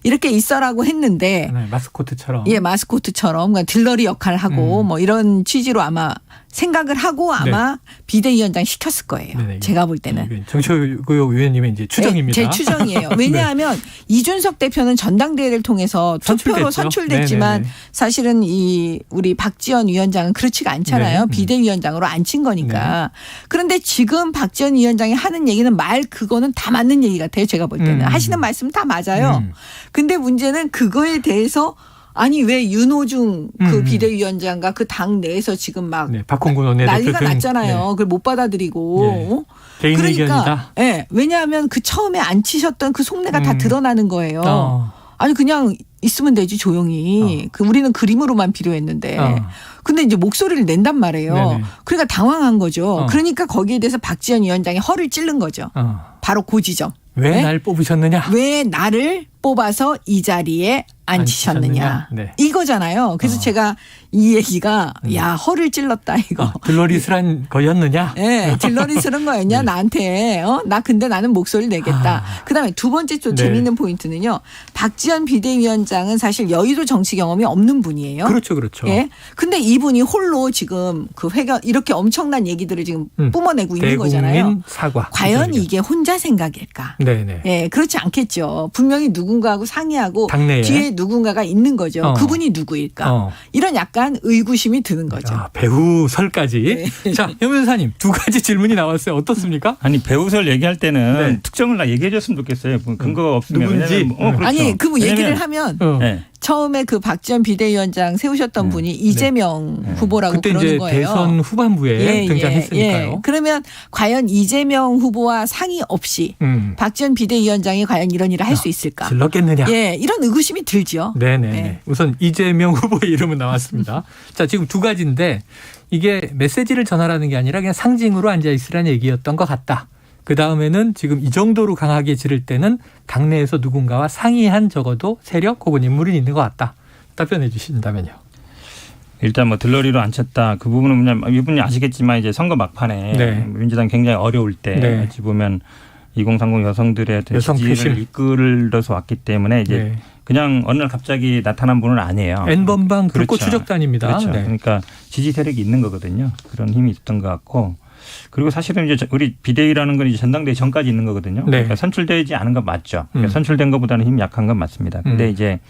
Speaker 18: 이렇게 있어라고 했는데
Speaker 2: 마스코트처럼.
Speaker 18: 예, 마스코트처럼 그러니까 딜러리 역할을 하고 뭐 이런 취지로 아마 생각을 하고 아마 비대위원장 시켰을 거예요.
Speaker 2: 네네.
Speaker 18: 제가 볼 때는.
Speaker 2: 정초구 의원님의 이제 추정입니다.
Speaker 18: 제 추정이에요. 왜냐하면
Speaker 2: 네.
Speaker 18: 이준석 대표는 전당대회를 통해서 투표로
Speaker 2: 선출됐죠.
Speaker 18: 선출됐지만
Speaker 2: 네네네.
Speaker 18: 사실은 우리 박지원 위원장은 그렇지가 않잖아요.
Speaker 2: 네.
Speaker 18: 비대위원장으로 앉힌 거니까. 그런데 지금 박지원 위원장이 하는 얘기는 그거는 다 맞는 얘기 같아요. 제가 볼 때는. 하시는 말씀 다 맞아요. 근데 문제는 그거에 대해서 아니 왜 윤호중 그 비대위원장과 그 당 내에서 지금 막
Speaker 2: 박홍근 원내대표
Speaker 18: 난리가
Speaker 2: 등.
Speaker 18: 났잖아요. 그걸 못 받아들이고.
Speaker 2: 개인
Speaker 18: 그러니까
Speaker 2: 의견이다.
Speaker 18: 왜냐하면 그 처음에 앉히셨던 그 속내가 다 드러나는 거예요. 아니 그냥 있으면 되지 조용히. 우리는 그림으로만 필요했는데. 근데 이제 목소리를 낸단 말이에요.
Speaker 2: 네네.
Speaker 18: 그러니까 당황한 거죠. 그러니까 거기에 대해서 박지원 위원장이 허를 찔른 거죠. 바로 그 지점.
Speaker 2: 왜 날 뽑으셨느냐?
Speaker 18: 왜 나를 뽑아서 이 자리에 앉히셨느냐.
Speaker 2: 네.
Speaker 18: 이거잖아요. 그래서 제가 이 얘기가 야 허를 찔렀다 이거.
Speaker 2: 들러리스란 거였느냐?
Speaker 18: 네, 들러리스런 거였냐 나한테. 나 근데 나는 목소리를 내겠다. 그다음에 두 번째 좀 재미있는 포인트는요. 박지원 비대위원장은 사실 여의도 정치 경험이 없는 분이에요.
Speaker 2: 그렇죠.
Speaker 18: 예. 근데 이분이 홀로 지금 그 회견 이렇게 엄청난 얘기들을 지금 뿜어내고 있는 거잖아요.
Speaker 2: 대국민 사과.
Speaker 18: 과연 이게 혼자 생각일까?
Speaker 2: 네네.
Speaker 18: 예, 그렇지 않겠죠. 분명히 누군가하고 상의하고
Speaker 2: 당내에.
Speaker 18: 뒤에 누군가가 있는 거죠. 그분이 누구일까? 이런 약간 의구심이 드는 거죠.
Speaker 2: 배우설까지. 자, 현 변호사님 두 가지 질문이 나왔어요. 어떻습니까?
Speaker 15: 아니 배우설 얘기할 때는 특정을 다 얘기해 줬으면 좋겠어요. 근거가 없으면.
Speaker 2: 누군지.
Speaker 15: 그렇죠.
Speaker 18: 아니 그 얘기를 하면 처음에 그 박지원 비대위원장 세우셨던 분이 이재명 후보라고
Speaker 2: 그때
Speaker 18: 그러는
Speaker 2: 이제
Speaker 18: 거예요.
Speaker 2: 대선 후반부에 등장했으니까요.
Speaker 18: 그러면 과연 이재명 후보와 상의 없이 박지원 비대위원장이 과연 이런 일을 할 수 있을까?
Speaker 2: 질렀겠느냐?
Speaker 18: 예, 이런 의구심이 들죠.
Speaker 2: 네네. 우선 이재명 후보의 이름은 나왔습니다. 자, 지금 두 가지인데 이게 메시지를 전하라는 게 아니라 그냥 상징으로 앉아 있으라는 얘기였던 것 같다. 그 다음에는 지금 이 정도로 강하게 지를 때는 당내에서 누군가와 상의한 적어도 세력 혹은 인물이 있는 것 같다. 답변해 주신다면요.
Speaker 15: 일단 뭐 들러리로 앉혔다. 그 부분은 이분이 아시겠지만 이제 선거 막판에 민주당 굉장히 어려울 때 어찌 보면 2030 여성들의 지지를 이끌어서 왔기 때문에 이제
Speaker 2: 네.
Speaker 15: 그냥 어느 날 갑자기 나타난 분은 아니에요.
Speaker 2: N번방 불꽃
Speaker 15: 그렇죠.
Speaker 2: 추적단입니다.
Speaker 15: 그렇죠.
Speaker 2: 네.
Speaker 15: 그러니까 지지 세력이 있는 거거든요. 그런 힘이 있었던 것 같고 그리고 사실은 이제 우리 비대위라는 건 이제 전당대회 전까지 있는 거거든요.
Speaker 2: 네.
Speaker 15: 그러니까 선출되지 않은 건 맞죠. 그러니까 선출된 것보다는 힘이 약한 건 맞습니다. 근데 이제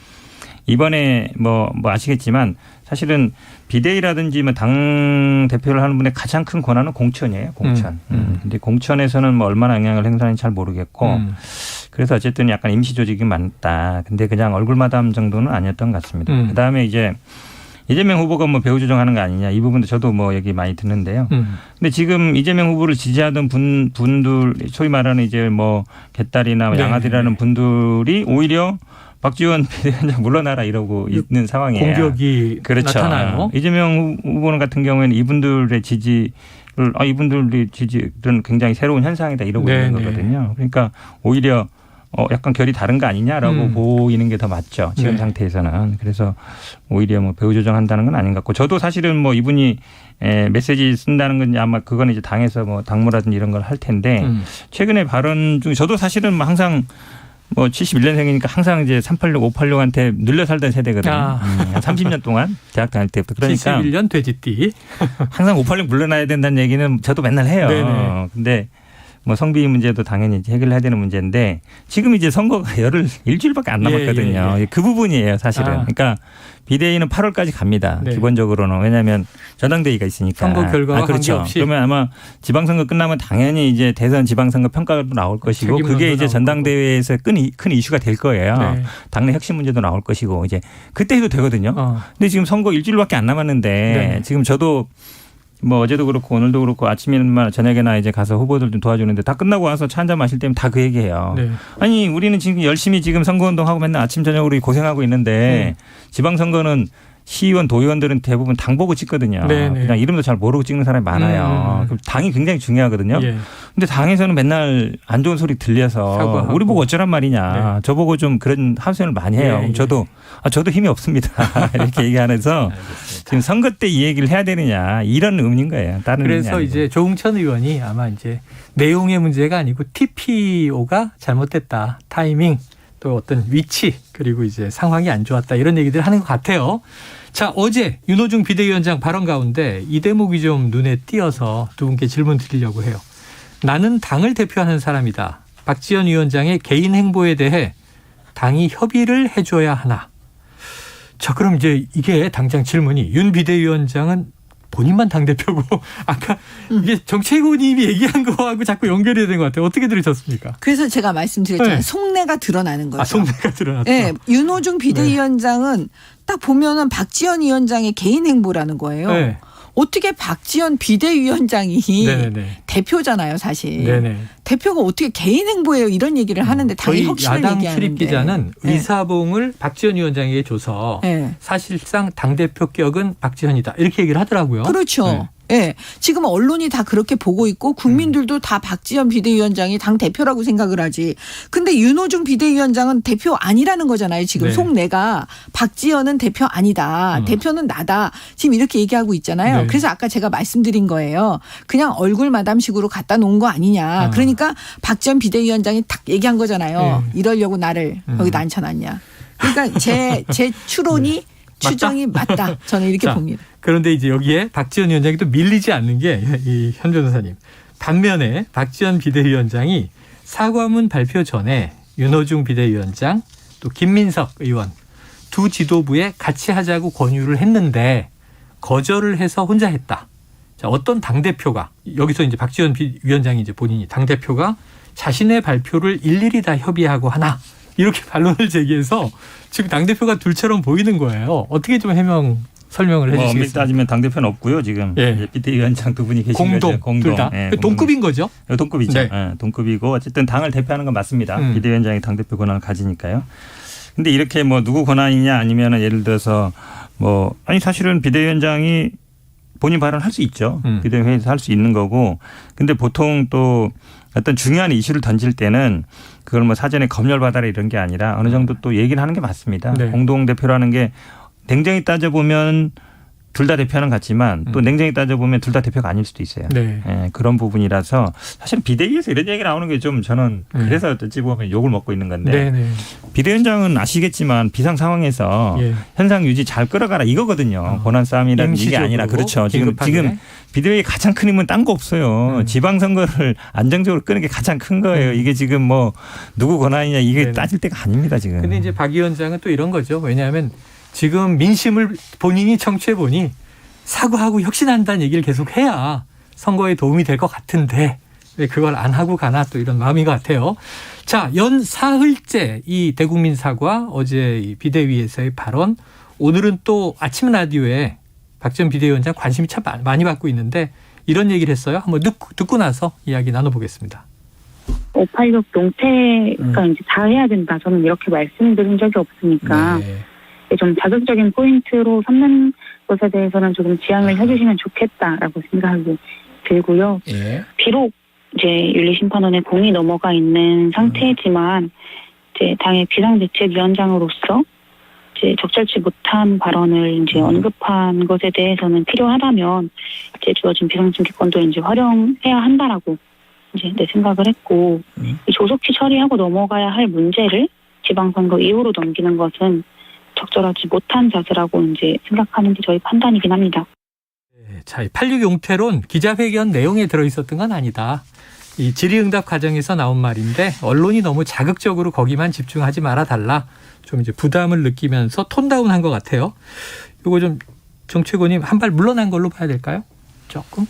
Speaker 15: 이번에 뭐 아시겠지만 사실은 비대위라든지 뭐 당 대표를 하는 분의 가장 큰 권한은 공천이에요. 공천. 근데 공천에서는 뭐 얼마나 영향을 행사하는지 잘 모르겠고 그래서 어쨌든 약간 임시 조직이 많다. 근데 그냥 얼굴 마담 정도는 아니었던 것 같습니다. 그다음에 이제 이재명 후보가 뭐 배후 조정하는 거 아니냐 이 부분도 저도 뭐 얘기 많이 듣는데요. 근데 지금 이재명 후보를 지지하던 분들 소위 말하는 이제 뭐 개딸이나
Speaker 2: 네.
Speaker 15: 양아들이라는 분들이 오히려 박지원 비대위원장 물러나라 이러고 있는 상황이에요.
Speaker 2: 공격이
Speaker 15: 그렇죠.
Speaker 2: 나타나요.
Speaker 15: 이재명 후보는 같은 경우에는 이분들의 지지를 이분들의 지지는 굉장히 새로운 현상이다 이러고 있는 거거든요. 그러니까 오히려 약간 결이 다른 거 아니냐라고 보이는 게 더 맞죠. 지금 상태에서는. 그래서 오히려 뭐 배후 조정한다는 건 아닌 것 같고 저도 사실은 뭐 이분이 메시지 쓴다는 건 아마 그건 이제 당에서 뭐 당무라든지 이런 걸 할 텐데 최근에 발언 중에 저도 사실은 뭐 항상 뭐 71년생이니까 항상 이제 386, 586한테 눌려 살던 세대거든요. 한 30년 동안 대학 다닐 때부터. 그러니까
Speaker 2: 71년 돼지띠.
Speaker 15: 항상 586 물러나야 된다는 얘기는 저도 맨날 해요.
Speaker 2: 네네.
Speaker 15: 근데 뭐 성비 문제도 당연히 해결해야 되는 문제인데 지금 이제 선거가 일주일밖에 안 남았거든요. 그 부분이에요, 사실은. 그러니까 비대위는 8월까지 갑니다.
Speaker 2: 네.
Speaker 15: 기본적으로는. 왜냐하면 전당대회가 있으니까.
Speaker 2: 선거 결과와
Speaker 15: 그렇죠.
Speaker 2: 관계없이.
Speaker 15: 그러면 아마 지방선거 끝나면 당연히 이제 대선 지방선거 평가도 나올 것이고 그게 이제 전당대회에서 큰 이슈가 될 거예요.
Speaker 2: 네.
Speaker 15: 당내 혁신 문제도 나올 것이고 이제 그때 해도 되거든요. 근데 지금 선거 일주일밖에 안 남았는데
Speaker 2: 네.
Speaker 15: 지금 저도 뭐 어제도 그렇고 오늘도 그렇고 아침이나 저녁에나 이제 가서 후보들 좀 도와주는데 다 끝나고 와서 차 한잔 마실 때면 다 그 얘기해요.
Speaker 2: 네.
Speaker 15: 아니 우리는 지금 열심히 지금 선거운동하고 맨날 아침 저녁으로 고생하고 있는데 지방선거는 시의원, 도의원들은 대부분 당 보고 찍거든요.
Speaker 2: 네네.
Speaker 15: 그냥 이름도 잘 모르고 찍는 사람이 많아요. 그럼 당이 굉장히 중요하거든요. 근데 당에서는 맨날 안 좋은 소리 들려서
Speaker 2: 사과하고.
Speaker 15: 우리 보고 어쩌란 말이냐. 저보고 좀 그런 하소연을 많이 해요. 그럼 저도 힘이 없습니다. 이렇게 얘기하면서 지금 선거 때 이 얘기를 해야 되느냐 이런 의미인 거예요. 다른
Speaker 2: 그래서
Speaker 15: 의미
Speaker 2: 이제 조응천 의원이 아마 이제 내용의 문제가 아니고 TPO가 잘못됐다. 타이밍 또 어떤 위치 그리고 이제 상황이 안 좋았다 이런 얘기들 하는 것 같아요. 자, 어제 윤호중 비대위원장 발언 가운데 이 대목이 좀 눈에 띄어서 두 분께 질문 드리려고 해요. 나는 당을 대표하는 사람이다. 박지원 위원장의 개인 행보에 대해 당이 협의를 해줘야 하나. 자, 그럼 이제 이게 당장 질문이 윤 비대위원장은 본인만 당대표고 아까 이게 정책위원님이 얘기한 거하고 자꾸 연결이 되는 것 같아요. 어떻게 들으셨습니까?
Speaker 18: 그래서 제가 말씀드렸잖아요.
Speaker 2: 네.
Speaker 18: 속내가 드러나는 거죠.
Speaker 2: 속내가 드러났다.
Speaker 18: 네, 윤호중 비대위원장은 딱 보면은 박지원 위원장의 개인 행보라는 거예요.
Speaker 2: 네.
Speaker 18: 어떻게 박지원 비대위원장이
Speaker 2: 네네.
Speaker 18: 대표잖아요, 사실.
Speaker 2: 네네.
Speaker 18: 대표가 어떻게 개인 행보예요 이런 얘기를 하는데 당의
Speaker 2: 저희
Speaker 18: 혁신을
Speaker 2: 야당
Speaker 18: 얘기하는데.
Speaker 2: 출입 기자는
Speaker 18: 네.
Speaker 2: 의사봉을 박지원 위원장에게 줘서
Speaker 18: 네.
Speaker 2: 사실상 당대표격은 박지원이다 이렇게 얘기를 하더라고요.
Speaker 18: 그렇죠.
Speaker 2: 네.
Speaker 18: 예. 지금 언론이 다 그렇게 보고 있고 국민들도 다 박지원 비대위원장이 당 대표라고 생각을 하지. 근데 윤호중 비대위원장은 대표 아니라는 거잖아요. 지금
Speaker 2: 네.
Speaker 18: 속내가 박지원은 대표 아니다. 대표는 나다. 지금 이렇게 얘기하고 있잖아요.
Speaker 2: 네.
Speaker 18: 그래서 아까 제가 말씀드린 거예요. 그냥 얼굴 마담식으로 갖다 놓은 거 아니냐. 그러니까 박지원 비대위원장이 탁 얘기한 거잖아요. 이러려고 나를 여기다 앉혀놨냐. 그러니까 제 추론이 추정이 맞다. 저는 이렇게
Speaker 2: 자,
Speaker 18: 봅니다.
Speaker 2: 그런데 이제 여기에 박지원 위원장이 또 밀리지 않는 게 이 현 변호사님. 반면에 박지원 비대위원장이 사과문 발표 전에 윤호중 비대위원장 또 김민석 의원 두 지도부에 같이 하자고 권유를 했는데 거절을 해서 혼자 했다. 자, 어떤 당대표가 여기서 이제 박지원 위원장이 이제 본인이 당대표가 자신의 발표를 일일이 다 협의하고 하나. 이렇게 반론을 제기해서 지금 당대표가 둘처럼 보이는 거예요. 어떻게 좀 설명을 해 주시겠습니까?
Speaker 15: 엄밀히 따지면 당대표는 없고요. 지금 비대위원장 두 분이 계신 거죠.
Speaker 2: 공동. 둘 다. 동급인 거죠?
Speaker 15: 동급이죠.
Speaker 2: 네.
Speaker 15: 네, 동급이고 어쨌든 당을 대표하는 건 맞습니다. 비대위원장이 당대표 권한을 가지니까요. 근데 이렇게 뭐 누구 권한이냐 아니면 예를 들어서 뭐 아니 사실은 비대위원장이 본인 발언을 할 수 있죠. 비대위회의에서 할 수 있는 거고. 근데 보통 또 어떤 중요한 이슈를 던질 때는 그걸 뭐 사전에 검열받아라 이런 게 아니라 어느 정도 또 얘기를 하는 게 맞습니다.
Speaker 2: 네.
Speaker 15: 공동대표라는 게 냉정히 따져보면
Speaker 14: 둘 다 대표하는 것 같지만 또 냉정히 따져보면 둘 다 대표가 아닐 수도 있어요.
Speaker 2: 네.
Speaker 14: 예, 그런 부분이라서 사실 비대위에서 이런 얘기 나오는 게 좀 저는 그래서 어찌 보면 욕을 먹고 있는 건데
Speaker 2: 네네.
Speaker 14: 비대위원장은 아시겠지만 비상 상황에서
Speaker 2: 예.
Speaker 14: 현상 유지 잘 끌어가라 이거거든요. 권한 싸움이라는 이게 아니라 그렇죠. 지금 비대위의 가장 큰 힘은 딴 거 없어요. 지방선거를 안정적으로 끄는 게 가장 큰 거예요. 이게 지금 뭐 누구 권한이냐 이게
Speaker 2: 네네.
Speaker 14: 따질 때가 아닙니다 지금.
Speaker 2: 근데 이제 박 위원장은 또 이런 거죠. 왜냐하면 지금 민심을 본인이 청취해보니 사과하고 혁신한다는 얘기를 계속 해야 선거에 도움이 될 것 같은데 왜 그걸 안 하고 가나 또 이런 마음인 것 같아요. 자, 연 사흘째 이 대국민 사과, 어제 이 비대위에서의 발언, 오늘은 또 아침 라디오에 박지원 비대위원장 관심이 참 많이 받고 있는데 이런 얘기를 했어요. 한번 듣고 나서 이야기 나눠보겠습니다.
Speaker 19: 586 용태가 이제 다 해야 된다. 저는 이렇게 말씀드린 적이 없으니까 좀 자극적인 포인트로 삼는 것에 대해서는 조금 지양을 해주시면 좋겠다라고 생각이 들고요. 비록 이제 윤리심판원에 공이 넘어가 있는 상태지만 이제 당의 비상대책위원장으로서 이제 적절치 못한 발언을 이제 언급한 것에 대해서는 필요하다면 이제 주어진 비상징계권도 이제 활용해야 한다라고 이제 내 생각을 했고 조속히 처리하고 넘어가야 할 문제를 지방선거 이후로 넘기는 것은 적절하지 못한 자세라고 이제 생각하는 게 저희 판단이긴 합니다.
Speaker 2: 자, 86 용태론 기자회견 내용에 들어있었던 건 아니다. 이 질의응답 과정에서 나온 말인데 언론이 너무 자극적으로 거기만 집중하지 말아달라. 좀 이제 부담을 느끼면서 톤다운한 것 같아요. 이거 좀 정 최고님 한 발 물러난 걸로 봐야 될까요? 조금?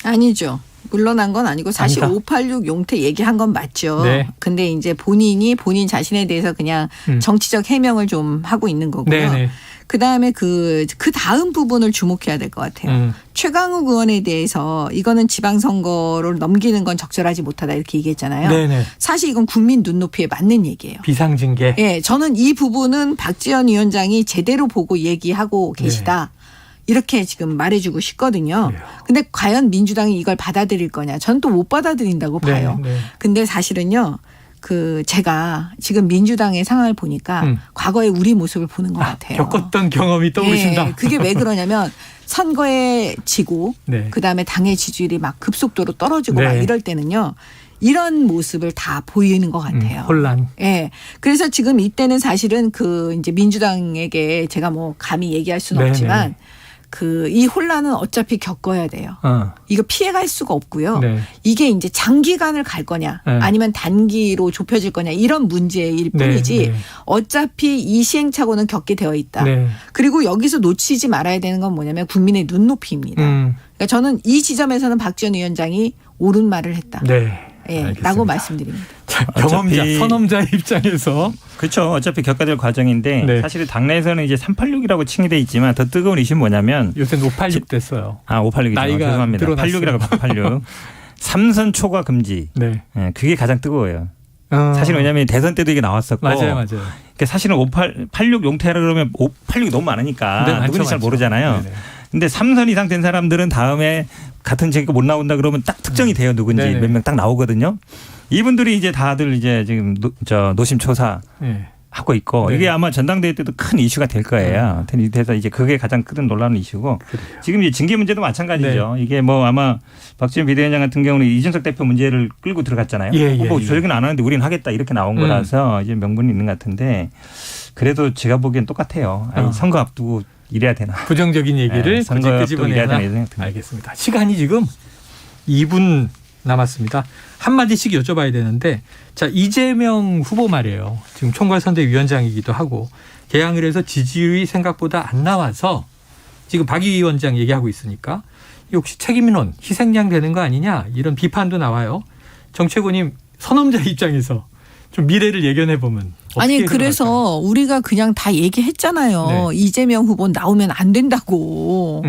Speaker 18: 아니죠. 물러난 건 아니고 사실
Speaker 2: 아니다.
Speaker 18: 586 용태 얘기한 건 맞죠.
Speaker 2: 네.
Speaker 18: 근데 이제 본인 자신에 대해서 그냥 정치적 해명을 좀 하고 있는 거고요.
Speaker 2: 네네.
Speaker 18: 그다음에 그 다음 부분을 주목해야 될 것 같아요. 최강욱 의원에 대해서 이거는 지방선거를 넘기는 건 적절하지 못하다 이렇게 얘기했잖아요.
Speaker 2: 네네.
Speaker 18: 사실 이건 국민 눈높이에 맞는 얘기예요.
Speaker 2: 비상징계.
Speaker 18: 예, 저는 이 부분은 박지원 위원장이 제대로 보고 얘기하고 계시다. 이렇게 지금 말해주고 싶거든요. 근데 과연 민주당이 이걸 받아들일 거냐. 저는 또 못 받아들인다고 봐요. 근데 사실은요. 제가 지금 민주당의 상황을 보니까 과거의 우리 모습을 보는 것 같아요.
Speaker 2: 겪었던 경험이 떠오르신다.
Speaker 18: 예, 그게 왜 그러냐면 선거에 지고 그다음에 당의 지지율이 막 급속도로 떨어지고 막 이럴 때는요. 이런 모습을 다 보이는 것 같아요.
Speaker 2: 혼란.
Speaker 18: 예. 그래서 지금 이때는 사실은 이제 민주당에게 제가 뭐 감히 얘기할 수는 없지만 이 혼란은 어차피 겪어야 돼요. 이거 피해갈 수가 없고요. 이게 이제 장기간을 갈 거냐 아니면 단기로 좁혀질 거냐 이런 문제일 뿐이지 어차피 이 시행착오는 겪게 되어 있다. 그리고 여기서 놓치지 말아야 되는 건 뭐냐면 국민의 눈높이입니다. 그러니까 저는 이 지점에서는 박지원 위원장이 옳은 말을 했다. 라고 말씀드립니다.
Speaker 2: 경험자, 선험자의 입장에서.
Speaker 14: 그렇죠. 어차피 겪어야 될 과정인데 사실 당내에서는 이제 386이라고 칭이 돼 있지만 더 뜨거운 이슈는 뭐냐면
Speaker 2: 요새는 586 됐어요.
Speaker 14: 586이죠.
Speaker 2: 나이가
Speaker 14: 죄송합니다.
Speaker 2: 드러났어요.
Speaker 14: 86이라고 86. 삼선 초과 금지. 그게 가장 뜨거워요. 사실 왜냐하면 대선 때도 이게 나왔었고.
Speaker 2: 맞아요.
Speaker 14: 그러니까 사실은 86 용태라 그러면 586이 너무 많으니까 누군지 잘 모르잖아요. 근데 3선 이상 된 사람들은 다음에 같은 제가 못 나온다 그러면 딱 특정이 돼요. 누군지 몇 명 딱 나오거든요. 이분들이 이제 다들 이제 지금 노심초사 하고 있고 이게 아마 전당대회 때도 큰 이슈가 될 거예요. 그래서 이제 그게 가장 큰 논란 이슈고 지금 이제 징계 문제도 마찬가지죠. 이게 뭐 아마 박지원 비대위원장 같은 경우는 이준석 대표 문제를 끌고 들어갔잖아요. 후보 조직은 안 하는데 우리는 하겠다 이렇게 나온 거라서 이제 명분이 있는 것 같은데 그래도 제가 보기엔 똑같아요. 아니, 선거 앞두고 이래야 되나.
Speaker 2: 부정적인 얘기를
Speaker 14: 선거 앞두고 이래야 되나 이런 생각 듭니다.
Speaker 2: 알겠습니다. 시간이 지금 2분 남았습니다. 한마디씩 여쭤봐야 되는데 자 이재명 후보 말이에요. 지금 총괄선대위원장이기도 하고 개항을 해서 지지율이 생각보다 안 나와서 지금 박 위원장 얘기하고 있으니까 혹시 책임론 희생양 되는 거 아니냐 이런 비판도 나와요. 정 최고님 선험자 입장에서 좀 미래를 예견해 보면
Speaker 18: 아니 그래서 우리가 그냥 다 얘기했잖아요. 이재명 후보 나오면 안 된다고.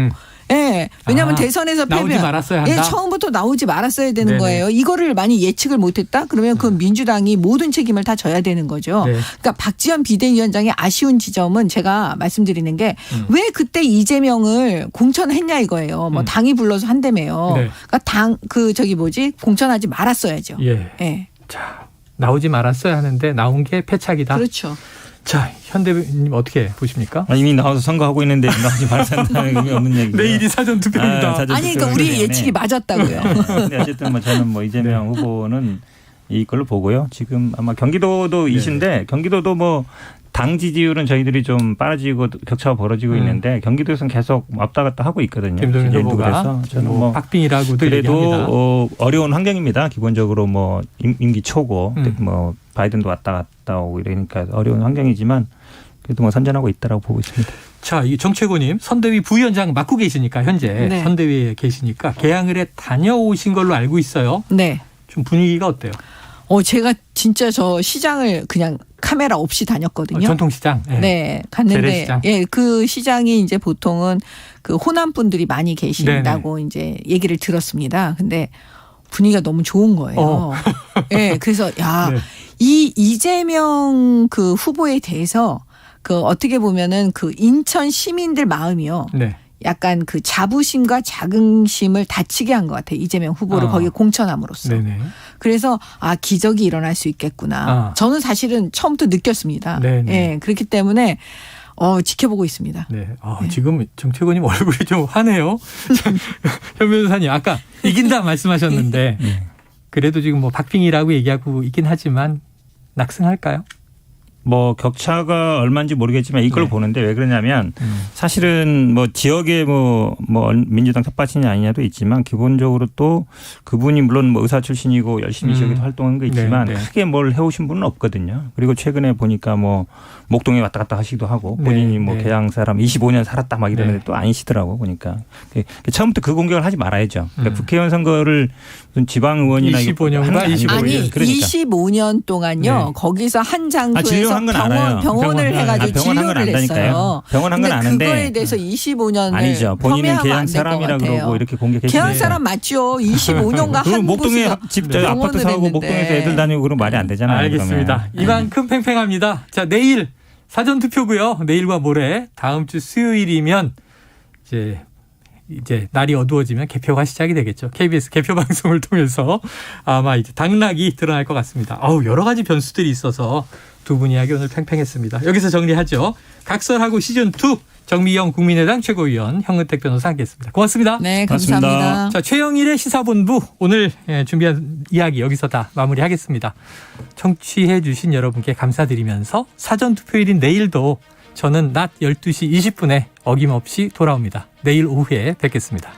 Speaker 18: 예. 왜냐하면 대선에서 패배한.
Speaker 2: 나오지 말았어야 한다.
Speaker 18: 예, 처음부터 나오지 말았어야 되는 거예요. 이거를 많이 예측을 못했다? 그러면 그 민주당이 모든 책임을 다 져야 되는 거죠. 그러니까 박지원 비대위원장의 아쉬운 지점은 제가 말씀드리는 게 왜 그때 이재명을 공천했냐 이거예요. 뭐 당이 불러서 한다며요. 그러니까 공천하지 말았어야죠.
Speaker 2: 자, 나오지 말았어야 하는데 나온 게 패착이다.
Speaker 18: 그렇죠.
Speaker 2: 자, 현대님 어떻게 보십니까?
Speaker 15: 이미 나와서 선거하고 있는데 나오지 말자는 의미 없는 얘기고.
Speaker 2: 내일이 사전 투표입니다.
Speaker 18: 아니 그러니까 우리 예측이 맞았다고요.
Speaker 15: 근데 어쨌든 뭐 저는 뭐 이재명 후보는 이걸로 보고요. 지금 아마 경기도도 이신데 경기도도 뭐 당 지지율은 저희들이 좀 빨라지고 격차가 벌어지고 있는데 경기도에서는 계속 왔다 갔다 하고 있거든요.
Speaker 2: 김동연 후보가
Speaker 15: 그래서 저는 뭐
Speaker 2: 박빙이라고도 얘기합니다.
Speaker 15: 그래도 어려운 환경입니다. 기본적으로 뭐 임기 초고 뭐 바이든도 왔다 갔다 오고 이러니까 어려운 환경이지만 그래도 뭐 선전하고 있다라고 보고 있습니다.
Speaker 2: 자, 이 정최고님 선대위 부위원장 맡고 계시니까 현재
Speaker 18: 네.
Speaker 2: 선대위에 계시니까 개항을에 다녀오신 걸로 알고 있어요.
Speaker 18: 네.
Speaker 2: 좀 분위기가 어때요?
Speaker 18: 제가 진짜 저 시장을 그냥 카메라 없이 다녔거든요.
Speaker 2: 전통시장.
Speaker 18: 네, 갔는데
Speaker 2: 재래시장.
Speaker 18: 예, 그 시장이 이제 보통은 그 호남 분들이 많이 계신다고 이제 얘기를 들었습니다. 근데 분위기가 너무 좋은 거예요. 예, 그래서 이 이재명 그 후보에 대해서 그 어떻게 보면은 그 인천 시민들 마음이요.
Speaker 2: 네.
Speaker 18: 약간 그 자부심과 자긍심을 다치게 한 것 같아요. 이재명 후보를 거기에 공천함으로써.
Speaker 2: 네네.
Speaker 18: 그래서 기적이 일어날 수 있겠구나. 저는 사실은 처음부터 느꼈습니다.
Speaker 2: 네네.
Speaker 18: 예, 그렇기 때문에 지켜보고 있습니다.
Speaker 2: 네. 지금 정최고님 얼굴이 좀 화내요. 현 변호사님 아까 이긴다 말씀하셨는데 그래도 지금 뭐 박빙이라고 얘기하고 있긴 하지만 낙승할까요?
Speaker 15: 뭐 격차가 얼마인지 모르겠지만 이걸 보는데 왜 그러냐면 사실은 뭐 지역에 뭐 민주당 텃밭이냐 아니냐도 있지만 기본적으로 또 그분이 물론 뭐 의사 출신이고 열심히 지역에서 활동한 거 있지만 크게 뭘 해오신 분은 없거든요. 그리고 최근에 보니까 뭐 목동에 왔다 갔다 하시기도 하고 본인이 뭐 개항 사람 25년 살았다 막 이러는데 또 아니시더라고 보니까 처음부터 그 공격을 하지 말아야죠. 그러니까 국회의원 선거를 무슨 지방의원이나
Speaker 2: 25년과 25년
Speaker 18: 아니
Speaker 15: 그러니까.
Speaker 18: 25년 동안요 거기서 한 장소에서 병원을 해가지고 진료를 했어요.
Speaker 15: 병원 한 건 아는데
Speaker 18: 그거에 대해서 25년을
Speaker 15: 아니죠. 본인은 개항 사람이라 그러고 이렇게 공격했는데
Speaker 18: 개항 사람 맞죠. 25년간 한
Speaker 15: 목동에 집 아파트 사고 목동에서 애들 다니고 그러면 말이 안 되잖아요.
Speaker 2: 알겠습니다.
Speaker 15: 그러면.
Speaker 2: 이만큼 팽팽합니다. 자, 내일 사전 투표고요. 내일과 모레 다음 주 수요일이면 이제 날이 어두워지면 개표가 시작이 되겠죠. KBS 개표 방송을 통해서 아마 이제 당락이 드러날 것 같습니다. 여러 가지 변수들이 있어서 두 분 이야기 오늘 팽팽했습니다. 여기서 정리하죠. 각설하고 시즌2 정미영 국민의당 최고위원 형은택 변호사 함께했습니다. 고맙습니다.
Speaker 18: 네, 감사합니다.
Speaker 2: 자, 최영일의 시사본부 오늘 준비한 이야기 여기서 다 마무리하겠습니다. 청취해 주신 여러분께 감사드리면서 사전투표일인 내일도 저는 낮 12시 20분에 어김없이 돌아옵니다. 내일 오후에 뵙겠습니다.